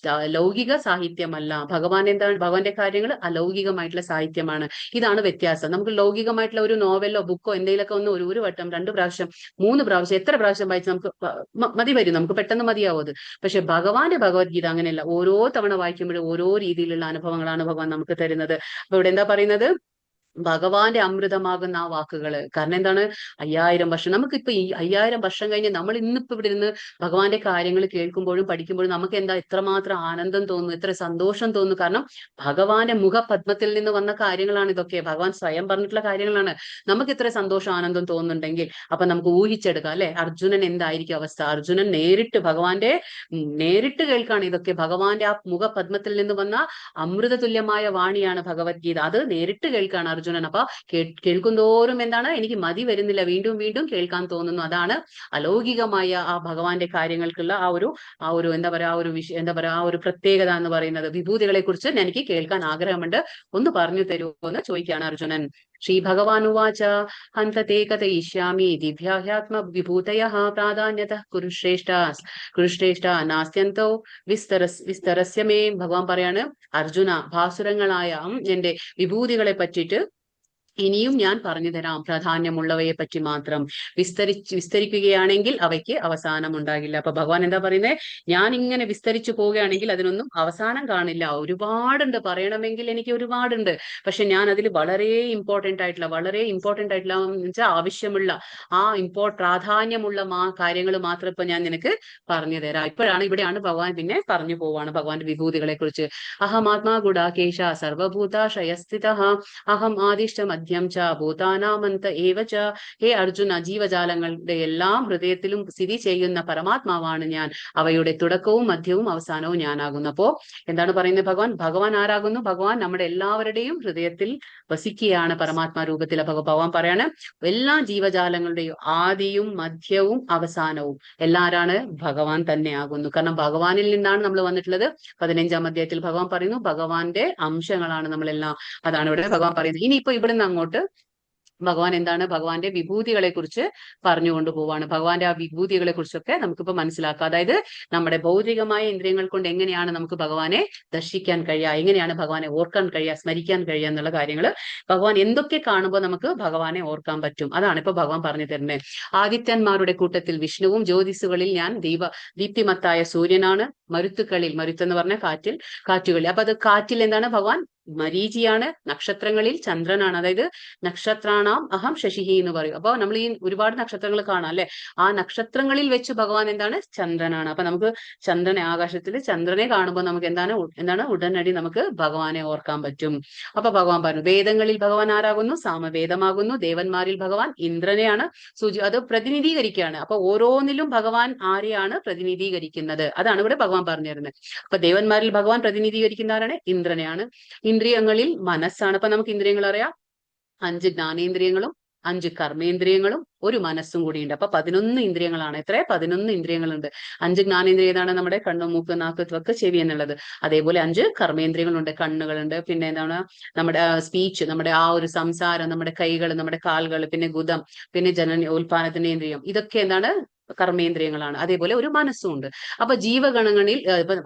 ലൗകിക സാഹിത്യമല്ല. ഭഗവാൻ എന്താണ്? ഭഗവാന്റെ കാര്യങ്ങൾ അലൗകികമായിട്ടുള്ള സാഹിത്യമാണ്. ഇതാണ് വ്യത്യാസം. നമുക്ക് ലൗകികമായിട്ടുള്ള ഒരു നോവലോ ബുക്കോ എന്തെങ്കിലുമൊക്കെ ഒന്ന് ഒരു വട്ടം, 2 പ്രാവശ്യം, 3 പ്രാവശ്യം, എത്ര പ്രാവശ്യം വായിച്ച് നമുക്ക് മതി വരും, നമുക്ക് പെട്ടെന്ന് മതിയാവും അത്. പക്ഷെ ഭഗവാന്റെ ഭഗവത്ഗീത അങ്ങനെയല്ല. ഓരോ തവണ വായിക്കുമ്പോഴും ഓരോ രീതിയിലുള്ള അനുഭവങ്ങളാണ് ഭഗവാൻ നമുക്ക് തരുന്നത്. അപ്പൊ ഇവിടെ എന്താ പറയുന്നത്? ഭഗവാന്റെ അമൃതമാകുന്ന ആ വാക്കുകള്. കാരണം എന്താണ്? 5000 വർഷം, നമുക്കിപ്പോ ഈ 5000 വർഷം കഴിഞ്ഞ് നമ്മൾ ഇന്നിപ്പോ ഇവിടെ ഇരുന്ന് ഭഗവാന്റെ കാര്യങ്ങൾ കേൾക്കുമ്പോഴും പഠിക്കുമ്പോഴും നമുക്ക് എന്താ എത്രമാത്രം ആനന്ദം തോന്നുന്നു, എത്ര സന്തോഷം തോന്നുന്നു. കാരണം ഭഗവാന്റെ മുഖപത്മത്തിൽ നിന്ന് വന്ന കാര്യങ്ങളാണ് ഇതൊക്കെ. ഭഗവാൻ സ്വയം പറഞ്ഞിട്ടുള്ള കാര്യങ്ങളാണ്. നമുക്ക് ഇത്ര സന്തോഷം, ആനന്ദം തോന്നുന്നുണ്ടെങ്കിൽ അപ്പൊ നമുക്ക് ഊഹിച്ചെടുക്കാം അല്ലെ, അർജുനൻ എന്തായിരിക്കും അവസ്ഥ. അർജുനൻ നേരിട്ട് ഭഗവാന്റെ നേരിട്ട് കേൾക്കാണ് ഇതൊക്കെ. ഭഗവാന്റെ ആ മുഖപത്മത്തിൽ നിന്ന് വന്ന അമൃത തുല്യമായ വാണിയാണ് ഭഗവത്ഗീത. അത് നേരിട്ട് കേൾക്കാണ് അർജുനൻ. അപ്പൊ കേൾക്കുന്തോറും എന്താണ്? എനിക്ക് മതി വരുന്നില്ല, വീണ്ടും വീണ്ടും കേൾക്കാൻ തോന്നുന്നു. അതാണ് അലൗകികമായ ആ ഭഗവാന്റെ കാര്യങ്ങൾക്കുള്ള ആ ഒരു എന്താ പറയാ, ആ ഒരു പ്രത്യേകത എന്ന് പറയുന്നത്. വിഭൂതികളെ കുറിച്ച് എനിക്ക് കേൾക്കാൻ ആഗ്രഹമുണ്ട്, ഒന്ന് പറഞ്ഞു തരുമോ എന്ന് ചോദിക്കുകയാണ് അർജുനൻ. ശ്രീ ഭഗവാൻ ഉവാച ഹന്തതേ കഥയിഷ്യാമി ദിവ്യാഹ്യാത്മ വിഭൂതയഃ പ്രാധാന്യതഃ കുരുശ്രേഷ്ഠ നാസ്ത്യന്തോ വിസ്തരസ്യ മേ. ഭഗവാൻ പറയാണ്, അർജുന, ഭാസുരങ്ങളായ എന്റെ വിഭൂതികളെ പറ്റിയിട്ട് ഇനിയും ഞാൻ പറഞ്ഞു തരാം. പ്രാധാന്യമുള്ളവയെ പറ്റി മാത്രം. വിസ്തരിക്കുകയാണെങ്കിൽ അവയ്ക്ക് അവസാനം ഉണ്ടാകില്ല. അപ്പൊ ഭഗവാൻ എന്താ പറയുന്നത്? ഞാൻ ഇങ്ങനെ വിസ്തരിച്ചു പോവുകയാണെങ്കിൽ അതിനൊന്നും അവസാനം കാണില്ല. ഒരുപാടുണ്ട്, പറയണമെങ്കിൽ എനിക്ക് ഒരുപാടുണ്ട്. പക്ഷെ ഞാൻ അതിൽ വളരെ ഇമ്പോർട്ടന്റ് ആയിട്ടുള്ള വെച്ചാൽ ആവശ്യമുള്ള പ്രാധാന്യമുള്ള കാര്യങ്ങൾ മാത്രം ഇപ്പൊ ഞാൻ നിനക്ക് പറഞ്ഞു തരാം. ഇവിടെയാണ് ഭഗവാൻ പിന്നെ പറഞ്ഞു പോവാണ് ഭഗവാന്റെ വിഭൂതികളെ കുറിച്ച്. അഹമാത്മാ ഗുഡാകേശ സർവഭൂതാശയസ്ഥിതഃ അഹം ആദിഷ്ട മധ്യം ച ഭൂതാനാമന്ത ഏവ ച. ഹേ അർജുന, ജീവജാലങ്ങളുടെ എല്ലാം ഹൃദയത്തിലും സ്ഥിതി ചെയ്യുന്ന പരമാത്മാവാണ് ഞാൻ. അവയുടെ തുടക്കവും മധ്യവും അവസാനവും ഞാനാകുന്നു. അപ്പോ എന്താണ് പറയുന്നത്? ഭഗവാൻ ആരാകുന്നു? ഭഗവാൻ നമ്മുടെ എല്ലാവരുടെയും ഹൃദയത്തിൽ വസിക്കുകയാണ് പരമാത്മാ രൂപത്തിൽ. ഭഗവാൻ പറയാണ്, എല്ലാ ജീവജാലങ്ങളുടെയും ആദിയും മധ്യവും അവസാനവും എല്ലാരാണ്? ഭഗവാൻ തന്നെ ആകുന്നു. കാരണം ഭഗവാനിൽ നിന്നാണ് നമ്മൾ വന്നിട്ടുള്ളത്. 15-ാം അധ്യായത്തിൽ ഭഗവാൻ പറയുന്നു, ഭഗവാന്റെ അംശങ്ങളാണ് നമ്മളെല്ലാം. അതാണ് ഇവിടെ ഭഗവാൻ പറയുന്നത്. ഇനിയിപ്പോ ഇവിടുന്ന് അങ്ങോട്ട് ഭഗവാൻ എന്താണ്? ഭഗവാന്റെ വിഭൂതികളെ കുറിച്ച് പറഞ്ഞുകൊണ്ട് പോവാണ്. ഭഗവാന്റെ ആ വിഭൂതികളെ കുറിച്ചൊക്കെ നമുക്കിപ്പോ മനസ്സിലാക്കാം. അതായത് നമ്മുടെ ഭൗതികമായ ഇന്ദ്രിയങ്ങൾ കൊണ്ട് എങ്ങനെയാണ് നമുക്ക് ഭഗവാനെ ദർശിക്കാൻ കഴിയുക, എങ്ങനെയാണ് ഭഗവാനെ ഓർക്കാൻ കഴിയുക, സ്മരിക്കാൻ കഴിയുക എന്നുള്ള കാര്യങ്ങൾ ഭഗവാൻ എന്തൊക്കെ കാണുമ്പോൾ നമുക്ക് ഭഗവാനെ ഓർക്കാൻ പറ്റും, അതാണ് ഇപ്പൊ ഭഗവാൻ പറഞ്ഞു തരുന്നത്. ആദിത്യന്മാരുടെ കൂട്ടത്തിൽ വിഷ്ണുവും, ജ്യോതിസുകളിൽ ഞാൻ ദീപ്തിമത്തായ സൂര്യനാണ്, മരുത്തുക്കളിൽ, മരുത്ത് എന്ന് പറഞ്ഞ കാറ്റുകളിൽ, അപ്പൊ അത് കാറ്റിൽ എന്താണ്? ഭഗവാൻ മരീചിയാണ്, നക്ഷത്രങ്ങളിൽ ചന്ദ്രനാണ്. അതായത് നക്ഷത്രാണാം അഹം ശശിഹി എന്ന് പറയും. അപ്പൊ നമ്മൾ ഈ ഒരുപാട് നക്ഷത്രങ്ങൾ കാണാം അല്ലെ, ആ നക്ഷത്രങ്ങളിൽ വെച്ച് ഭഗവാൻ എന്താണ്? ചന്ദ്രനാണ്. അപ്പൊ നമുക്ക് ചന്ദ്രനെ, ആകാശത്തിൽ ചന്ദ്രനെ കാണുമ്പോൾ നമുക്ക് എന്താണ് ഉടനടി നമുക്ക് ഭഗവാനെ ഓർക്കാൻ പറ്റും. അപ്പൊ ഭഗവാൻ പറഞ്ഞു, വേദങ്ങളിൽ ഭഗവാൻ ആരാകുന്നു? സാമവേദമാകുന്നു. ദേവന്മാരിൽ ഭഗവാൻ ഇന്ദ്രനെയാണ് അത് പ്രതിനിധീകരിക്കുകയാണ്. അപ്പൊ ഓരോന്നിലും ഭഗവാൻ ആരെയാണ് പ്രതിനിധീകരിക്കുന്നത്? അതാണ് ഇവിടെ ഭഗവാൻ പറഞ്ഞു തരുന്നത്. അപ്പൊ ദേവന്മാരിൽ ഭഗവാൻ പ്രതിനിധീകരിക്കുന്ന ആരാണ്? ഇന്ദ്രനെയാണ്. ഇന്ദ്രിയങ്ങളിൽ മനസ്സാണ്. അപ്പൊ നമുക്ക് ഇന്ദ്രിയങ്ങൾ അറിയാം, 5 ജ്ഞാനേന്ദ്രിയങ്ങളും 5 കർമ്മേന്ദ്രിയങ്ങളും ഒരു മനസ്സും കൂടിയുണ്ട്. അപ്പൊ 11 ഇന്ദ്രിയങ്ങളാണ്. എത്ര? 11 ഇന്ദ്രിയങ്ങളുണ്ട്. 5 ജ്ഞാനേന്ദ്രിയ ഏതാണ്? നമ്മുടെ കണ്ണ്, മൂക്ക്, നാക്ക്, ത്വക്ക്, ചെവി എന്നുള്ളത്. അതേപോലെ 5 കർമ്മേന്ദ്രിയങ്ങളുണ്ട്. കണ്ണുകളുണ്ട്, പിന്നെ എന്താണ് നമ്മുടെ സ്പീച്ച്, നമ്മുടെ ആ ഒരു സംസാരം, നമ്മുടെ കൈകൾ, നമ്മുടെ കാലുകൾ, പിന്നെ ഗുദം, പിന്നെ ഉൽപാദനത്തിന്റെ ഇന്ദ്രിയം, ഇതൊക്കെ എന്താണ്? കർമ്മേന്ദ്രിയങ്ങളാണ്. അതേപോലെ ഒരു മനസ്സും ഉണ്ട്. അപ്പൊ ജീവഗണങ്ങളിൽ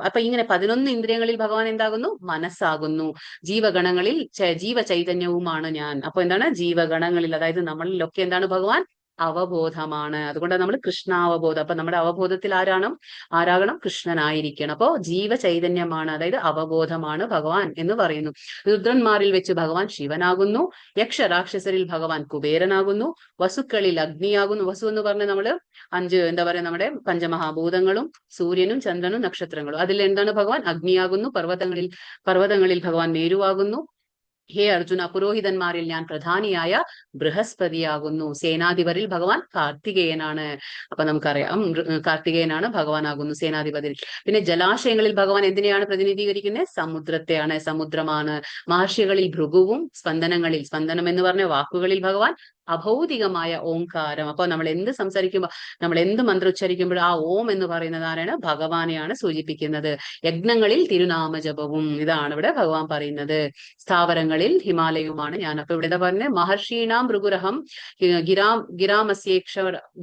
അപ്പൊ ഇങ്ങനെ 11 ഇന്ദ്രിയങ്ങളിൽ ഭഗവാൻ എന്താകുന്നു? മനസ്സാകുന്നു. ജീവഗണങ്ങളിൽ ജീവചൈതന്യവുമാണ് ഞാൻ. അപ്പൊ എന്താണ്? ജീവഗണങ്ങളിൽ, അതായത് നമ്മളിലൊക്കെ എന്താണ് ഭഗവാൻ? അവബോധമാണ്. അതുകൊണ്ടാണ് നമ്മൾ കൃഷ്ണാവബോധം. അപ്പൊ നമ്മുടെ അവബോധത്തിൽ ആരാകണം? കൃഷ്ണനായിരിക്കണം. അപ്പോ ജീവചൈതന്യമാണ്, അതായത് അവബോധമാണ് ഭഗവാൻ എന്ന് പറയുന്നു. രുദ്രന്മാരിൽ വെച്ച് ഭഗവാൻ ശിവനാകുന്നു. യക്ഷരാക്ഷസരിൽ ഭഗവാൻ കുബേരനാകുന്നു. വസുക്കളിൽ അഗ്നിയാകുന്നു. വസു എന്ന് പറഞ്ഞാൽ നമ്മള് 5 എന്താ പറയാ, നമ്മുടെ പഞ്ചമഹാഭൂതങ്ങളും സൂര്യനും ചന്ദ്രനും നക്ഷത്രങ്ങളും. അതിൽ എന്താണ് ഭഗവാൻ? അഗ്നിയാകുന്നു. പർവ്വതങ്ങളിൽ ഭഗവാൻ മേരുവാകുന്നു. ഹേ അർജുന, പുരോഹിതന്മാരിൽ ഞാൻ പ്രധാനിയായ ബൃഹസ്പതിയാകുന്നു. സേനാധിപരിൽ ഭഗവാൻ കാർത്തികേയനാണ്. അപ്പൊ നമുക്കറിയാം കാർത്തികേയനാണ് ഭഗവാനാകുന്നു സേനാധിപതിൽ. പിന്നെ ജലാശയങ്ങളിൽ ഭഗവാൻ എന്തിനെയാണ് പ്രതിനിധീകരിക്കുന്നത്? സമുദ്രത്തെയാണ്, സമുദ്രമാണ്. മഹർഷികളിൽ ഭൃഗുവും, സ്പന്ദനം എന്ന് പറഞ്ഞ വാക്കുകളിൽ ഭഗവാൻ അഭൗതികമായ ഓംകാരം. അപ്പൊ നമ്മൾ എന്ത് സംസാരിക്കുമ്പോൾ, നമ്മൾ എന്ത് മന്ത്രം ഉച്ചരിക്കുമ്പോൾ ആ ഓം എന്ന് പറയുന്നത് ആരാണ്? ഭഗവാനെയാണ് സൂചിപ്പിക്കുന്നത്. യജ്ഞങ്ങളിൽ തിരുനാമജപവും, ഇതാണ് ഇവിടെ ഭഗവാൻ പറയുന്നത്. സ്ഥാവരങ്ങളിൽ ഹിമാലയവുമാണ് ഞാൻ. അപ്പൊ ഇവിടെ പറഞ്ഞ മഹർഷീണാം ഭൃഗുരഹം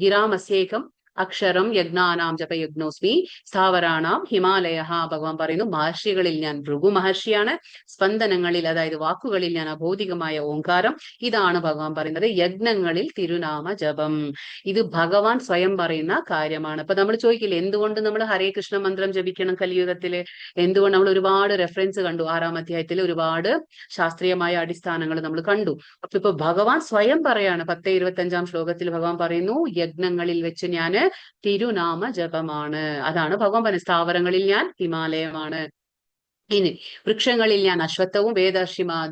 ഗിരാമസ്യേകം അക്ഷരം യജ്ഞാനാം ജപയജ്ഞോസ്മി സ്ഥാവരാണാം ഹിമാലയ. ഭഗവാൻ പറയുന്നു, മഹർഷികളിൽ ഞാൻ ഭൃഗു മഹർഷിയാണ്. സ്പന്ദനങ്ങളിൽ, അതായത് വാക്കുകളിൽ ഞാൻ അഭൗതികമായ ഓങ്കാരം. ഇതാണ് ഭഗവാൻ പറയുന്നത്. യജ്ഞങ്ങളിൽ തിരുനാമ ജപം, ഇത് ഭഗവാൻ സ്വയം പറയുന്ന കാര്യമാണ്. അപ്പൊ നമ്മൾ ചോദിക്കില്ലേ, എന്തുകൊണ്ട് നമ്മൾ ഹരേ കൃഷ്ണ മന്ത്രം ജപിക്കണം കലിയുഗത്തില്? എന്തുകൊണ്ട്? നമ്മൾ ഒരുപാട് റെഫറൻസ് കണ്ടു. 6-ാം അധ്യായത്തിൽ ഒരുപാട് ശാസ്ത്രീയമായ അടിസ്ഥാനങ്ങൾ നമ്മൾ കണ്ടു. അപ്പൊ ഇപ്പൊ ഭഗവാൻ സ്വയം പറയാണ്. 10:25 ശ്ലോകത്തിൽ ഭഗവാൻ പറയുന്നു, യജ്ഞങ്ങളിൽ വെച്ച് ഞാന് തിരുനാമ ജപമാണ്. അതാണ് ഭഗവാൻ പറഞ്ഞത്. സ്ഥാവരങ്ങളിൽ ഞാൻ ഹിമാലയമാണ്. ഇനി വൃക്ഷങ്ങളിൽ ഞാൻ അശ്വത്ഥവും,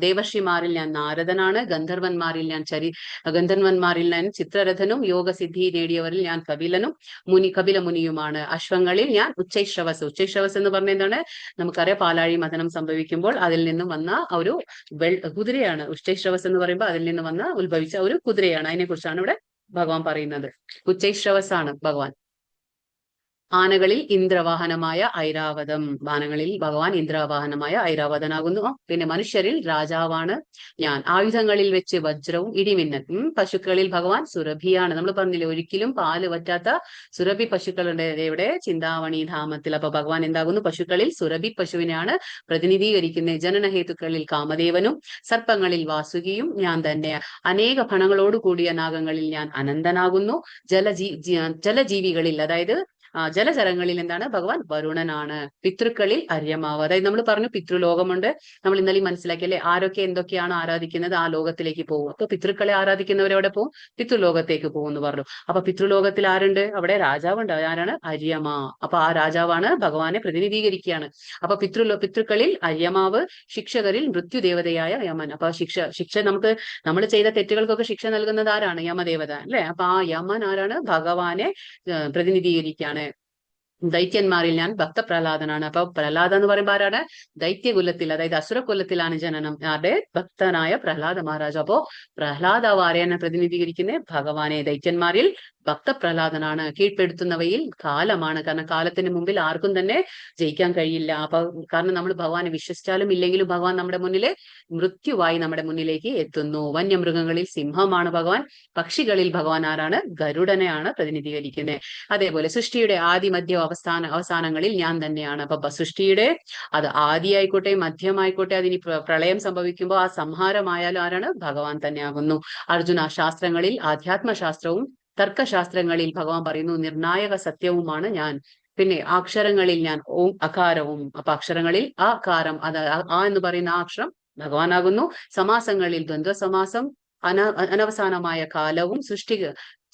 ദേവർഷിമാരിൽ ഞാൻ നാരദനാണ്. ഗന്ധർവന്മാരിൽ ഞാൻ ചിത്രരഥനും, യോഗസിദ്ധി നേടിയവരിൽ ഞാൻ കപില മുനിയുമാണ്. അശ്വങ്ങളിൽ ഞാൻ ഉച്ചൈശ്രവസ് എന്ന് പറഞ്ഞ എന്താണ്? നമുക്കറിയാം, പാലാഴി മഥനം സംഭവിക്കുമ്പോൾ അതിൽ നിന്നും വന്ന ഒരു കുതിരയാണ്. ഉച്ചൈശ്രവസ് എന്ന് പറയുമ്പോൾ അതിൽ നിന്ന് ഉത്ഭവിച്ച ഒരു കുതിരയാണ്. അതിനെ കുറിച്ചാണ് ഇവിടെ ഭഗവാൻ പറയുന്നത്. ഉച്ചൈശ്രവസാണ് ഭഗവാൻ. ആനകളിൽ ഇന്ദ്രവാഹനമായ ഐരാവതം, ആനകളിൽ ഭഗവാൻ ഇന്ദ്രവാഹനമായ ഐരാവതനാകുന്നു. പിന്നെ മനുഷ്യരിൽ രാജാവാണ് ഞാൻ. ആയുധങ്ങളിൽ വെച്ച് വജ്രവും ഇടിമിന്നൽ. പശുക്കളിൽ ഭഗവാൻ സുരഭിയാണ്. നമ്മൾ പറഞ്ഞില്ലേ, ഒരിക്കലും പാല് വറ്റാത്ത സുരഭി പശുക്കളുടെ ഇവിടെ ചിന്താമണി ധാമത്തിൽ. അപ്പൊ ഭഗവാൻ എന്താകുന്നു? പശുക്കളിൽ സുരഭി പശുവിനെയാണ് പ്രതിനിധീകരിക്കുന്നത്. ജനനഹേതുക്കളിൽ കാമദേവനും, സർപ്പങ്ങളിൽ വാസുകിയും ഞാൻ തന്നെ. അനേക ഫണങ്ങളോട് കൂടിയ നാഗങ്ങളിൽ ഞാൻ അനന്തനാകുന്നു. ജലജീവികളിൽ, അതായത് ജലചരങ്ങളിൽ എന്താണ്? ഭഗവാൻ വരുണനാണ്. പിതൃക്കളിൽ അര്യമാവ്, അതായത് നമ്മൾ പറഞ്ഞു പിതൃലോകമുണ്ട്. നമ്മൾ ഇന്നലെ മനസ്സിലാക്കിയല്ലേ, ആരൊക്കെ എന്തൊക്കെയാണ് ആരാധിക്കുന്നത് ആ ലോകത്തിലേക്ക് പോകും. അപ്പൊ പിതൃക്കളെ ആരാധിക്കുന്നവരെവിടെ പോകും? പിതൃലോകത്തേക്ക് പോകും എന്ന് പറഞ്ഞു. അപ്പൊ പിതൃലോകത്തിൽ ആരുണ്ട്? അവിടെ രാജാവുണ്ട്. ആരാണ്? അര്യമ. അപ്പൊ ആ രാജാവാണ് ഭഗവാനെ പ്രതിനിധീകരിക്കുകയാണ്. അപ്പൊ പിതൃക്കളിൽ അര്യമാവ്, ശിക്ഷകരിൽ മൃത്യുദേവതയായ യമൻ. അപ്പൊ ശിക്ഷ നമ്മൾ ചെയ്ത തെറ്റുകൾക്കൊക്കെ ശിക്ഷ നൽകുന്നത് ആരാണ്? യമദേവത അല്ലെ. അപ്പൊ ആ യമൻ ആരാണ്? ഭഗവാനെ പ്രതിനിധീകരിക്കുകയാണ്. ദൈത്യന്മാരിൽ ഞാൻ ഭക്തപ്രഹ്ലാദനാണ്. അപ്പൊ പ്രഹ്ലാദ എന്ന് പറയുമ്പോൾ ആരാണ്? ദൈത്യകുലത്തിൽ, അതായത് അസുരകുലത്തിലാണ് ജനനം. ആരുടെ? ഭക്തനായ പ്രഹ്ലാദ മഹാരാജ. അപ്പോ പ്രഹ്ലാദാവ് ആരെയാണ് പ്രതിനിധീകരിക്കുന്നത്? ഭഗവാനെ. ദൈത്യന്മാരിൽ ഭക്തപ്രഹ്ലാദനാണ്. കീഴ്പ്പെടുത്തുന്നവയിൽ കാലമാണ്. കാരണം കാലത്തിന് മുമ്പിൽ ആർക്കും തന്നെ ജയിക്കാൻ കഴിയില്ല. അപ്പൊ കാരണം നമ്മൾ ഭഗവാനെ വിശ്വസിച്ചാലും ഇല്ലെങ്കിലും ഭഗവാൻ നമ്മുടെ മുന്നിൽ മൃത്യുവായി നമ്മുടെ മുന്നിലേക്ക് എത്തുന്നു. വന്യമൃഗങ്ങളിൽ സിംഹമാണ് ഭഗവാൻ. പക്ഷികളിൽ ഭഗവാൻ ആരാണ്? ഗരുഡനെയാണ് പ്രതിനിധീകരിക്കുന്നത്. അതേപോലെ സൃഷ്ടിയുടെ ആദി മധ്യ അവസാനങ്ങളിൽ ഞാൻ തന്നെയാണ്. അപ്പൊ സൃഷ്ടിയുടെ അത് ആദിയായിക്കോട്ടെ മധ്യമായിക്കോട്ടെ, അതിന് പ്രളയം സംഭവിക്കുമ്പോൾ ആ സംഹാരമായാലും ആരാണ്? ഭഗവാൻ തന്നെയാകുന്നു. അർജുന, ശാസ്ത്രങ്ങളിൽ ആധ്യാത്മശാസ്ത്രവും തർക്കശാസ്ത്രങ്ങളിൽ ഭഗവാൻ പറയുന്നു നിർണായക സത്യവുമാണ് ഞാൻ. പിന്നെ അക്ഷരങ്ങളിൽ ഞാൻ ഓം അകാരവും. അപ്പൊ അക്ഷരങ്ങളിൽ ആ കാരം, അത് ആ എന്ന് പറയുന്ന ആ അക്ഷരം ഭഗവാനാകുന്നു. സമാസങ്ങളിൽ ദ്വന്ദ്വസമാസം, അനവസാനമായ കാലവും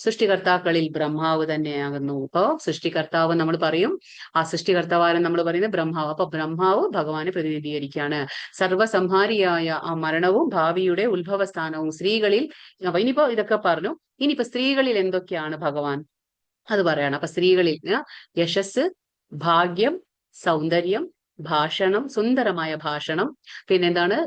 സൃഷ്ടികർത്താക്കളിൽ ബ്രഹ്മാവ് തന്നെയാകുന്നു. അപ്പോ സൃഷ്ടികർത്താവ് നമ്മൾ പറയും, ആ സൃഷ്ടികർത്താവാരെന്ന് നമ്മൾ പറയുന്നത് ബ്രഹ്മാവ്. അപ്പൊ ബ്രഹ്മാവ് ഭഗവാനെ പ്രതിനിധീകരിക്കുകയാണ്. സർവസംഹാരിയായ ആ മരണവും ഭാവിയുടെ ഉത്ഭവസ്ഥാനവും സ്ത്രീകളിൽ. അപ്പൊ ഇനിയിപ്പോ ഇതൊക്കെ പറഞ്ഞു. ഇനിയിപ്പോ സ്ത്രീകളിൽ എന്തൊക്കെയാണ് ഭഗവാൻ അത് പറയാണ്. അപ്പൊ സ്ത്രീകളിൽ യശസ്, ഭാഗ്യം, സൗന്ദര്യം, ഭാഷണം, സുന്ദരമായ ഭാഷണം, പിന്നെന്താണ്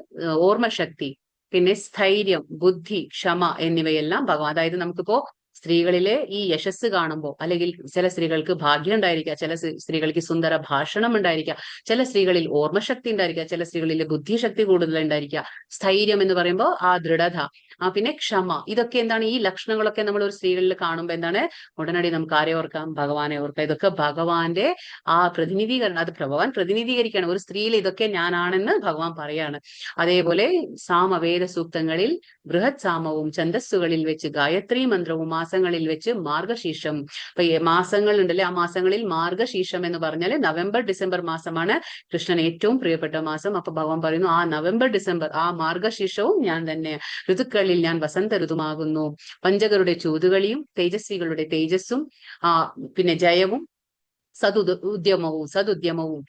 ഓർമ്മശക്തി, പിന്നെ സ്ഥൈര്യം, ബുദ്ധി, ക്ഷമ എന്നിവയെല്ലാം ഭഗവാൻ. അതായത് നമുക്കിപ്പോ സ്ത്രീകളിലെ ഈ യശസ് കാണുമ്പോൾ, അല്ലെങ്കിൽ ചില സ്ത്രീകൾക്ക് ഭാഗ്യം ഉണ്ടായിരിക്കുക, ചില സ്ത്രീകൾക്ക് സുന്ദര ഭാഷണം ഉണ്ടായിരിക്കുക, ചില സ്ത്രീകളിൽ ഓർമ്മശക്തി ഉണ്ടായിരിക്കുക, ചില സ്ത്രീകളിൽ ബുദ്ധിശക്തി കൂടുതൽ ഉണ്ടായിരിക്കുക, സ്ഥൈര്യം എന്ന് പറയുമ്പോൾ ആ ദൃഢത, പിന്നെ ക്ഷമ, ഇതൊക്കെ എന്താണ് ഈ ലക്ഷണങ്ങളൊക്കെ നമ്മൾ ഒരു സ്ത്രീകളിൽ കാണുമ്പോൾ എന്താണ് ഉടനടി നമുക്ക് ആരെ ഓർക്കാം? ഭഗവാനെ ഓർക്കാം. ഇതൊക്കെ ഭഗവാന്റെ ആ പ്രതിനിധീകരണം, അത് ഭഗവാൻ പ്രതിനിധീകരിക്കുകയാണ്. ഒരു സ്ത്രീയിൽ ഇതൊക്കെ ഞാനാണെന്ന് ഭഗവാൻ പറയാണ്. അതേപോലെ സാമവേദ സൂക്തങ്ങളിൽ ബൃഹത് സാമവും ഛന്ദസ്സുകളിൽ വെച്ച് ഗായത്രി മന്ത്രവും മാസങ്ങളിൽ വെച്ച് മാർഗശീർഷം. അപ്പൊ മാസങ്ങൾ ഉണ്ടല്ലേ, ആ മാസങ്ങളിൽ മാർഗശീർഷം എന്ന് പറഞ്ഞാൽ നവംബർ ഡിസംബർ മാസമാണ് കൃഷ്ണൻ ഏറ്റവും പ്രിയപ്പെട്ട മാസം. അപ്പൊ ഭഗവാൻ പറയുന്നു ആ നവംബർ ഡിസംബർ ആ മാർഗശീർഷവും ഞാൻ തന്നെ. ഋതുക്കളിൽ ഞാൻ വസന്ത ഋതുമാകുന്നു. പഞ്ചകരുടെ ചൂതുകളിയും തേജസ്വികളുടെ തേജസ്സും പിന്നെ ജയവും സതുദ്യമവും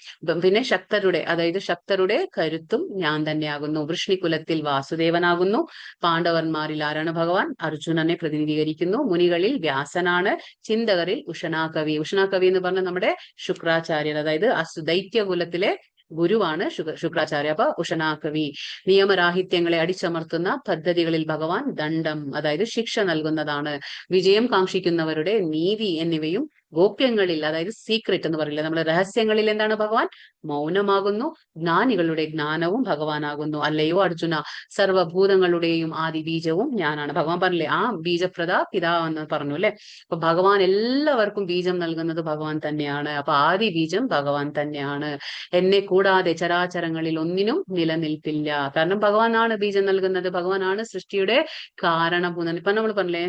പിന്നെ ശക്തരുടെ, അതായത് ശക്തരുടെ കരുത്തും ഞാൻ തന്നെയാകുന്നു. വൃഷ്ണികുലത്തിൽ വാസുദേവനാകുന്നു. പാണ്ഡവന്മാരിൽ ആരാണ് ഭഗവാൻ? അർജുനനെ പ്രതിനിധീകരിക്കുന്നു. മുനികളിൽ വ്യാസനാണ്. ചിന്തകരിൽ ഉഷനാകവി. ഉഷനാകവി എന്ന് പറഞ്ഞാൽ നമ്മുടെ ശുക്രാചാര്യർ, അതായത് ദൈത്യകുലത്തിലെ ഗുരുവാണ് ശുക്രാചാര്യ. അപ്പൊ ഉഷനാകവി. നിയമരാഹിത്യങ്ങളെ അടിച്ചമർത്തുന്ന പദ്ധതികളിൽ ഭഗവാൻ ദണ്ഡം, അതായത് ശിക്ഷ നൽകുന്നതാണ്. വിജയം കാക്ഷിക്കുന്നവരുടെ നീതി എന്നിവയും ഗോപ്യങ്ങളിൽ, അതായത് സീക്രട്ട് എന്ന് പറയില്ല, നമ്മുടെ രഹസ്യങ്ങളിൽ എന്താണ് ഭഗവാൻ? മൗനമാകുന്നു. ജ്ഞാനികളുടെ ജ്ഞാനവും ഭഗവാനാകുന്നു. അല്ലയോ അർജുന, സർവഭൂതങ്ങളുടെയും ആദി ബീജവും ഞാനാണ്. ഭഗവാൻ പറഞ്ഞില്ലേ ആ ബീജപ്രദ പിതാവെന്ന് പറഞ്ഞു അല്ലെ. അപ്പൊ ഭഗവാൻ എല്ലാവർക്കും ബീജം നൽകുന്നത് ഭഗവാൻ തന്നെയാണ്. അപ്പൊ ആദി ബീജം ഭഗവാൻ തന്നെയാണ്. എന്നെ കൂടാതെ ചരാചരങ്ങളിൽ ഒന്നിനും നിലനിൽപ്പില്ല. കാരണം ഭഗവാനാണ് ബീജം നൽകുന്നത്, ഭഗവാനാണ് സൃഷ്ടിയുടെ കാരണഭൂതൻ. ഇപ്പൊ നമ്മൾ പറഞ്ഞില്ലേ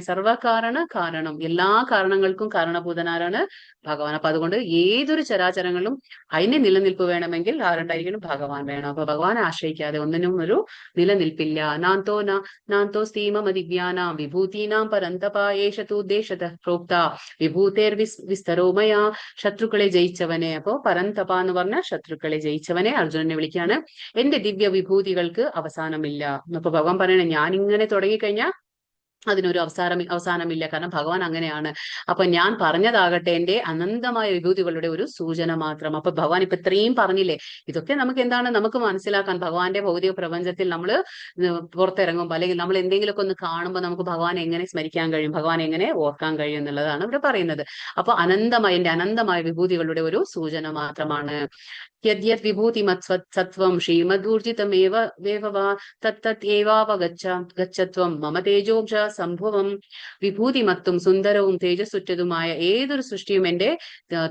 കാരണം, എല്ലാ കാരണങ്ങൾക്കും കാരണഭൂതനാരാണ്? ഭഗവാൻ. അപ്പൊ അതുകൊണ്ട് ഏതൊരു ചരാചരങ്ങളും അതിന് നിലനിൽപ്പ് വേണമെങ്കിൽ ആരുണ്ടായിരിക്കണം? ഭഗവാൻ വേണം. അപ്പൊ ഭഗവാനെ ആശ്രയിക്കാതെ ഒന്നിനും ഒരു നിലനിൽപ്പില്ല. നാന്തോ സ്ഥീമദിവ്യാനാം വിഭൂതീനാം പരന്തപായേഷതുദ്ദേശത പ്രോക്ത വിഭൂതേർ വിസ്തരോമയ. ശത്രുക്കളെ ജയിച്ചവനെ. അപ്പോ പരന്തപ എന്ന് പറഞ്ഞ ശത്രുക്കളെ ജയിച്ചവനെ അർജുനനെ വിളിക്കാണ്. എന്റെ ദിവ്യ വിഭൂതികൾക്ക് അവസാനമില്ല. അപ്പൊ ഭഗവാൻ പറയണേ ഞാനിങ്ങനെ തുടങ്ങിക്കഴിഞ്ഞാൽ അതിനൊരു അവസാനമില്ല. കാരണം ഭഗവാൻ അങ്ങനെയാണ്. അപ്പൊ ഞാൻ പറഞ്ഞതാകട്ടെ എന്റെ അനന്തമായ വിഭൂതികളുടെ ഒരു സൂചന മാത്രം. അപ്പൊ ഭഗവാൻ ഇപ്പൊ ഇത്രയും പറഞ്ഞില്ലേ, ഇതൊക്കെ നമുക്ക് എന്താണ് നമുക്ക് മനസ്സിലാക്കാൻ, ഭഗവാന്റെ ഭൗതിക പ്രപഞ്ചത്തിൽ നമ്മൾ പുറത്തിറങ്ങുമ്പോൾ അല്ലെങ്കിൽ നമ്മൾ എന്തെങ്കിലുമൊക്കെ ഒന്ന് കാണുമ്പോൾ നമുക്ക് ഭഗവാനെ എങ്ങനെ സ്മരിക്കാൻ കഴിയും, ഭഗവാനെ എങ്ങനെ ഓർക്കാൻ കഴിയും എന്നുള്ളതാണ് ഇവിടെ പറയുന്നത്. അപ്പൊ എന്റെ അനന്തമായ വിഭൂതികളുടെ ഒരു സൂചന മാത്രമാണ്. യദ്യത് വിഭൂതിമത്സത്വം ശ്രീമദൂർജിതമേവ തത്തത് മമ തേജോംശ സംഭവം. വിഭൂതിമത്തും സുന്ദരവും തേജസ്സുറ്റതുമായ ഏതൊരു സൃഷ്ടിയും എന്റെ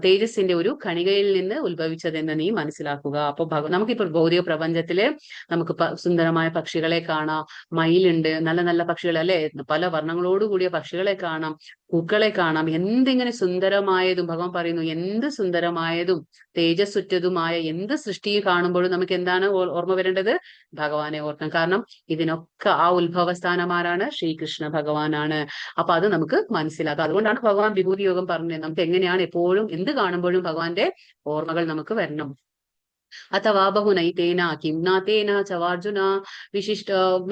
തേജസ്സിന്റെ ഒരു കണികയിൽ നിന്ന് ഉത്ഭവിച്ചതെന്ന് നീ മനസ്സിലാക്കുക. അപ്പൊ നമുക്കിപ്പോൾ ഭൗതിക പ്രപഞ്ചത്തില് നമുക്ക് സുന്ദരമായ പക്ഷികളെ കാണാം, മയിലുണ്ട്, നല്ല നല്ല പക്ഷികൾ അല്ലെ, പല വർണ്ണങ്ങളോടുകൂടിയ പക്ഷികളെ കാണാം, പൂക്കളെ കാണാം. എന്തിങ്ങനെ സുന്ദരമായതും ഭഗവാൻ പറയുന്നു, എന്ത് സുന്ദരമായതും തേജസ്സുറ്റതുമായ എന്ത് സൃഷ്ടി കാണുമ്പോഴും നമുക്ക് എന്താണ് ഓർമ്മ വരേണ്ടത്? ഭഗവാനെ ഓർക്കാം. കാരണം ഇതിനൊക്കെ ആ ഉത്ഭവസ്ഥാനമാരാണ്? ശ്രീകൃഷ്ണ ഭഗവാനാണ്. അപ്പൊ അത് നമുക്ക് മനസ്സിലാക്കാം. അതുകൊണ്ടാണ് ഭഗവാൻ വിഭൂതി യോഗം പറഞ്ഞത്. നമുക്ക് എങ്ങനെയാണ് എപ്പോഴും എന്ത് കാണുമ്പോഴും ഭഗവാന്റെ ഓർമ്മകൾ നമുക്ക് വരണം. അഥവാ ബഹുനൈതേന കിം നാതേന ചവാർജുന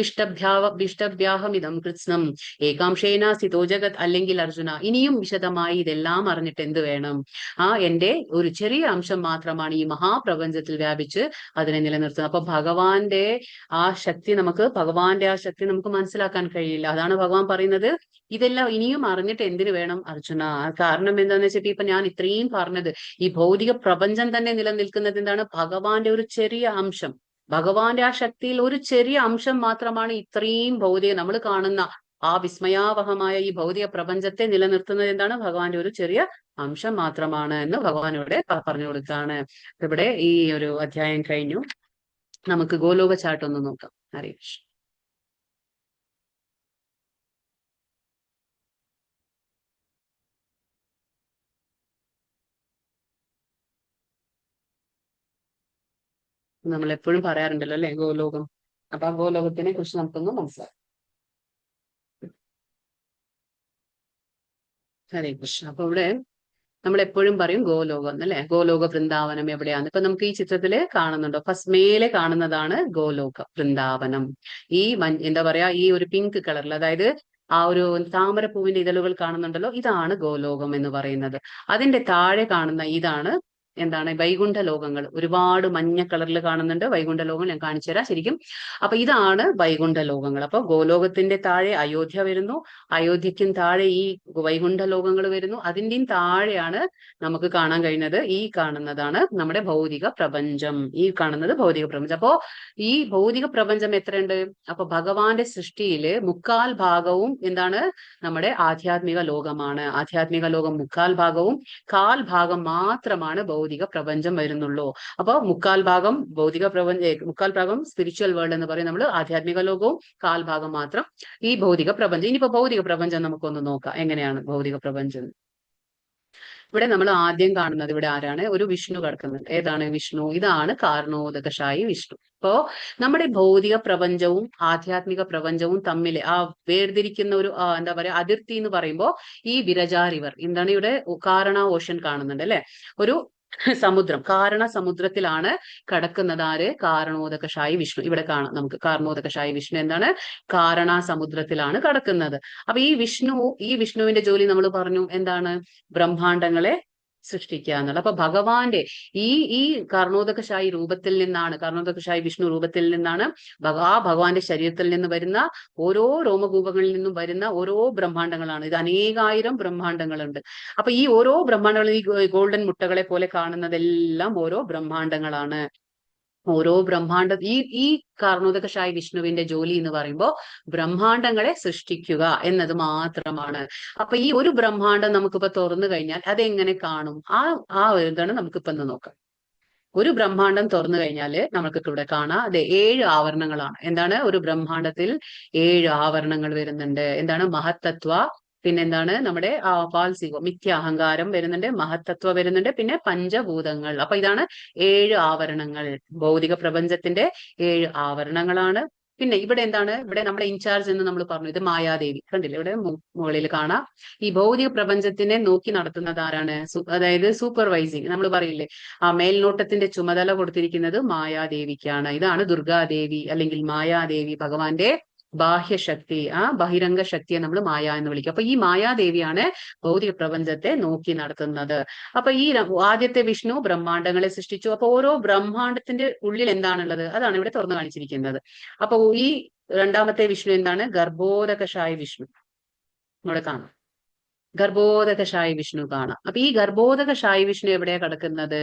വിഷ്ടഭ്യാഹമിതം കൃത്സ്നം ഏകാംശേന സ്ഥിതോ ജഗത്. അല്ലെങ്കിൽ അർജുന, ഇനിയും വിശദമായി ഇതെല്ലാം അറിഞ്ഞിട്ട് എന്ത് വേണം? എന്റെ ഒരു ചെറിയ അംശം മാത്രമാണ് ഈ മഹാപ്രപഞ്ചത്തിൽ വ്യാപിച്ച് അതിനെ നിലനിർത്തുന്നത്. അപ്പൊ ഭഗവാന്റെ ആ ശക്തി നമുക്ക് മനസ്സിലാക്കാൻ കഴിയില്ല. അതാണ് ഭഗവാൻ പറയുന്നത്, ഇതെല്ലാം ഇനിയും അറിഞ്ഞിട്ട് എന്തിനു വേണം അർജുന? കാരണം എന്താന്ന് വെച്ചിട്ട് ഇപ്പൊ ഞാൻ ഇത്രയും പറഞ്ഞത്, ഈ ഭൗതിക പ്രപഞ്ചം തന്നെ നിലനിൽക്കുന്നത് എന്താണ്? ഭഗവാന്റെ ഒരു ചെറിയ അംശം, ഭഗവാന്റെ ആ ശക്തിയിൽ ഒരു ചെറിയ അംശം മാത്രമാണ് ഇത്രയും ഭൗതിക നമ്മൾ കാണുന്ന ആ വിസ്മയാവഹമായ ഈ ഭൗതിക പ്രപഞ്ചത്തെ നിലനിർത്തുന്നത് എന്താണ്? ഭഗവാന്റെ ഒരു ചെറിയ അംശം മാത്രമാണ് എന്ന് ഭഗവാൻ ഇവിടെ പറഞ്ഞു കൊടുക്കാണ്. ഇവിടെ ഈ ഒരു അധ്യായം കഴിഞ്ഞു. നമുക്ക് ഗോലോക ചാട്ട് ഒന്ന് നോക്കാം. ഹരേ കൃഷ്ണ. നമ്മൾ എപ്പോഴും പറയാറുണ്ടല്ലോ അല്ലെ, ഗോലോകം അപ്പൊ ആ ഗോലോകത്തിനെ കുറിച്ച് നമുക്കൊന്ന് മനസ്സിലാക്കാം. ഹരേ കൃഷ്ണ. അപ്പൊ ഇവിടെ നമ്മൾ എപ്പോഴും പറയും ഗോലോകം എന്നല്ലേ, ഗോലോക വൃന്ദാവനം എവിടെയാണ്. ഇപ്പൊ നമുക്ക് ഈ ചിത്രത്തില് കാണുന്നുണ്ടോ, ഫസ്റ്റ് മേലെ കാണുന്നതാണ് ഗോലോക വൃന്ദാവനം. ഈ എന്താ പറയാ, ഈ ഒരു പിങ്ക് കളറിൽ, അതായത് ആ ഒരു താമരപ്പൂവിന്റെ ഇതളുകൾ കാണുന്നുണ്ടല്ലോ, ഇതാണ് ഗോലോകം എന്ന് പറയുന്നത്. അതിന്റെ താഴെ കാണുന്ന ഇതാണ് എന്താണ്, വൈകുണ്ഠ ലോകങ്ങൾ. ഒരുപാട് മഞ്ഞ കളറിൽ കാണുന്നുണ്ട് വൈകുണ്ഠ ലോകങ്ങൾ, ഞാൻ കാണിച്ചു തരാം ശരിക്കും. അപ്പൊ ഇതാണ് വൈകുണ്ഠ ലോകങ്ങൾ. അപ്പൊ ഗോലോകത്തിന്റെ താഴെ അയോധ്യ വരുന്നു, അയോധ്യയ്ക്കും താഴെ ഈ വൈകുണ്ഠ ലോകങ്ങൾ വരുന്നു, അതിന്റെയും താഴെയാണ് നമുക്ക് കാണാൻ കഴിയുന്നത് ഈ കാണുന്നതാണ് നമ്മുടെ ഭൗതിക പ്രപഞ്ചം. ഈ കാണുന്നത് ഭൗതിക പ്രപഞ്ചം. അപ്പോ ഈ ഭൗതിക പ്രപഞ്ചം എത്രയുണ്ട്? അപ്പൊ ഭഗവാന്റെ സൃഷ്ടിയില് 3/4 ഭാഗവും എന്താണ്, നമ്മുടെ ആധ്യാത്മിക ലോകമാണ്. ആധ്യാത്മിക ലോകം 3/4 ഭാഗവും 1/4 ഭാഗം മാത്രമാണ് ഭൗതിക പ്രപഞ്ചം വരുന്നുള്ളൂ. അപ്പൊ 3/4 ഭാഗം ഭൗതിക പ്രപഞ്ചം, 3/4 ഭാഗം സ്പിരിച്വൽ വേൾഡ് എന്ന് പറയും നമ്മൾ, ആധ്യാത്മിക ലോകവും 1/4 ഭാഗം മാത്രം ഈ ഭൗതിക പ്രപഞ്ചം. ഇനിയിപ്പോ ഭൗതിക പ്രപഞ്ചം നമുക്കൊന്ന് നോക്കാം, എങ്ങനെയാണ് ഭൗതിക പ്രപഞ്ചം. ഇവിടെ നമ്മൾ ആദ്യം കാണുന്നത് ഇവിടെ ആരാണ്, ഒരു വിഷ്ണു കിടക്കുന്നുണ്ട്. ഏതാണ് വിഷ്ണു? ഇതാണ് കാരണോദകശായി വിഷ്ണു. അപ്പോ നമ്മുടെ ഭൗതിക പ്രപഞ്ചവും ആധ്യാത്മിക പ്രപഞ്ചവും തമ്മിൽ ആ വേർതിരിക്കുന്ന ഒരു എന്താ പറയാ അതിർത്തി എന്ന് പറയുമ്പോൾ ഈ വിരജാ റിവർ, എന്താണ് ഇവിടെ കാരണ ഓഷൻ കാണുന്നുണ്ട് അല്ലെ, ഒരു സമുദ്രം, കാരണ സമുദ്രത്തിലാണ് കടക്കുന്നത് ആര്? കാരണോദകശായി വിഷ്ണു. ഇവിടെ കാണാം നമുക്ക് കാരണോദകശായി വിഷ്ണു എന്താണ്, കാരണ സമുദ്രത്തിലാണ് കടക്കുന്നത്. അപ്പൊ ഈ വിഷ്ണുവിന്റെ ജോലി നമ്മൾ പറഞ്ഞു എന്താണ്, ബ്രഹ്മാണ്ടങ്ങളെ സൃഷ്ടിക്കുക എന്നുള്ളത്. അപ്പൊ ഭഗവാന്റെ ഈ കാരണോദകശായി രൂപത്തിൽ നിന്നാണ്, കാരണോദകശായി വിഷ്ണു രൂപത്തിൽ നിന്നാണ് ഭഗവാന്റെ ശരീരത്തിൽ നിന്ന് വരുന്ന ഓരോ രോമകൂപങ്ങളിൽ നിന്നും വരുന്ന ഓരോ ബ്രഹ്മാണ്ടങ്ങളാണ്. ഇത് അനേകായിരം ബ്രഹ്മാണ്ടങ്ങളുണ്ട്. അപ്പൊ ഈ ഓരോ ബ്രഹ്മാണ്ടങ്ങളും ഈ ഗോൾഡൻ മുട്ടകളെ പോലെ കാണുന്നതെല്ലാം ഓരോ ബ്രഹ്മാണ്ടങ്ങളാണ്. ഓരോ ബ്രഹ്മാണ്ട ഈ കാരണോദകശായി വിഷ്ണുവിന്റെ ജോലി എന്ന് പറയുമ്പോൾ ബ്രഹ്മാണ്ടങ്ങളെ സൃഷ്ടിക്കുക എന്നത് മാത്രമാണ്. അപ്പൊ ഈ ഒരു ബ്രഹ്മാണ്ടം നമുക്കിപ്പോ തുറന്നു കഴിഞ്ഞാൽ അതെങ്ങനെ കാണും? ആ എന്താണ് നമുക്കിപ്പോ ഒന്ന് നോക്കാം. ഒരു ബ്രഹ്മാണ്ടം തുറന്നു കഴിഞ്ഞാൽ നമുക്ക് ഇവിടെ കാണാം, അതെ 7 ആവരണങ്ങളാണ്. എന്താണ്, ഒരു ബ്രഹ്മാണ്ടത്തിൽ 7 ആവരണങ്ങൾ വരുന്നുണ്ട്. എന്താണ്, മഹത്തത്വ, പിന്നെന്താണ് നമ്മുടെ ഫാൽസികോ മിഥ്യ അഹങ്കാരം വരുന്നുണ്ട്, മഹത്തത്വ വരുന്നുണ്ട്, പിന്നെ പഞ്ചഭൂതങ്ങൾ. അപ്പൊ ഇതാണ് 7 ആവരണങ്ങൾ. ഭൗതിക പ്രപഞ്ചത്തിന്റെ 7 ആവരണങ്ങളാണ്. പിന്നെ ഇവിടെ എന്താണ്, ഇവിടെ നമ്മുടെ ഇൻചാർജ് എന്ന് നമ്മൾ പറഞ്ഞു, ഇത് മായാദേവി. കണ്ടില്ലേ ഇവിടെ മുകളിൽ കാണാം. ഈ ഭൗതിക പ്രപഞ്ചത്തിനെ നോക്കി നടത്തുന്നത് ആരാണ്? അതായത് സൂപ്പർവൈസിങ് നമ്മൾ പറയില്ലേ, ആ മേൽനോട്ടത്തിന്റെ ചുമതല കൊടുത്തിരിക്കുന്നത് മായാദേവിക്കാണ്. ഇതാണ് ദുർഗാദേവി അല്ലെങ്കിൽ മായാദേവി, ഭഗവാന്റെ ബാഹ്യശക്തി, ആ ബഹിരംഗ ശക്തിയെ നമ്മൾ മായ എന്ന് വിളിക്കും. അപ്പൊ ഈ മായാദേവിയാണ് ഭൗതിക പ്രപഞ്ചത്തെ നോക്കി നടത്തുന്നത്. അപ്പൊ ഈ ആദ്യത്തെ വിഷ്ണു ബ്രഹ്മാണ്ടങ്ങളെ സൃഷ്ടിച്ചു. അപ്പൊ ഓരോ ബ്രഹ്മാണ്ടത്തിന്റെ ഉള്ളിൽ എന്താണുള്ളത് അതാണ് ഇവിടെ തുറന്നു കാണിച്ചിരിക്കുന്നത്. അപ്പൊ ഈ രണ്ടാമത്തെ വിഷ്ണു എന്താണ്, ഗർഭോദകശായി വിഷ്ണു. ഇവിടെ കാണാം, ഗർഭോദകശായി വിഷ്ണു കാണാം. അപ്പൊ ഈ ഗർഭോദകശായി വിഷ്ണു എവിടെയാ കിടക്കുന്നത്?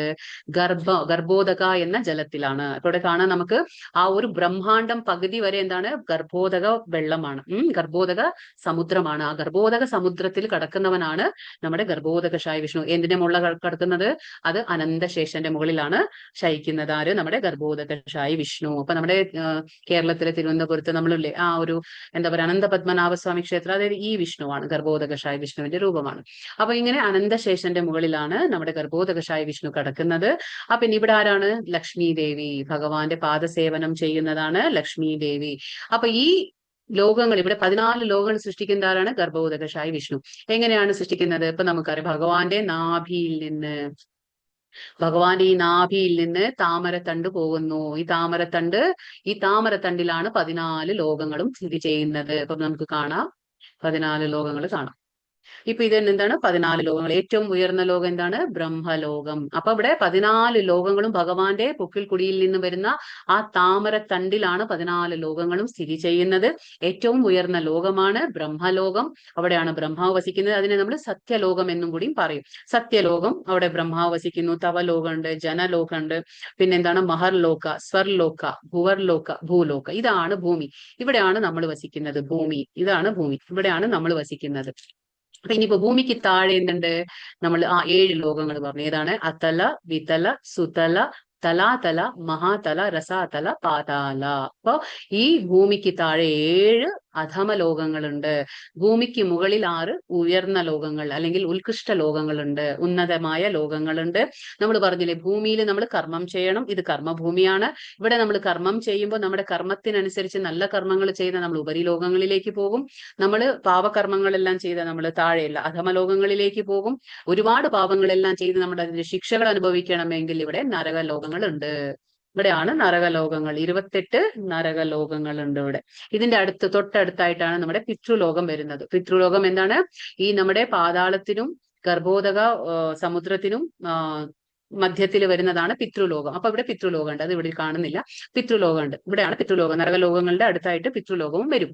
ഗർഭോദക എന്ന ജലത്തിലാണ്. അപ്പൊ ഇവിടെ കാണാൻ നമുക്ക് ആ ഒരു ബ്രഹ്മാണ്ടം പകുതി വരെ എന്താണ്, ഗർഭോദക വെള്ളമാണ്, ഗർഭോദക സമുദ്രമാണ്. ആ ഗർഭോദക സമുദ്രത്തിൽ കിടക്കുന്നവനാണ് നമ്മുടെ ഗർഭോദകശായി വിഷ്ണു. എന്തിന്റെ മുകളിൽ കിടക്കുന്നത്? അത് അനന്തശേഷന്റെ മുകളിലാണ് ശയിക്കുന്നത്. ആര്? നമ്മുടെ ഗർഭോദകശായി വിഷ്ണു. അപ്പൊ നമ്മുടെ കേരളത്തിലെ തിരുവനന്തപുരത്ത് നമ്മളില്ലേ ആ ഒരു എന്താ പറയുക അനന്തപത്മനാഭസ്വാമി ക്ഷേത്രം, അതായത് ഈ വിഷ്ണുവാണ്, ഗർഭോദകശായി വിഷ്ണുവിന്റെ രൂപമാണ്. അപ്പൊ ഇങ്ങനെ അനന്തശേഷന്റെ മുകളിലാണ് നമ്മുടെ ഗർഭോദകശായി വിഷ്ണു കിടക്കുന്നത്. അപ്പൊ ഇവിടെ ആരാണ്? ലക്ഷ്മി ദേവി. ഭഗവാന്റെ പാദസേവനം ചെയ്യുന്നതാണ് ലക്ഷ്മി ദേവി. അപ്പൊ ഈ ലോകങ്ങൾ, ഇവിടെ 14 ലോകങ്ങൾ സൃഷ്ടിക്കുന്ന ആരാണ്? ഗർഭോദകശായി വിഷ്ണു. എങ്ങനെയാണ് സൃഷ്ടിക്കുന്നത്? ഇപ്പൊ നമുക്കറിയാം, ഭഗവാന്റെ നാഭിയിൽ നിന്ന് താമരത്തണ്ട് പോകുന്നു. ഈ താമരത്തണ്ടിലാണ് 14 ലോകങ്ങളും സ്ഥിതി ചെയ്യുന്നത്. അപ്പൊ നമുക്ക് കാണാം 14 ലോകങ്ങൾ കാണാം. ഇപ്പൊ ഇത് എന്താണ്? 14 ലോകങ്ങൾ. ഏറ്റവും ഉയർന്ന ലോകം എന്താണ്? ബ്രഹ്മലോകം. അപ്പൊ ഇവിടെ 14 ലോകങ്ങളും ഭഗവാന്റെ പൊക്കിൽ കുടിയിൽ നിന്ന് വരുന്ന ആ താമരത്തണ്ടിലാണ് 14 ലോകങ്ങളും സ്ഥിതി ചെയ്യുന്നത്. ഏറ്റവും ഉയർന്ന ലോകമാണ് ബ്രഹ്മലോകം. അവിടെയാണ് ബ്രഹ്മാവ് വസിക്കുന്നത്. അതിനെ നമ്മൾ സത്യലോകം എന്നും കൂടിയും പറയും. സത്യലോകം, അവിടെ ബ്രഹ്മാവ് വസിക്കുന്നു. തവലോകമുണ്ട്, ജനലോകമുണ്ട്, പിന്നെന്താണ് മഹർലോക, സ്വർലോക, ഭുവർലോക, ഭൂലോക. ഇതാണ് ഭൂമി. ഇവിടെയാണ് നമ്മൾ വസിക്കുന്നത്. ഭൂമി, ഇതാണ് ഭൂമി. ഇവിടെയാണ് നമ്മൾ വസിക്കുന്നത്. അപ്പൊ ഇനിയിപ്പോ ഭൂമിക്ക് താഴെ എന്തുണ്ട്? നമ്മൾ 7 ലോകങ്ങൾ പറഞ്ഞു. ഏതാണ്? അതല, വിതല, സുതല, തലാതല, മഹാതല, രസാതല, പാതാല. അപ്പൊ ഈ ഭൂമിക്ക് താഴെ 7 അധമ ലോകങ്ങളുണ്ട്. ഭൂമിക്ക് മുകളിൽ 6 ഉയർന്ന ലോകങ്ങൾ അല്ലെങ്കിൽ ഉത്കൃഷ്ട ലോകങ്ങളുണ്ട്, ഉന്നതമായ ലോകങ്ങളുണ്ട്. നമ്മൾ പറഞ്ഞില്ലേ ഭൂമിയിൽ നമ്മൾ കർമ്മം ചെയ്യണം, ഇത് കർമ്മഭൂമിയാണ്. ഇവിടെ നമ്മൾ കർമ്മം ചെയ്യുമ്പോൾ നമ്മുടെ കർമ്മത്തിനനുസരിച്ച് നല്ല കർമ്മങ്ങൾ ചെയ്ത നമ്മൾ ഉപരിലോകങ്ങളിലേക്ക് പോകും. നമ്മൾ പാപകർമ്മങ്ങളെല്ലാം ചെയ്ത നമ്മൾ താഴെയല്ല അധമലോകങ്ങളിലേക്ക് പോകും. ഒരുപാട് പാപങ്ങളെല്ലാം ചെയ്ത് നമ്മുടെ അതിന്റെ ശിക്ഷകൾ അനുഭവിക്കണമെങ്കിൽ ഇവിടെ നരകലോകങ്ങളുണ്ട്. ഇവിടെയാണ് നരകലോകങ്ങൾ. 28 നരകലോകങ്ങളുണ്ട് ഇവിടെ. ഇതിന്റെ തൊട്ടടുത്തായിട്ടാണ് നമ്മുടെ പിതൃലോകം വരുന്നത്. പിതൃലോകം എന്താണ്? ഈ നമ്മുടെ പാതാളത്തിനും ഗർഭോദക സമുദ്രത്തിനും മധ്യത്തിൽ വരുന്നതാണ് പിതൃലോകം. അപ്പൊ ഇവിടെ പിതൃലോകം ഉണ്ട്, അത് ഇവിടെ കാണുന്നില്ല. പിതൃലോകം ഉണ്ട്, ഇവിടെയാണ് പിതൃലോകം. നരകലോകങ്ങളുടെ അടുത്തായിട്ട് പിതൃലോകവും വരും.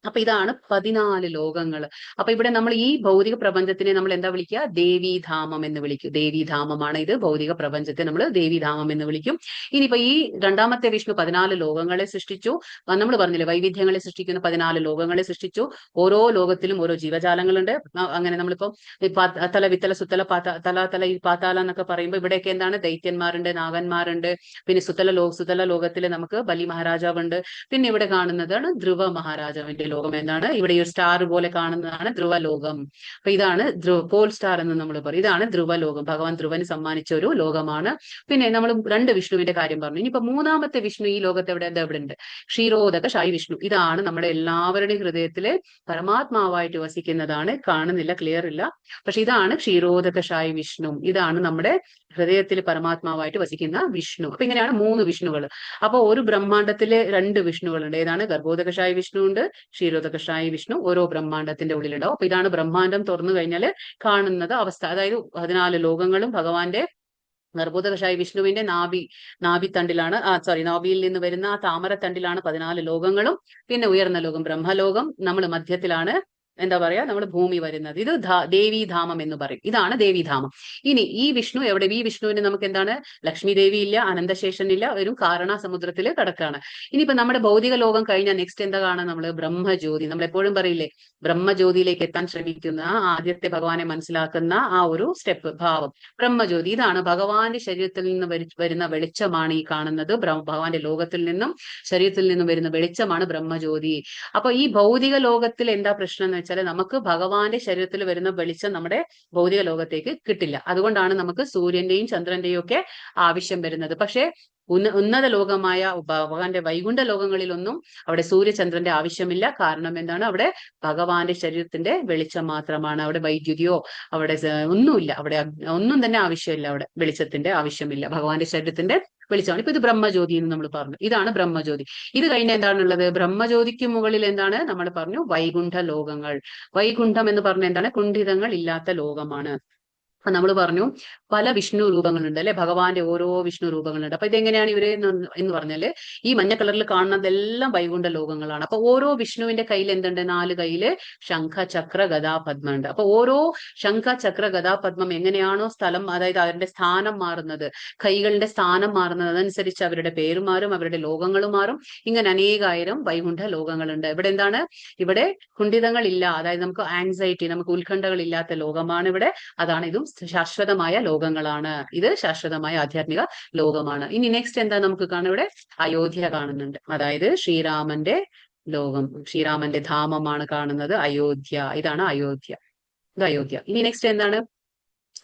അപ്പൊ ഇതാണ് 14 ലോകങ്ങൾ. അപ്പൊ ഇവിടെ നമ്മൾ ഈ ഭൗതിക പ്രപഞ്ചത്തിനെ നമ്മൾ എന്താ വിളിക്കുക? ദേവീധാമം എന്ന് വിളിക്കും. ദേവീധാമമാണ് ഇത്. ഭൗതിക പ്രപഞ്ചത്തെ നമ്മൾ ദേവീധാമം എന്ന് വിളിക്കും. ഇനിയിപ്പോ ഈ രണ്ടാമത്തെ വിഷ്ണു 14 ലോകങ്ങളെ സൃഷ്ടിച്ചു. നമ്മൾ പറഞ്ഞില്ലേ വൈവിധ്യങ്ങളെ സൃഷ്ടിക്കുന്ന 14 ലോകങ്ങളെ സൃഷ്ടിച്ചു. ഓരോ ലോകത്തിലും ഓരോ ജീവജാലങ്ങളുണ്ട്. അങ്ങനെ നമ്മളിപ്പോ തല വിത്തല സുത്തല തല ഈ പാതാല എന്നൊക്കെ പറയുമ്പോൾ ഇവിടെയൊക്കെ എന്താണ്? ദൈത്യന്മാരുണ്ട്, നാഗന്മാരുണ്ട്. പിന്നെ സുതല ലോകത്തിൽ നമുക്ക് ബലി മഹാരാജാവുണ്ട്. പിന്നെ ഇവിടെ കാണുന്നതാണ് ധ്രുവ മഹാരാജാവിന്റെ ലോകം. എന്താണ്? ഇവിടെ ഈ സ്റ്റാർ പോലെ കാണുന്നതാണ് ധ്രുവലോകം. അപ്പൊ ഇതാണ് പോൾ സ്റ്റാർ എന്ന് നമ്മൾ പറയും. ഇതാണ് ധ്രുവലോകം. ഭഗവാൻ ധ്രുവന് സമ്മാനിച്ച ഒരു ലോകമാണ്. പിന്നെ നമ്മൾ 2 വിഷ്ണുവിന്റെ കാര്യം പറഞ്ഞു. ഇനിയിപ്പോ മൂന്നാമത്തെ വിഷ്ണു ഈ ലോകത്ത് എവിടെ ഉണ്ട്? ക്ഷീരോദക ഷായി വിഷ്ണു. ഇതാണ് നമ്മുടെ എല്ലാവരുടെയും ഹൃദയത്തിലെ പരമാത്മാവായിട്ട് വസിക്കുന്നതാണ്. കാണുന്നില്ല, ക്ലിയർ ഇല്ല. പക്ഷെ ഇതാണ് ക്ഷീരോദക ഷായി വിഷ്ണു. ഇതാണ് നമ്മുടെ ഹൃദയത്തിൽ പരമാത്മാവായിട്ട് വസിക്കുന്ന വിഷ്ണു. അപ്പൊ ഇങ്ങനെയാണ് 3 വിഷ്ണുകൾ. അപ്പൊ ഒരു ബ്രഹ്മാണ്ടത്തില് 2 വിഷ്ണുകളുണ്ട്. ഏതാണ്? ഗർഭോദകശായി വിഷ്ണു ഉണ്ട്, ക്ഷീരോദകശായി വിഷ്ണു. ഓരോ ബ്രഹ്മാണ്ടത്തിന്റെ ഉള്ളിലുണ്ടാവും. അപ്പൊ ഇതാണ് ബ്രഹ്മാണ്ടം തുറന്നു കഴിഞ്ഞാൽ കാണുന്നത് അവസ്ഥ. അതായത് 14 ലോകങ്ങളും ഭഗവാന്റെ ഗർഭോദകശായി വിഷ്ണുവിന്റെ നാഭിത്തണ്ടിലാണ് നാഭിയിൽ നിന്ന് വരുന്ന ആ താമരത്തണ്ടിലാണ് 14 ലോകങ്ങളും. പിന്നെ ഉയർന്ന ലോകം ബ്രഹ്മലോകം. നമ്മൾ മധ്യത്തിലാണ് എന്താ പറയാ നമ്മൾ ഭൂമി വരുന്നത്. ഇത് ദേവീധാമം എന്ന് പറയും. ഇതാണ് ദേവീധാമം. ഇനി ഈ വിഷ്ണു എവിടെ? ഈ വിഷ്ണുവിന് നമുക്ക് എന്താണ്? ലക്ഷ്മി ദേവി ഇല്ല, അനന്തശേഷൻ ഇല്ല, ഒരു കാരണസമുദ്രത്തിൽ കിടക്കാണ്. ഇനിയിപ്പോ നമ്മുടെ ഭൗതിക ലോകം കഴിഞ്ഞാൽ നെക്സ്റ്റ് എന്താ കാണാൻ? നമ്മള് ബ്രഹ്മജ്യോതി. നമ്മൾ എപ്പോഴും പറയില്ലേ ബ്രഹ്മജ്യോതിയിലേക്ക് എത്താൻ ശ്രമിക്കുന്ന ആദ്യത്തെ ഭഗവാനെ മനസ്സിലാക്കുന്ന ആ ഒരു സ്റ്റെപ്പ് ഭാവം ബ്രഹ്മജ്യോതി. ഇതാണ് ഭഗവാന്റെ ശരീരത്തിൽ നിന്ന് വരുന്ന വെളിച്ചമാണ് ഈ കാണുന്നത്. ഭഗവാന്റെ ലോകത്തിൽ നിന്നും ശരീരത്തിൽ നിന്നും വരുന്ന വെളിച്ചമാണ് ബ്രഹ്മജ്യോതി. അപ്പൊ ഈ ഭൗതിക ലോകത്തിൽ എന്താ പ്രശ്നം എന്ന് വെച്ചാൽ നമുക്ക് ഭഗവാന്റെ ശരീരത്തിൽ വരുന്ന വെളിച്ചം നമ്മുടെ ഭൗതിക ലോകത്തേക്ക് കിട്ടില്ല. അതുകൊണ്ടാണ് നമുക്ക് സൂര്യന്റെയും ചന്ദ്രന്റെയും ഒക്കെ ആവശ്യം വരുന്നത്. പക്ഷെ ഉന്നത ലോകമായ ഭഗവാന്റെ വൈകുണ്ഠ ലോകങ്ങളിലൊന്നും അവിടെ സൂര്യചന്ദ്രന്റെ ആവശ്യമില്ല. കാരണം എന്താണ്? അവിടെ ഭഗവാന്റെ ശരീരത്തിന്റെ വെളിച്ചം മാത്രമാണ്. അവിടെ വൈദ്യുതിയോ അവിടെ ഒന്നുമില്ല. അവിടെ ഒന്നും തന്നെ ആവശ്യമില്ല. അവിടെ വെളിച്ചത്തിന്റെ ആവശ്യമില്ല. ഭഗവാന്റെ ശരീരത്തിന്റെ വെളിച്ചമാണ്. ഇപ്പൊ ഇത് ബ്രഹ്മജ്യോതി എന്ന് നമ്മൾ പറഞ്ഞു. ഇതാണ് ബ്രഹ്മജ്യോതി. ഇത് കഴിഞ്ഞ എന്താണുള്ളത്? ബ്രഹ്മജ്യോതിക്ക് മുകളിൽ എന്താണ്? നമ്മൾ പറഞ്ഞു വൈകുണ്ഠ ലോകങ്ങൾ. വൈകുണ്ഠം എന്ന് പറഞ്ഞ എന്താണ്? കുണ്ഠിതങ്ങൾ ഇല്ലാത്ത ലോകമാണ്. അപ്പൊ നമ്മൾ പറഞ്ഞു പല വിഷ്ണു രൂപങ്ങളുണ്ട് അല്ലെ? ഭഗവാന്റെ ഓരോ വിഷ്ണു രൂപങ്ങളുണ്ട്. അപ്പൊ ഇതെങ്ങനെയാണ് ഇവര് എന്ന് പറഞ്ഞാല് ഈ മഞ്ഞ കളറിൽ കാണുന്നതെല്ലാം വൈകുണ്ഠ ലോകങ്ങളാണ്. അപ്പൊ ഓരോ വിഷ്ണുവിന്റെ കയ്യിൽ എന്തുണ്ട്? 4 കയ്യില് ശംഖ ചക്ര ഗദാ പദ്മം ഉണ്ട്. അപ്പൊ ഓരോ ശംഖ ചക്ര ഗദാ പദ്മം എങ്ങനെയാണോ സ്ഥലം, അതായത് അവരുടെ സ്ഥാനം മാറുന്നത്, കൈകളുടെ സ്ഥാനം മാറുന്നത്, അതനുസരിച്ച് അവരുടെ പേര് മാറും, അവരുടെ ലോകങ്ങളും മാറും. ഇങ്ങനെ അനേകായിരം വൈകുണ്ഠ ലോകങ്ങളുണ്ട്. ഇവിടെ എന്താണ്? ഇവിടെ കുണ്ഠിതങ്ങളില്ല, അതായത് നമുക്ക് ആങ്സൈറ്റി, നമുക്ക് ഉത്കണ്ഠകൾ ഇല്ലാത്ത ലോകമാണ് ഇവിടെ. അതാണ് ഇതും ശാശ്വതമായ ലോകങ്ങളാണ്. ഇത് ശാശ്വതമായ ആധ്യാത്മിക ലോകമാണ്. ഇനി നെക്സ്റ്റ് എന്താ നമുക്ക് കാണാം? ഇവിടെ അയോധ്യ കാണുന്നുണ്ട്. അതായത് ശ്രീരാമന്റെ ലോകം, ശ്രീരാമന്റെ ധാമമാണ് കാണുന്നത് അയോധ്യ. ഇതാണ് അയോധ്യ. ഇത് അയോധ്യ. ഇനി നെക്സ്റ്റ് എന്താണ്?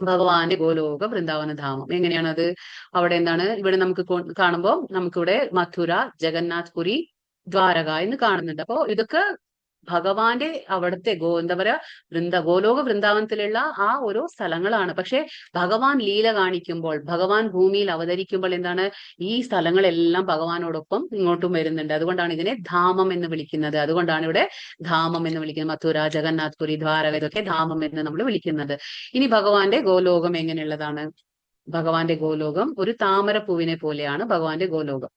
ഭഗവാന്റെ ഗോലോക വൃന്ദാവന ധാമം. എങ്ങനെയാണത്? അവിടെ എന്താണ്? ഇവിടെ നമുക്ക് കാണുമ്പോൾ നമുക്കിവിടെ മഥുര, ജഗന്നാഥ് പുരി, ദ്വാരക എന്ന് കാണുന്നുണ്ട്. അപ്പോ ഇതൊക്കെ ഭഗവാന്റെ അവിടുത്തെ എന്താ പറയാ ഗോലോക വൃന്ദാവനത്തിലുള്ള ആ ഓരോ സ്ഥലങ്ങളാണ്. പക്ഷെ ഭഗവാൻ ലീല കാണിക്കുമ്പോൾ, ഭഗവാൻ ഭൂമിയിൽ അവതരിക്കുമ്പോൾ എന്താണ്? ഈ സ്ഥലങ്ങളെല്ലാം ഭഗവാനോടൊപ്പം ഇങ്ങോട്ടും വരുന്നുണ്ട്. അതുകൊണ്ടാണ് ഇതിനെ ധാമം എന്ന് വിളിക്കുന്നത്. അതുകൊണ്ടാണ് ഇവിടെ ധാമം എന്ന് വിളിക്കുന്നത്. മഥുര, ജഗന്നാഥ് പുരി, ദ്വാരക ഇതൊക്കെ ധാമം എന്ന് നമ്മൾ വിളിക്കുന്നത്. ഇനി ഭഗവാന്റെ ഗോലോകം എങ്ങനെയുള്ളതാണ്? ഭഗവാന്റെ ഗോലോകം ഒരു താമരപ്പൂവിനെ പോലെയാണ് ഭഗവാന്റെ ഗോലോകം.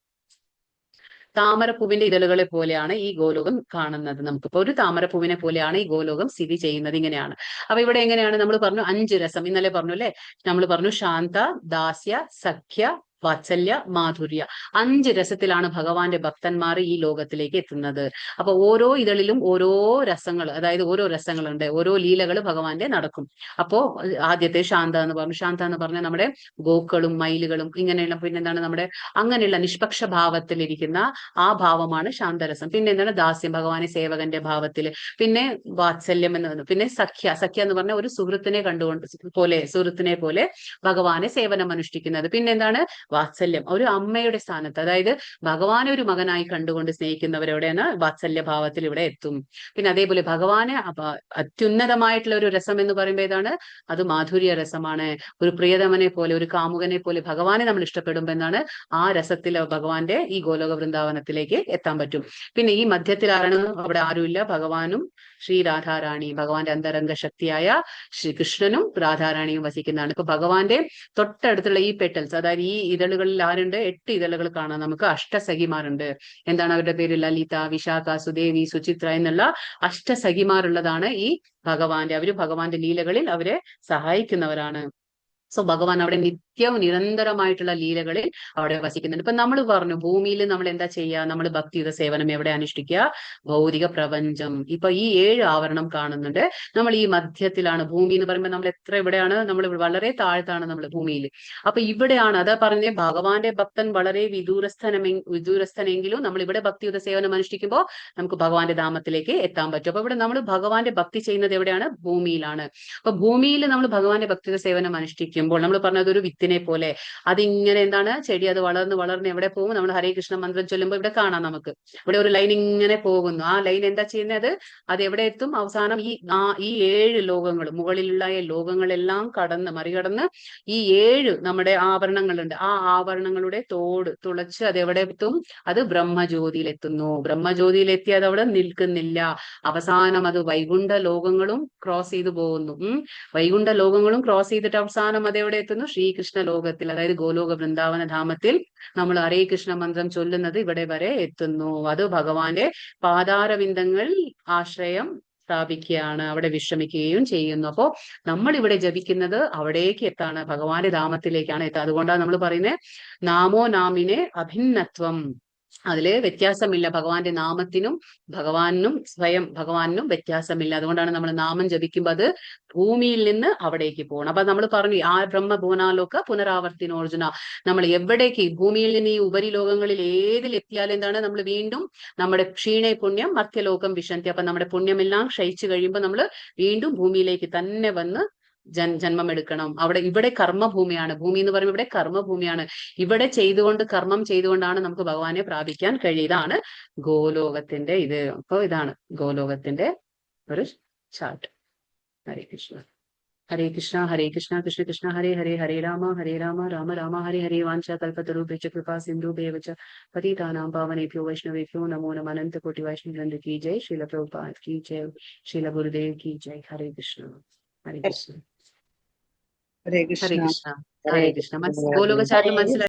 താമരപ്പൂവിന്റെ ഇതളുകളെ പോലെയാണ് ഈ ഗോലോകം കാണുന്നത്. നമുക്കിപ്പോ ഒരു താമരപ്പൂവിനെ പോലെയാണ് ഈ ഗോലോകം സ്ഥിതി ചെയ്യുന്നത്. ഇങ്ങനെയാണ്. അപ്പൊ ഇവിടെ എങ്ങനെയാണ്? നമ്മൾ പറഞ്ഞു 5 രസം. ഇന്നലെ പറഞ്ഞു അല്ലെ? നമ്മൾ പറഞ്ഞു ശാന്ത, ദാസ്യ, സഖ്യ, വാത്സല്യ, മാധുര്യ, 5 രസത്തിലാണ് ഭഗവാന്റെ ഭക്തന്മാർ ഈ ലോകത്തിലേക്ക് എത്തുന്നത്. അപ്പൊ ഓരോ ഇതളിലും ഓരോ രസങ്ങൾ, അതായത് ഓരോ രസങ്ങളുണ്ട്, ഓരോ ലീലകൾ ഭഗവാന്റെ നടക്കും. അപ്പോ ആദ്യത്തെ ശാന്ത എന്ന് പറഞ്ഞു. ശാന്ത എന്ന് പറഞ്ഞാൽ നമ്മുടെ ഗോക്കളും മയിലുകളും ഇങ്ങനെയുള്ള, പിന്നെന്താണ് നമ്മുടെ അങ്ങനെയുള്ള നിഷ്പക്ഷ ഭാവത്തിലിരിക്കുന്ന ആ ഭാവമാണ് ശാന്തരസം. പിന്നെ എന്താണ് ദാസ്യം, ഭഗവാനെ സേവകന്റെ ഭാവത്തിൽ. പിന്നെ വാത്സല്യം എന്ന്, പിന്നെ സഖ്യ. സഖ്യ എന്ന് പറഞ്ഞാൽ ഒരു സുഹൃത്തിനെ സുഹൃത്തിനെ പോലെ ഭഗവാനെ സേവനം അനുഷ്ഠിക്കുന്നത്. പിന്നെ എന്താണ് വാത്സല്യം, ഒരു അമ്മയുടെ സ്ഥാനത്ത്, അതായത് ഭഗവാനെ ഒരു മകനായി കണ്ടുകൊണ്ട് സ്നേഹിക്കുന്നവരെവിടെയാണ് വാത്സല്യ ഭാവത്തിൽ ഇവിടെ എത്തും. പിന്നെ അതേപോലെ ഭഗവാനെ അത്യുന്നതമായിട്ടുള്ള ഒരു രസം എന്ന് പറയുമ്പോൾ ഏതാണ്? അത് മാധുര്യ രസമാണ്. ഒരു പ്രിയതമനെ പോലെ, ഒരു കാമുകനെ പോലെ ഭഗവാനെ നമ്മൾ ഇഷ്ടപ്പെടുമ്പോൾ എന്താണ് ആ രസത്തിൽ ഭഗവാന്റെ ഈ ഗോലോക വൃന്ദാവനത്തിലേക്ക് എത്താൻ പറ്റും. പിന്നെ ഈ മധ്യത്തിലാണ് അവിടെ ആരുമില്ല, ഭഗവാനും ശ്രീ രാധാറാണിയും, ഭഗവാന്റെ അന്തരംഗ ശക്തിയായ ശ്രീകൃഷ്ണനും രാധാറാണിയും വസിക്കുന്നതാണ്. ഇപ്പൊ ഭഗവാന്റെ തൊട്ടടുത്തുള്ള ഈ പെറ്റൽസ്, അതായത് ഈ ഇതളുകളിൽ ആരുണ്ട്? 8 ഇതളുകൾ കാണാം നമുക്ക്. അഷ്ടസഖിമാരുണ്ട്. എന്താണ് അവരുടെ പേര്? ലലിത, വിശാഖ, സുദേവി, സുചിത്ര എന്നുള്ള അഷ്ടസഖിമാരുള്ളതാണ് ഈ ഭഗവാന്റെ. അവര് ഭഗവാന്റെ ലീലകളിൽ അവരെ സഹായിക്കുന്നവരാണ്. സോ ഭഗവാൻ അവിടെ നിത്യവും നിരന്തരമായിട്ടുള്ള ലീലകളിൽ അവിടെ വസിക്കുന്നുണ്ട്. ഇപ്പൊ നമ്മൾ പറഞ്ഞു ഭൂമിയിൽ നമ്മൾ എന്താ ചെയ്യുക? നമ്മൾ ഭക്തിയുത സേവനം എവിടെ അനുഷ്ഠിക്കുക? ഭൗതിക പ്രപഞ്ചം. ഇപ്പൊ ഈ 7 ആവരണം കാണുന്നുണ്ട്. നമ്മൾ ഈ മധ്യത്തിലാണ്. ഭൂമി എന്ന് പറയുമ്പോൾ നമ്മൾ എവിടെയാണ്? നമ്മൾ വളരെ നമ്മൾ ഭൂമിയിൽ. അപ്പൊ ഇവിടെയാണ്, അതാ പറഞ്ഞ ഭഗവാന്റെ ഭക്തൻ വളരെ വിദൂരസ്ഥനെങ്കിലും നമ്മൾ ഇവിടെ ഭക്തിയുത സേവനം അനുഷ്ഠിക്കുമ്പോൾ നമുക്ക് ഭഗവാന്റെ ധാമത്തിലേക്ക് എത്താൻ പറ്റും. അപ്പൊ ഇവിടെ നമ്മൾ ഭഗവാന്റെ ഭക്തി ചെയ്യുന്നത് എവിടെയാണ്? ഭൂമിയിലാണ്. അപ്പൊ ഭൂമിയിൽ നമ്മൾ ഭഗവാന്റെ ഭക്തിയുത സേവനം അനുഷ്ഠിക്കുമ്പോൾ നമ്മൾ പറഞ്ഞത് ഒരു വിത്തിനെ പോലെ അതിങ്ങനെ എന്താണ് ചെടി, അത് വളർന്ന് എവിടെ പോകും? നമ്മൾ ഹരേ കൃഷ്ണ മന്ത്രം ചൊല്ലുമ്പോൾ ഇവിടെ കാണാം നമുക്ക്. ഇവിടെ ഒരു ലൈൻ ഇങ്ങനെ പോകുന്നു. ആ ലൈൻ എന്താ ചെയ്യുന്നത്? അത് എവിടെ എത്തും? അവസാനം ഈ 7 ലോകങ്ങൾ, മുകളിലുള്ള ലോകങ്ങളെല്ലാം മറികടന്ന് ഈ 7 നമ്മുടെ ആവരണങ്ങളുണ്ട്. ആ ആവരണങ്ങളുടെ തുളച്ച് അത് എവിടെ എത്തും? അത് ബ്രഹ്മജ്യോതിയിൽ എത്തുന്നു. ബ്രഹ്മജ്യോതിയിൽ എത്തി അത് അവിടെ നിൽക്കുന്നില്ല. അവസാനം അത് വൈകുണ്ഠ ലോകങ്ങളും ക്രോസ് ചെയ്തു പോകുന്നു. വൈകുണ്ഠ ലോകങ്ങളും ക്രോസ് ചെയ്തിട്ട് അവസാനം അതെവിടെ എത്തുന്നു? ശ്രീകൃഷ്ണ ലോകത്തിൽ, അതായത് ഗോലോക വൃന്ദാവന ധാമത്തിൽ നമ്മൾ ഹരേ കൃഷ്ണ മന്ത്രം ചൊല്ലുന്നത് ഇവിടെ വരെ എത്തുന്നു. അത് ഭഗവാന്റെ പാതാരവിന്ദങ്ങൾ ആശ്രയം സ്ഥാപിക്കുകയാണ്, അവിടെ വിശ്രമിക്കുകയും ചെയ്യുന്നു. അപ്പോ നമ്മൾ ഇവിടെ ജപിക്കുന്നത് അവിടേക്ക് എത്താണ്, ഭഗവാന്റെ ധാമത്തിലേക്കാണ് എത്തുക. അതുകൊണ്ടാണ് നമ്മൾ പറയുന്നത് നാമോ നാമിനെ അഭിന്നത്വം, അതില് വ്യത്യാസമില്ല. ഭഗവാന്റെ നാമത്തിനും ഭഗവാനും വ്യത്യാസമില്ല. അതുകൊണ്ടാണ് നമ്മൾ നാമം ജപിക്കുമ്പോൾ അത് ഭൂമിയിൽ നിന്ന് അവിടേക്ക് പോകണം. അപ്പൊ നമ്മൾ പറഞ്ഞു ആ ബ്രഹ്മഭുവനാലോക പുനരാവർത്തിനോർജുന, നമ്മൾ എവിടേക്ക് ഭൂമിയിൽ നിന്ന് ഈ ഉപരിലോകങ്ങളിൽ ഏതിൽ എത്തിയാൽ എന്താണ് നമ്മൾ വീണ്ടും നമ്മുടെ ക്ഷീണേ പുണ്യം മർത്യലോകം വിശന്തി. അപ്പൊ നമ്മുടെ പുണ്യമെല്ലാം ക്ഷയിച്ചു കഴിയുമ്പോൾ നമ്മൾ വീണ്ടും ഭൂമിയിലേക്ക് തന്നെ വന്ന് ജന്മമെടുക്കണം. ഇവിടെ കർമ്മഭൂമിയാണ്. ഭൂമി എന്ന് പറയുമ്പോൾ ഇവിടെ കർമ്മഭൂമിയാണ്. ഇവിടെ കർമ്മം ചെയ്തുകൊണ്ടാണ് നമുക്ക് ഭഗവാനെ പ്രാപിക്കാൻ കഴിയുന്നതാണ് ഗോലോകത്തിന്റെ ഇത്. അപ്പൊ ഇതാണ് ഗോലോകത്തിന്റെ ഒരു ചാർട്ട്. ഹരേ കൃഷ്ണ ഹരേ കൃഷ്ണ ഹരേ കൃഷ്ണ കൃഷ്ണ കൃഷ്ണ ഹരേ ഹരേ ഹരേ രാമ രാമ രാമ ഹരേ ഹരേ വാഞ്ച കൽപതരുഭ്യശ്ച കൃപാ സിന്ധുഭ്യവ ച പതിതാനാം പാവനേഭ്യോ വൈഷ്ണവേഭ്യോ നമോ നമഃ. അനന്ത കോടി വൈഷ്ണവവൃന്ദ की जय. श्रील प्रभुपाद की जय. श्रील गुरुदेव की जय. हरे कृष्ण हरे कृष्ण ഹരേ കൃഷ്ണ. ഹരേ കൃഷ്ണ ഹരേ കൃഷ്ണ. ഗോലോക ചാർട്ട് മനസ്സിലായി?